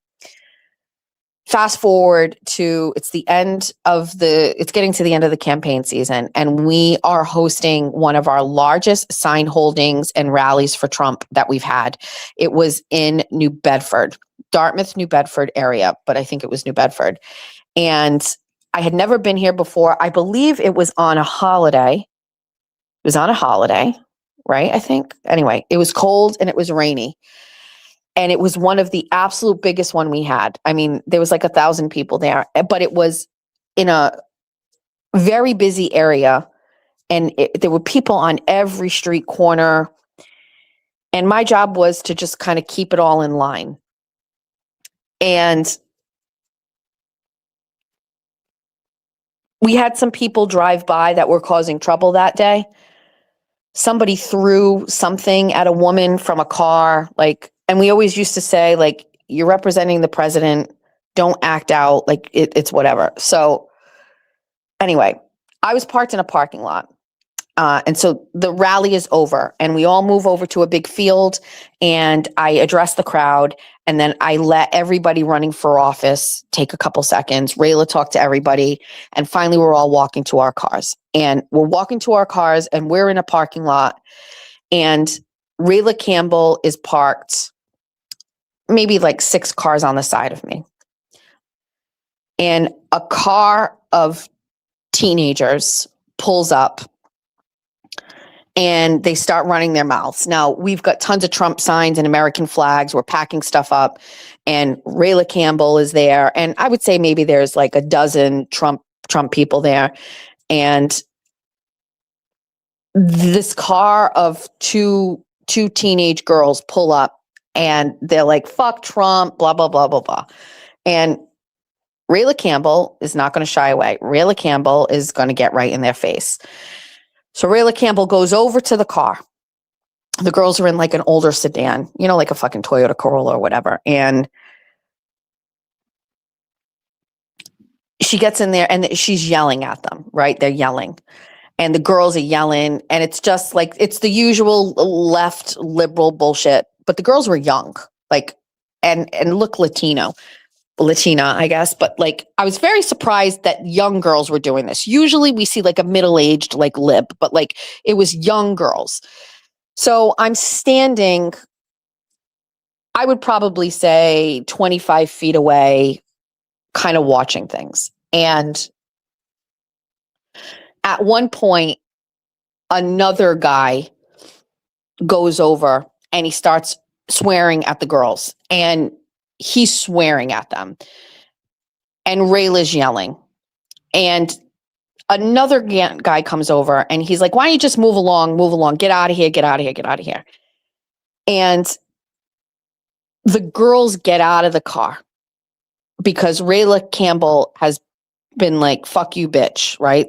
S4: Fast forward to it's getting to the end of the campaign season, and we are hosting one of our largest sign holdings and rallies for Trump that we've had. It was in New Bedford, Dartmouth, New Bedford area, but I think it was New Bedford. And I had never been here before. I believe it was on a holiday. It was on a holiday, right? I think. Anyway, it was cold and it was rainy. And it was one of the absolute biggest one we had. I mean, there was like 1,000 people there, but it was in a very busy area. And there were people on every street corner. And my job was to just kind of keep it all in line. And we had some people drive by that were causing trouble that day. Somebody threw something at a woman from a car, and we always used to say, like, you're representing the president, don't act out, like it's whatever. So anyway, I was parked in a parking lot. And so the rally is over and we all move over to a big field, and I address the crowd, and then I let everybody running for office take a couple seconds. Rayla talked to everybody, and finally we're all walking to our cars. And we're walking to our cars and we're in a parking lot, and Rayla Campbell is parked maybe like 6 cars on the side of me. And a car of teenagers pulls up and they start running their mouths. Now, we've got tons of Trump signs and American flags. We're packing stuff up, and Rayla Campbell is there. And I would say maybe there's like a dozen Trump people there. And this car of two teenage girls pull up, and they're like, fuck Trump, blah, blah, blah, blah, blah. And Rayla Campbell is not going to shy away. Rayla Campbell is going to get right in their face. So Rayla Campbell goes over to the car. The girls are in like an older sedan, like a fucking Toyota Corolla or whatever. And she gets in there and she's yelling at them, right? They're yelling. And the girls are yelling. And it's just like, it's the usual left liberal bullshit. But the girls were young, and look Latina, I guess. But I was very surprised that young girls were doing this. Usually we see like a middle-aged lib, but it was young girls. So I'm standing, I would probably say 25 feet away, kind of watching things. And at one point, another guy goes over and he starts swearing at the girls, and he's swearing at them. And Rayla's yelling. And another guy comes over and he's like, why don't you just move along, get out of here, get out of here, get out of here. And the girls get out of the car because Rayla Campbell has been like, fuck you, bitch, right?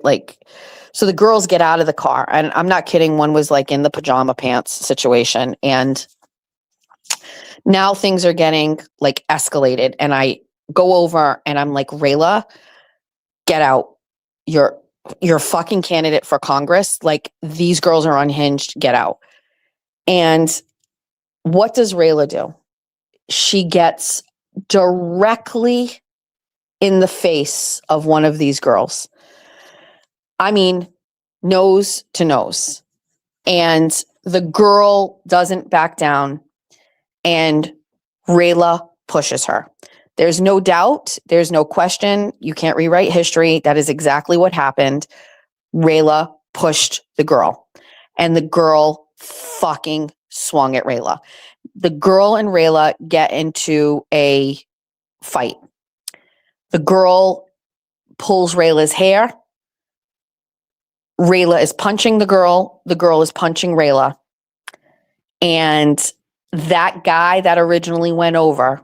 S4: So the girls get out of the car, and I'm not kidding. One was in the pajama pants situation. And now things are getting escalated. And I go over and I'm like, Rayla, get out. You're a fucking candidate for Congress. Like, these girls are unhinged. Get out. And what does Rayla do? She gets directly in the face of one of these girls. I mean, nose to nose. And the girl doesn't back down, and Rayla pushes her. There's no doubt. There's no question. You can't rewrite history. That is exactly what happened. Rayla pushed the girl, and the girl fucking swung at Rayla. The girl and Rayla get into a fight. The girl pulls Rayla's hair. Rayla is punching the girl. The girl is punching Rayla. And that guy that originally went over,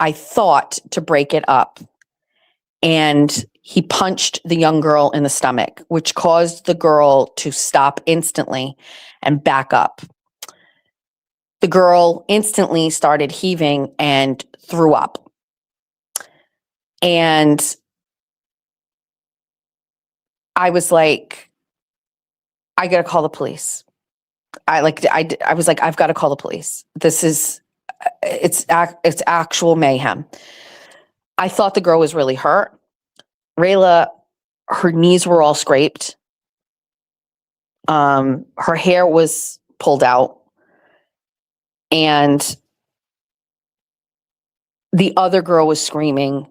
S4: I thought, to break it up. And he punched the young girl in the stomach, which caused the girl to stop instantly and back up. The girl instantly started heaving and threw up. And I was like, I got to call the police. I was like, I've got to call the police. It's actual mayhem. I thought the girl was really hurt. Rayla, her knees were all scraped. Her hair was pulled out. And the other girl was screaming.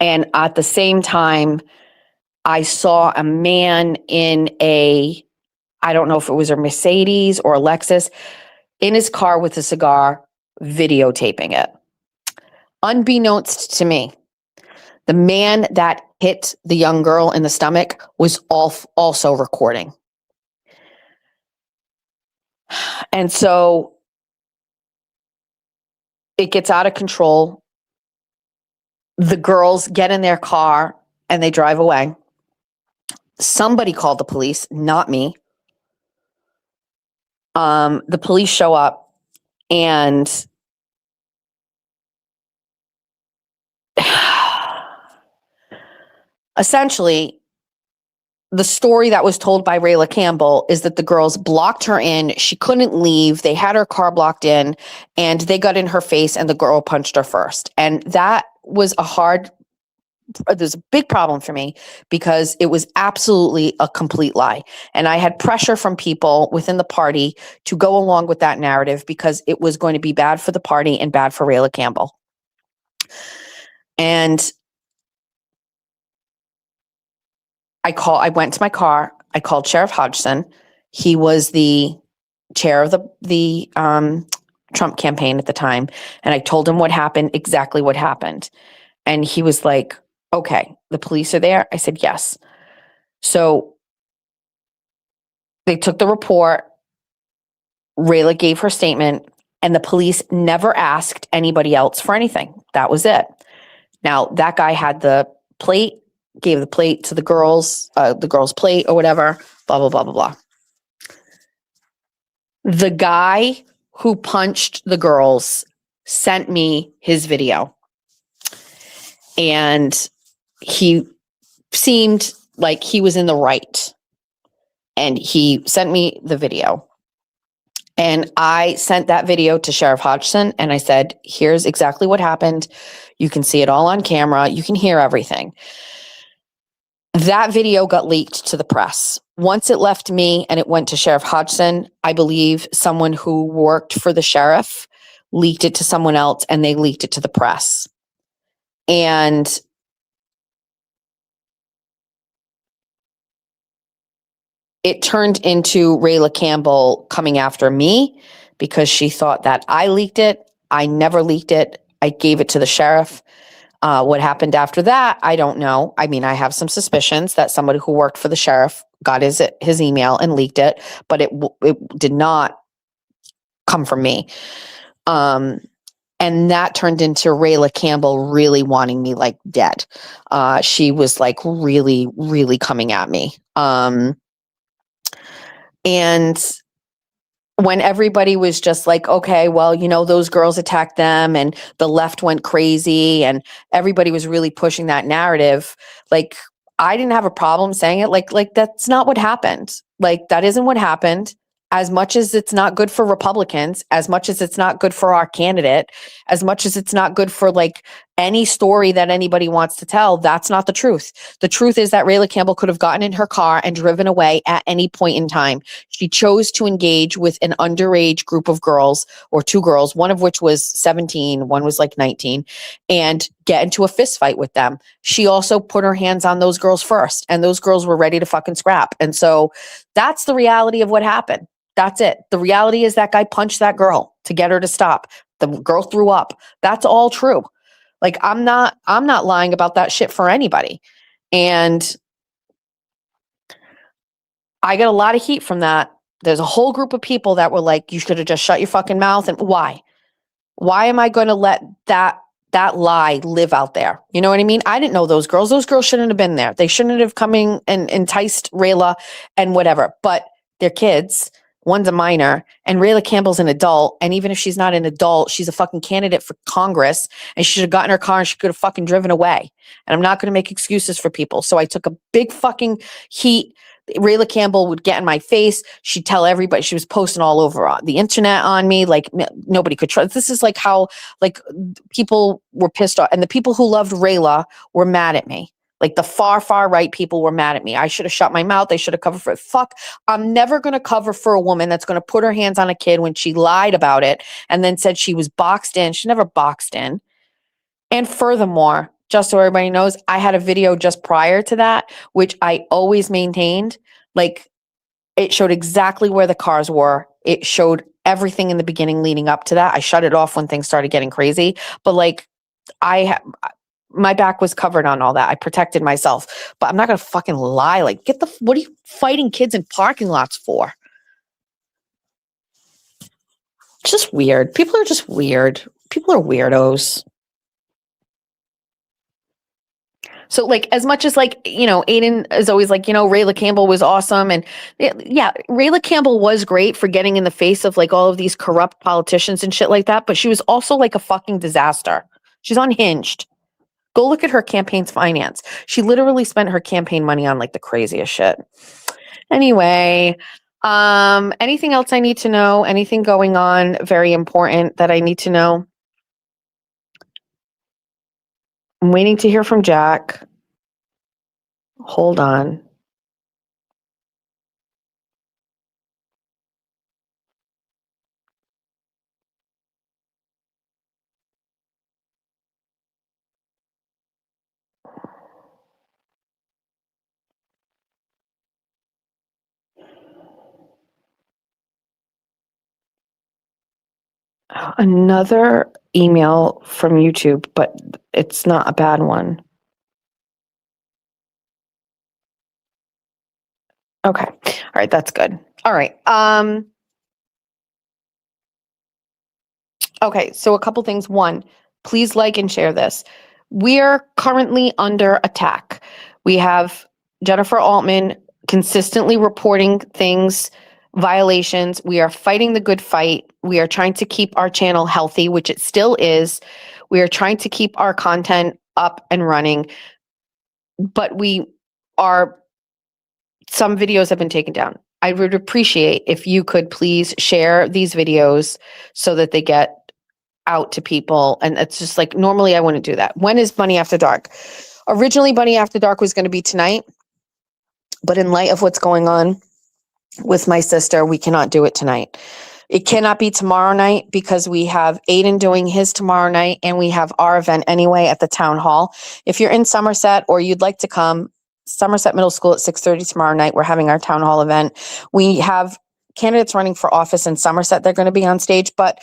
S4: And at the same time, I saw a man in I don't know if it was a Mercedes or a Lexus, in his car with a cigar, videotaping it. Unbeknownst to me, the man that hit the young girl in the stomach was also recording. And so it gets out of control. The girls get in their car and they drive away. Somebody called the police, not me. The police show up, and essentially, the story that was told by Rayla Campbell is that the girls blocked her in. She couldn't leave. They had her car blocked in, and they got in her face, and the girl punched her first. And that was there's a big problem for me, because it was absolutely a complete lie. And I had pressure from people within the party to go along with that narrative, because it was going to be bad for the party and bad for Rayla Campbell. And I went to my car. I called Sheriff Hodgson. He was the chair of the Trump campaign at the time. And I told him what happened, exactly what happened. And he was like, okay, the police are there? I said, yes. So they took the report. Rayla gave her statement, and the police never asked anybody else for anything. That was it. Now, that guy had the plate, gave the plate to the girls' plate or whatever, blah, blah, blah, blah, blah. The guy who punched the girls sent me his video. And he seemed like he was in the right. And he sent me the video. And I sent that video to Sheriff Hodgson, and I said, here's exactly what happened. You can see it all on camera. You can hear everything. That video got leaked to the press. Once it left me and it went to Sheriff Hodgson, I believe someone who worked for the sheriff leaked it to someone else, and they leaked it to the press. And it turned into Rayla Campbell coming after me because she thought that I leaked it. I never leaked it. I gave it to the sheriff. What happened after that, I don't know. I mean, I have some suspicions that somebody who worked for the sheriff got his email and leaked it, but it did not come from me. And that turned into Rayla Campbell really wanting me like dead. She was like really, really coming at me. And when everybody was just like, okay, well, those girls attacked them and the left went crazy and everybody was really pushing that narrative. Like, I didn't have a problem saying it. Like that's not what happened. Like, that isn't what happened. As much as it's not good for Republicans, as much as it's not good for our candidate, as much as it's not good for like any story that anybody wants to tell, that's not the truth. The truth is that Rayla Campbell could have gotten in her car and driven away at any point in time. She chose to engage with an underage group of girls, or two girls, one of which was 17, one was like 19, and get into a fist fight with them. She also put her hands on those girls first, and those girls were ready to fucking scrap. And so that's the reality of what happened. That's it. The reality is that guy punched that girl to get her to stop. The girl threw up. That's all true. Like, I'm not lying about that shit for anybody. And I got a lot of heat from that. There's a whole group of people that were like, you should have just shut your fucking mouth. And why? Why am I going to let that lie live out there? You know what I mean? I didn't know those girls. Those girls shouldn't have been there. They shouldn't have come in and enticed Rayla and whatever. But they're kids. One's a minor, and Rayla Campbell's an adult. And even if she's not an adult, she's a fucking candidate for Congress, and she should have gotten her car and she could have fucking driven away. And I'm not going to make excuses for people. So I took a big fucking heat. Rayla Campbell would get in my face. She'd tell everybody. She was posting all over the internet on me. Like, nobody could trust. This is like how like people were pissed off. And the people who loved Rayla were mad at me. Like, the far, far right people were mad at me. I should have shut my mouth. They should have covered for it. Fuck. I'm never going to cover for a woman that's going to put her hands on a kid when she lied about it and then said she was boxed in. She never boxed in. And furthermore, just so everybody knows, I had a video just prior to that, which I always maintained. Like, it showed exactly where the cars were. It showed everything in the beginning leading up to that. I shut it off when things started getting crazy. But like, my back was covered on all that. I protected myself, but I'm not going to fucking lie. Like, what are you fighting kids in parking lots for? It's just weird. People are just weird. People are weirdos. So like, as much as like, Aiden is always like, Rayla Campbell was awesome. And yeah, Rayla Campbell was great for getting in the face of like all of these corrupt politicians and shit like that. But she was also like a fucking disaster. She's unhinged. Go look at her campaign's finance. She literally spent her campaign money on like the craziest shit. Anyway, anything else I need to know? Anything going on very important that I need to know? I'm waiting to hear from Jack. Hold on. Another email from YouTube, but it's not a bad one. Okay. All right. That's good. All right. Okay. So a couple things. One, please like and share this. We are currently under attack. We have Jennifer Altman consistently reporting things, violations. We are fighting the good fight. We are trying to keep our channel healthy, which it still is. We are trying to keep our content up and running, but some videos have been taken down. I would appreciate if you could please share these videos so that they get out to people. And it's just like, normally I wouldn't do that. When is Bunny After Dark? Originally, Bunny After Dark was going to be tonight, but in light of what's going on with my sister, we cannot do it tonight. It cannot be tomorrow night because we have Aiden doing his tomorrow night and we have our event anyway at the town hall. If you're in Somerset or you'd like to come, Somerset Middle School at 6:30 tomorrow night, we're having our town hall event. We have candidates running for office in Somerset. They're going to be on stage, but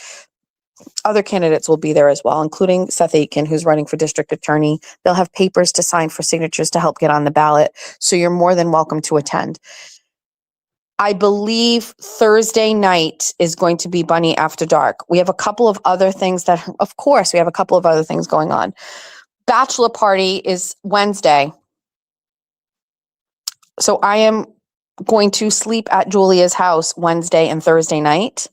S4: other candidates will be there as well, including Seth Aitken, who's running for district attorney. They'll have papers to sign for signatures to help get on the ballot. So you're more than welcome to attend. I believe Thursday night is going to be Bunny After Dark. We have a couple of other things of course, we have a couple of other things going on. Bachelor party is Wednesday. So I am going to sleep at Julia's house Wednesday and Thursday night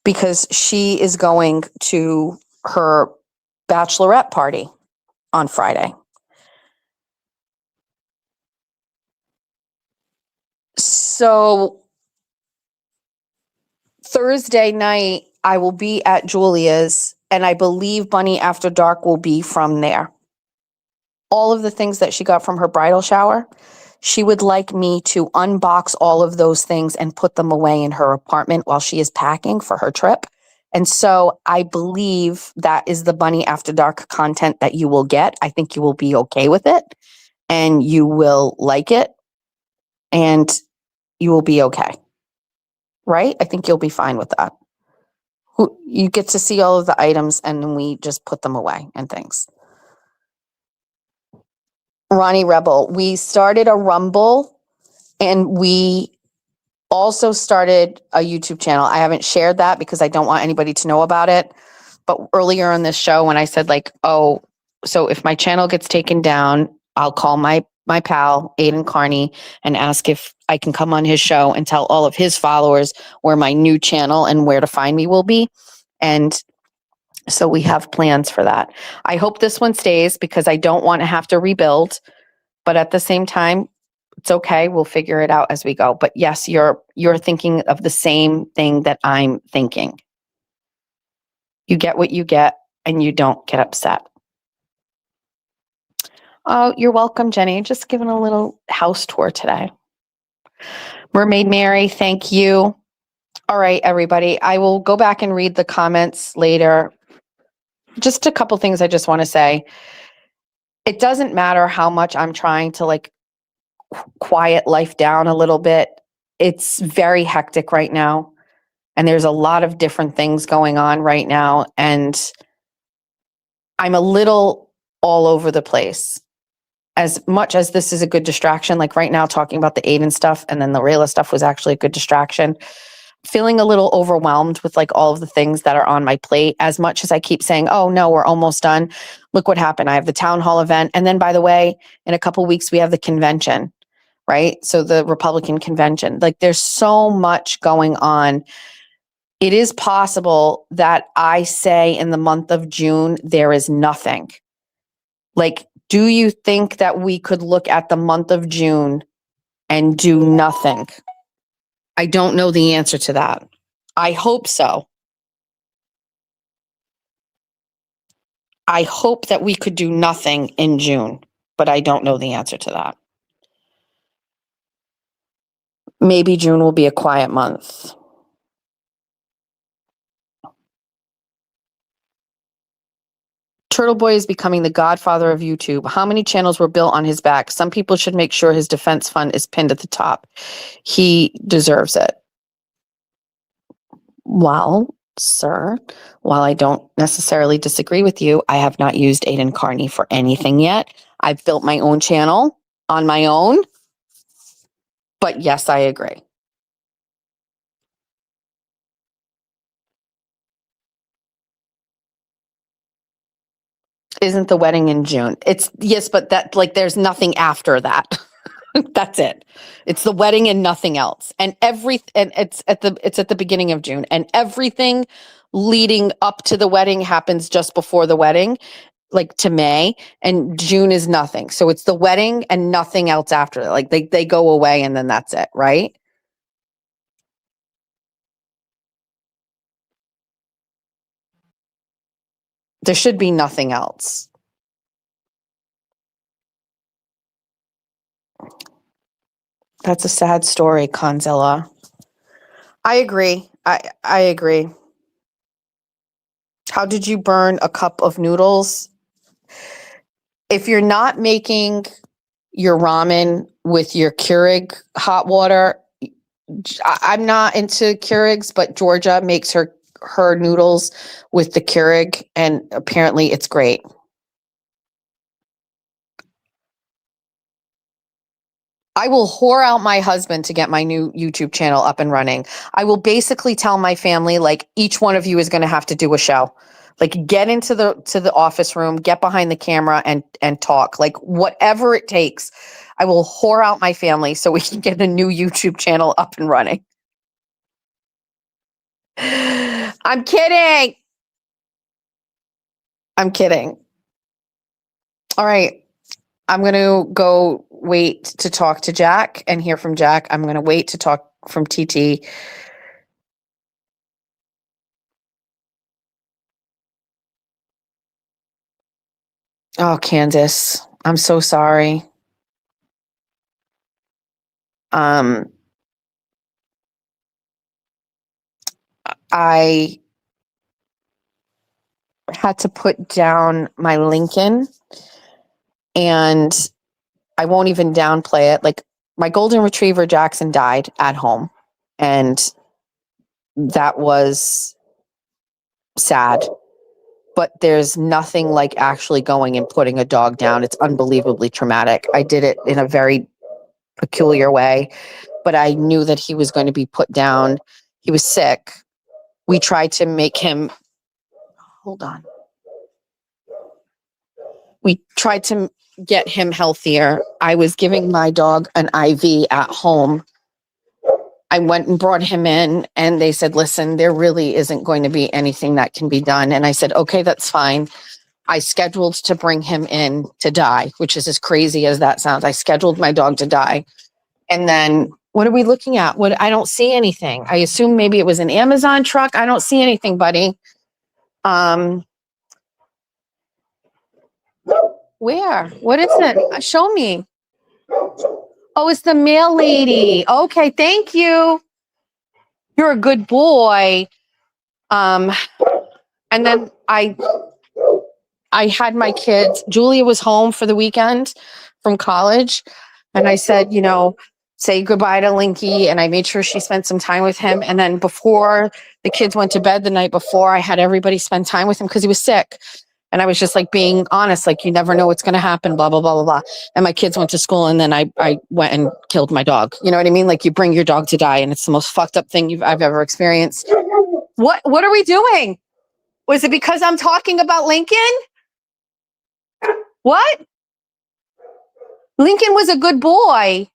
S4: because she is going to her bachelorette party on Friday. So Thursday night, I will be at Julia's, and I believe Bunny After Dark will be from there. All of the things that she got from her bridal shower, she would like me to unbox all of those things and put them away in her apartment while she is packing for her trip. And so I believe that is the Bunny After Dark content that you will get. I think you will be okay with it, and you will like it, and you will be okay. Right? I think you'll be fine with that. You get to see all of the items, and then we just put them away and things. Ronnie Rebel, we started a Rumble, and we also started a YouTube channel. I haven't shared that because I don't want anybody to know about it. But earlier on this show, when I said like, oh, so if my channel gets taken down, I'll call my pal, Aiden Carney, and ask if I can come on his show and tell all of his followers where my new channel and where to find me will be. And so we have plans for that. I hope this one stays because I don't want to have to rebuild. But at the same time, it's okay. We'll figure it out as we go. But yes, you're thinking of the same thing that I'm thinking. You get what you get and you don't get upset. Oh, you're welcome, Jenny. Just giving a little house tour today. Mermaid Mary, thank you. All right, everybody. I will go back and read the comments later. Just a couple things I just want to say. It doesn't matter how much I'm trying to like quiet life down a little bit. It's very hectic right now. And there's a lot of different things going on right now. And I'm a little all over the place. As much as this is a good distraction, like right now talking about the Aiden stuff and then the Rayla stuff was actually a good distraction. Feeling a little overwhelmed with like all of the things that are on my plate. As much as I keep saying, oh no, we're almost done. Look what happened. I have the town hall event. And then by the way, in a couple of weeks, we have the convention, right? So the Republican convention, like there's so much going on. It is possible that I say in the month of June, there is nothing. Like, do you think that we could look at the month of June and do nothing? I don't know the answer to that. I hope so. I hope that we could do nothing in June, but I don't know the answer to that. Maybe June will be a quiet month. Turtle Boy is becoming the godfather of YouTube. How many channels were built on his back? Some people should make sure his defense fund is pinned at the top. He deserves it. Well, sir, while I don't necessarily disagree with you, I have not used Aiden Carney for anything yet. I've built my own channel on my own. But yes, I agree. Isn't the wedding in June? It's yes, but that like there's nothing after that. That's it. It's the wedding and nothing else. And it's at the beginning of June, and everything leading up to the wedding happens just before the wedding, like to May, and June is nothing. So it's the wedding and nothing else after that. Like they go away and then that's it, right? There should be nothing else. That's a sad story, Conzilla. I agree. I agree. How did you burn a cup of noodles? If you're not making your ramen with your Keurig hot water, I'm not into Keurigs, but Georgia makes her noodles with the Keurig, and apparently it's great. I will whore out my husband to get my new YouTube channel up and running. I will basically tell my family, like, each one of you is going to have to do a show. Like get into the office room, get behind the camera and talk. Like whatever it takes. I will whore out my family so we can get a new YouTube channel up and running. I'm kidding. I'm kidding. All right. I'm going to go wait to talk to Jack and hear from Jack. I'm going to wait to talk from TT. Oh, Candace, I'm so sorry. I had to put down my Lincoln, and I won't even downplay it. Like my golden retriever Jackson died at home, and that was sad. But there's nothing like actually going and putting a dog down. It's unbelievably traumatic. I did it in a very peculiar way, but I knew that he was going to be put down. He was sick. We tried to make him, hold on. We tried to get him healthier. I was giving my dog an IV at home. I went and brought him in and they said, listen, there really isn't going to be anything that can be done. And I said, okay, that's fine. I scheduled to bring him in to die, which is as crazy as that sounds. I scheduled my dog to die. And then what are we looking at? I don't see anything. I assume maybe it was an Amazon truck. I don't see anything, buddy. Where? What is it? Show me. Oh, it's the mail lady. Okay, thank you. You're a good boy. And then I had my kids. Julia was home for the weekend from college. And I said, say goodbye to Linky. And I made sure she spent some time with him. And then before the kids went to bed the night before, I had everybody spend time with him because he was sick. And I was just like being honest, like, you never know what's going to happen, blah, blah, blah, blah, blah. And my kids went to school and then I went and killed my dog. You know what I mean? Like you bring your dog to die and it's the most fucked up thing I've ever experienced. What are we doing? Was it because I'm talking about Lincoln? What? Lincoln was a good boy.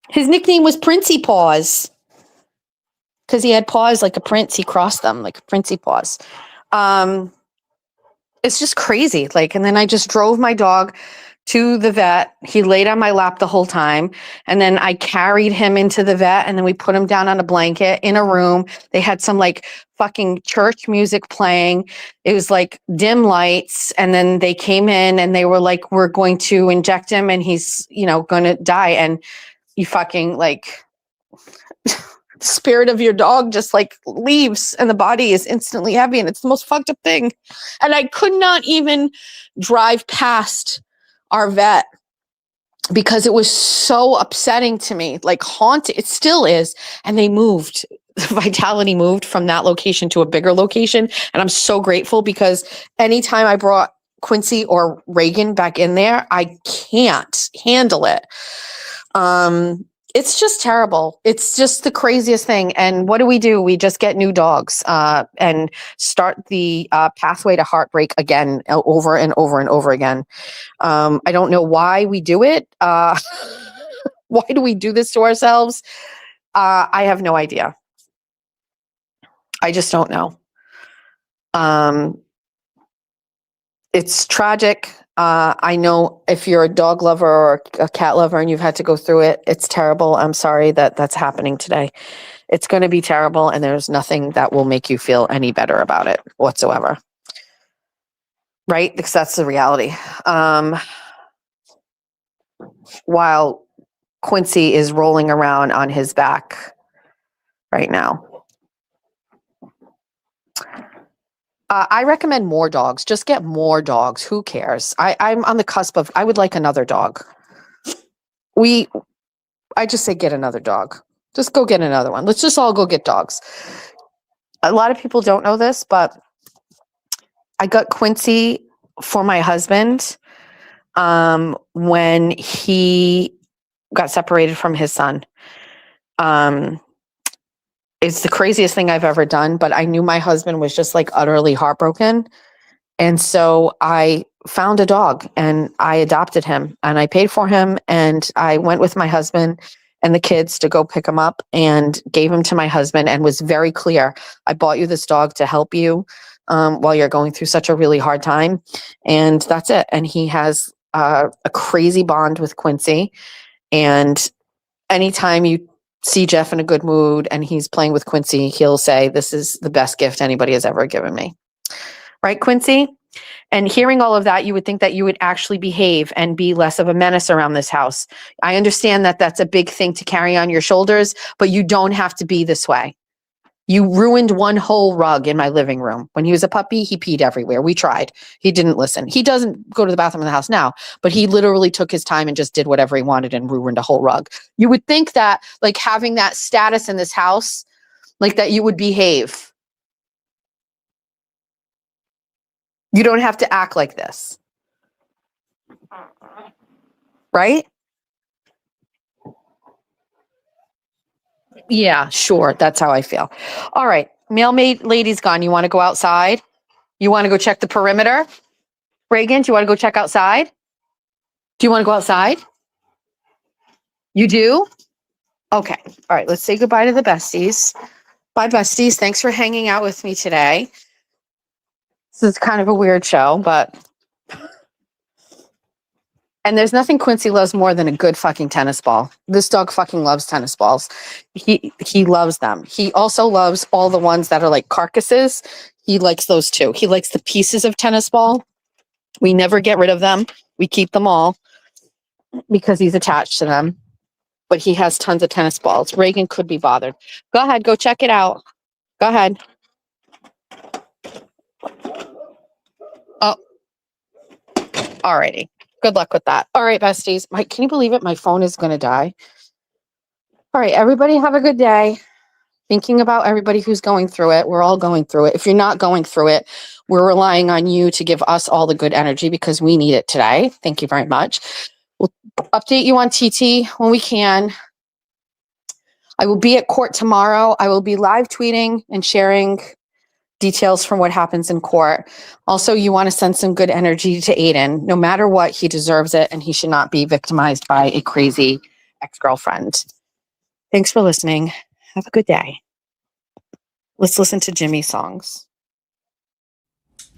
S4: His nickname was Princey Paws because he had paws like a prince. He crossed them like a Princey Paws. It's just crazy. Like, and then I just drove my dog to the vet. He laid on my lap the whole time. And then I carried him into the vet and then we put him down on a blanket in a room. They had some like fucking church music playing. It was like dim lights. And then they came in and they were like, we're going to inject him and he's, going to die. And you fucking like the spirit of your dog just like leaves and the body is instantly heavy and it's the most fucked up thing. And I could not even drive past our vet because it was so upsetting to me, like haunted. It still is. And they moved. Vitality moved from that location to a bigger location. And I'm so grateful because anytime I brought Quincy or Reagan back in there, I can't handle it. It's just terrible. It's just the craziest thing. And what do? We just get new dogs and start the pathway to heartbreak again, over and over and over again. I don't know why we do it. Why do we do this to ourselves? I have no idea. I just don't know. It's tragic. I know if you're a dog lover or a cat lover and you've had to go through it, it's terrible. I'm sorry that that's happening today. It's going to be terrible and there's nothing that will make you feel any better about it whatsoever. Right? Because that's the reality. While Quincy is rolling around on his back right now. I recommend more dogs. Just get more dogs. Who cares? I'm on the cusp of, I would like another dog. I just say get another dog. Just go get another one. Let's just all go get dogs. A lot of people don't know this, but I got Quincy for my husband when he got separated from his son. It's the craziest thing I've ever done, but I knew my husband was just like utterly heartbroken. And so I found a dog and I adopted him and I paid for him. And I went with my husband and the kids to go pick him up and gave him to my husband and was very clear. I bought you this dog to help you while you're going through such a really hard time. And that's it. And he has a crazy bond with Quincy. And anytime you see Jeff in a good mood and he's playing with Quincy, he'll say, "This is the best gift anybody has ever given me." Right, Quincy? And hearing all of that, you would think that you would actually behave and be less of a menace around this house. I understand that that's a big thing to carry on your shoulders, but you don't have to be this way. You ruined one whole rug in my living room. When he was a puppy, he peed everywhere. We tried. He didn't listen. He doesn't go to the bathroom in the house now, but he literally took his time and just did whatever he wanted and ruined a whole rug. You would think that, like, having that status in this house, like, that you would behave. You don't have to act like this. Right? Yeah, sure. That's how I feel. All right. Mailmaid lady's gone. You want to go outside? You want to go check the perimeter? Reagan, do you want to go check outside? Do you want to go outside? You do? Okay. All right. Let's say goodbye to the besties. Bye, besties. Thanks for hanging out with me today. This is kind of a weird show, but... And there's nothing Quincy loves more than a good fucking tennis ball. This dog fucking loves tennis balls. He loves them. He also loves all the ones that are like carcasses. He likes those too. He likes the pieces of tennis ball. We never get rid of them. We keep them all because he's attached to them. But he has tons of tennis balls. Reagan could be bothered. Go ahead. Go check it out. Go ahead. Oh. Alrighty. Good luck with that. All right, besties. Can you believe it? My phone is going to die. All right, everybody have a good day. Thinking about everybody who's going through it. We're all going through it. If you're not going through it, we're relying on you to give us all the good energy because we need it today. Thank you very much. We'll update you on TT when we can. I will be at court tomorrow. I will be live tweeting and sharing details from what happens in court. Also, you want to send some good energy to Aiden. No matter what, he deserves it, and he should not be victimized by a crazy ex-girlfriend. Thanks for listening. Have a good day. Let's listen to Jimmy's songs.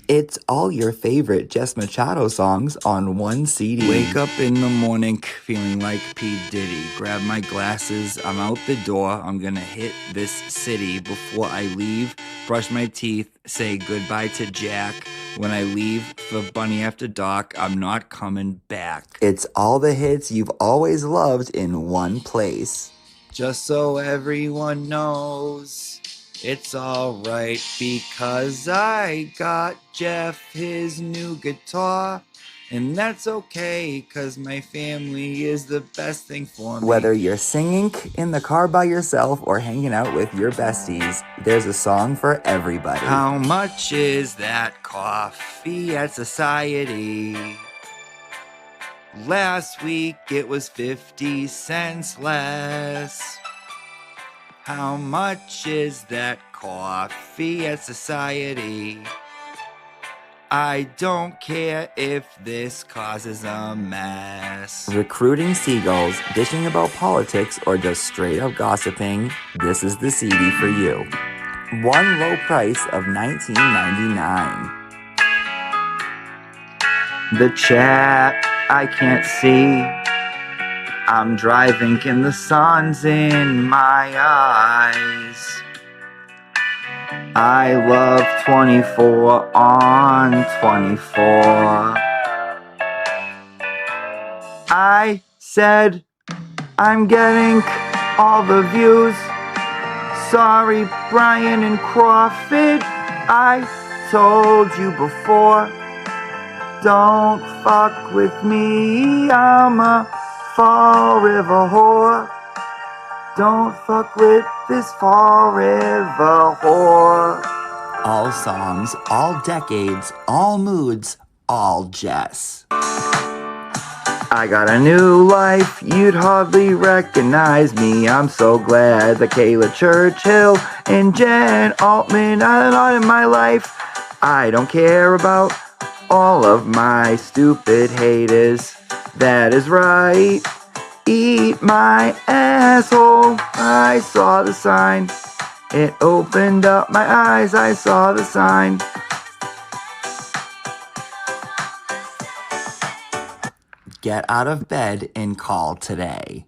S5: It's all your favorite Jess Machado songs on one CD. Wake up in the morning feeling like P. Diddy. Grab my glasses, I'm out the door. I'm gonna hit this city. Before I leave, brush my teeth, say goodbye to Jack. When I leave for Bunny After Dark, I'm not coming back. It's all the hits you've always loved in one place. Just so everyone knows, it's alright because I got Jeff his new guitar. And that's okay cause my family is the best thing for me. Whether you're singing in the car by yourself or hanging out with your besties, there's a song for everybody. How much is that coffee at Society? Last week it was 50 cents less. How much is that coffee at Society? I don't care if this causes a mess. Recruiting seagulls, dishing about politics, or just straight up gossiping, this is the CD for you. One low price of $19.99. The chat I can't see. I'm driving and the sun's in my eyes. I love 24 on 24. I said I'm getting all the views. Sorry, Brian and Crawford, I told you before. Don't fuck with me, I'm a Fall River whore. Don't fuck with this Fall River whore. All songs, all decades, all moods, all Jess. I got a new life, you'd hardly recognize me. I'm so glad that Kayla Churchill and Jen Altman are not in my life. I don't care about all of my stupid haters. That is right. Eat my asshole. I saw the sign. It opened up my eyes. I saw the sign. Get out of bed and call today.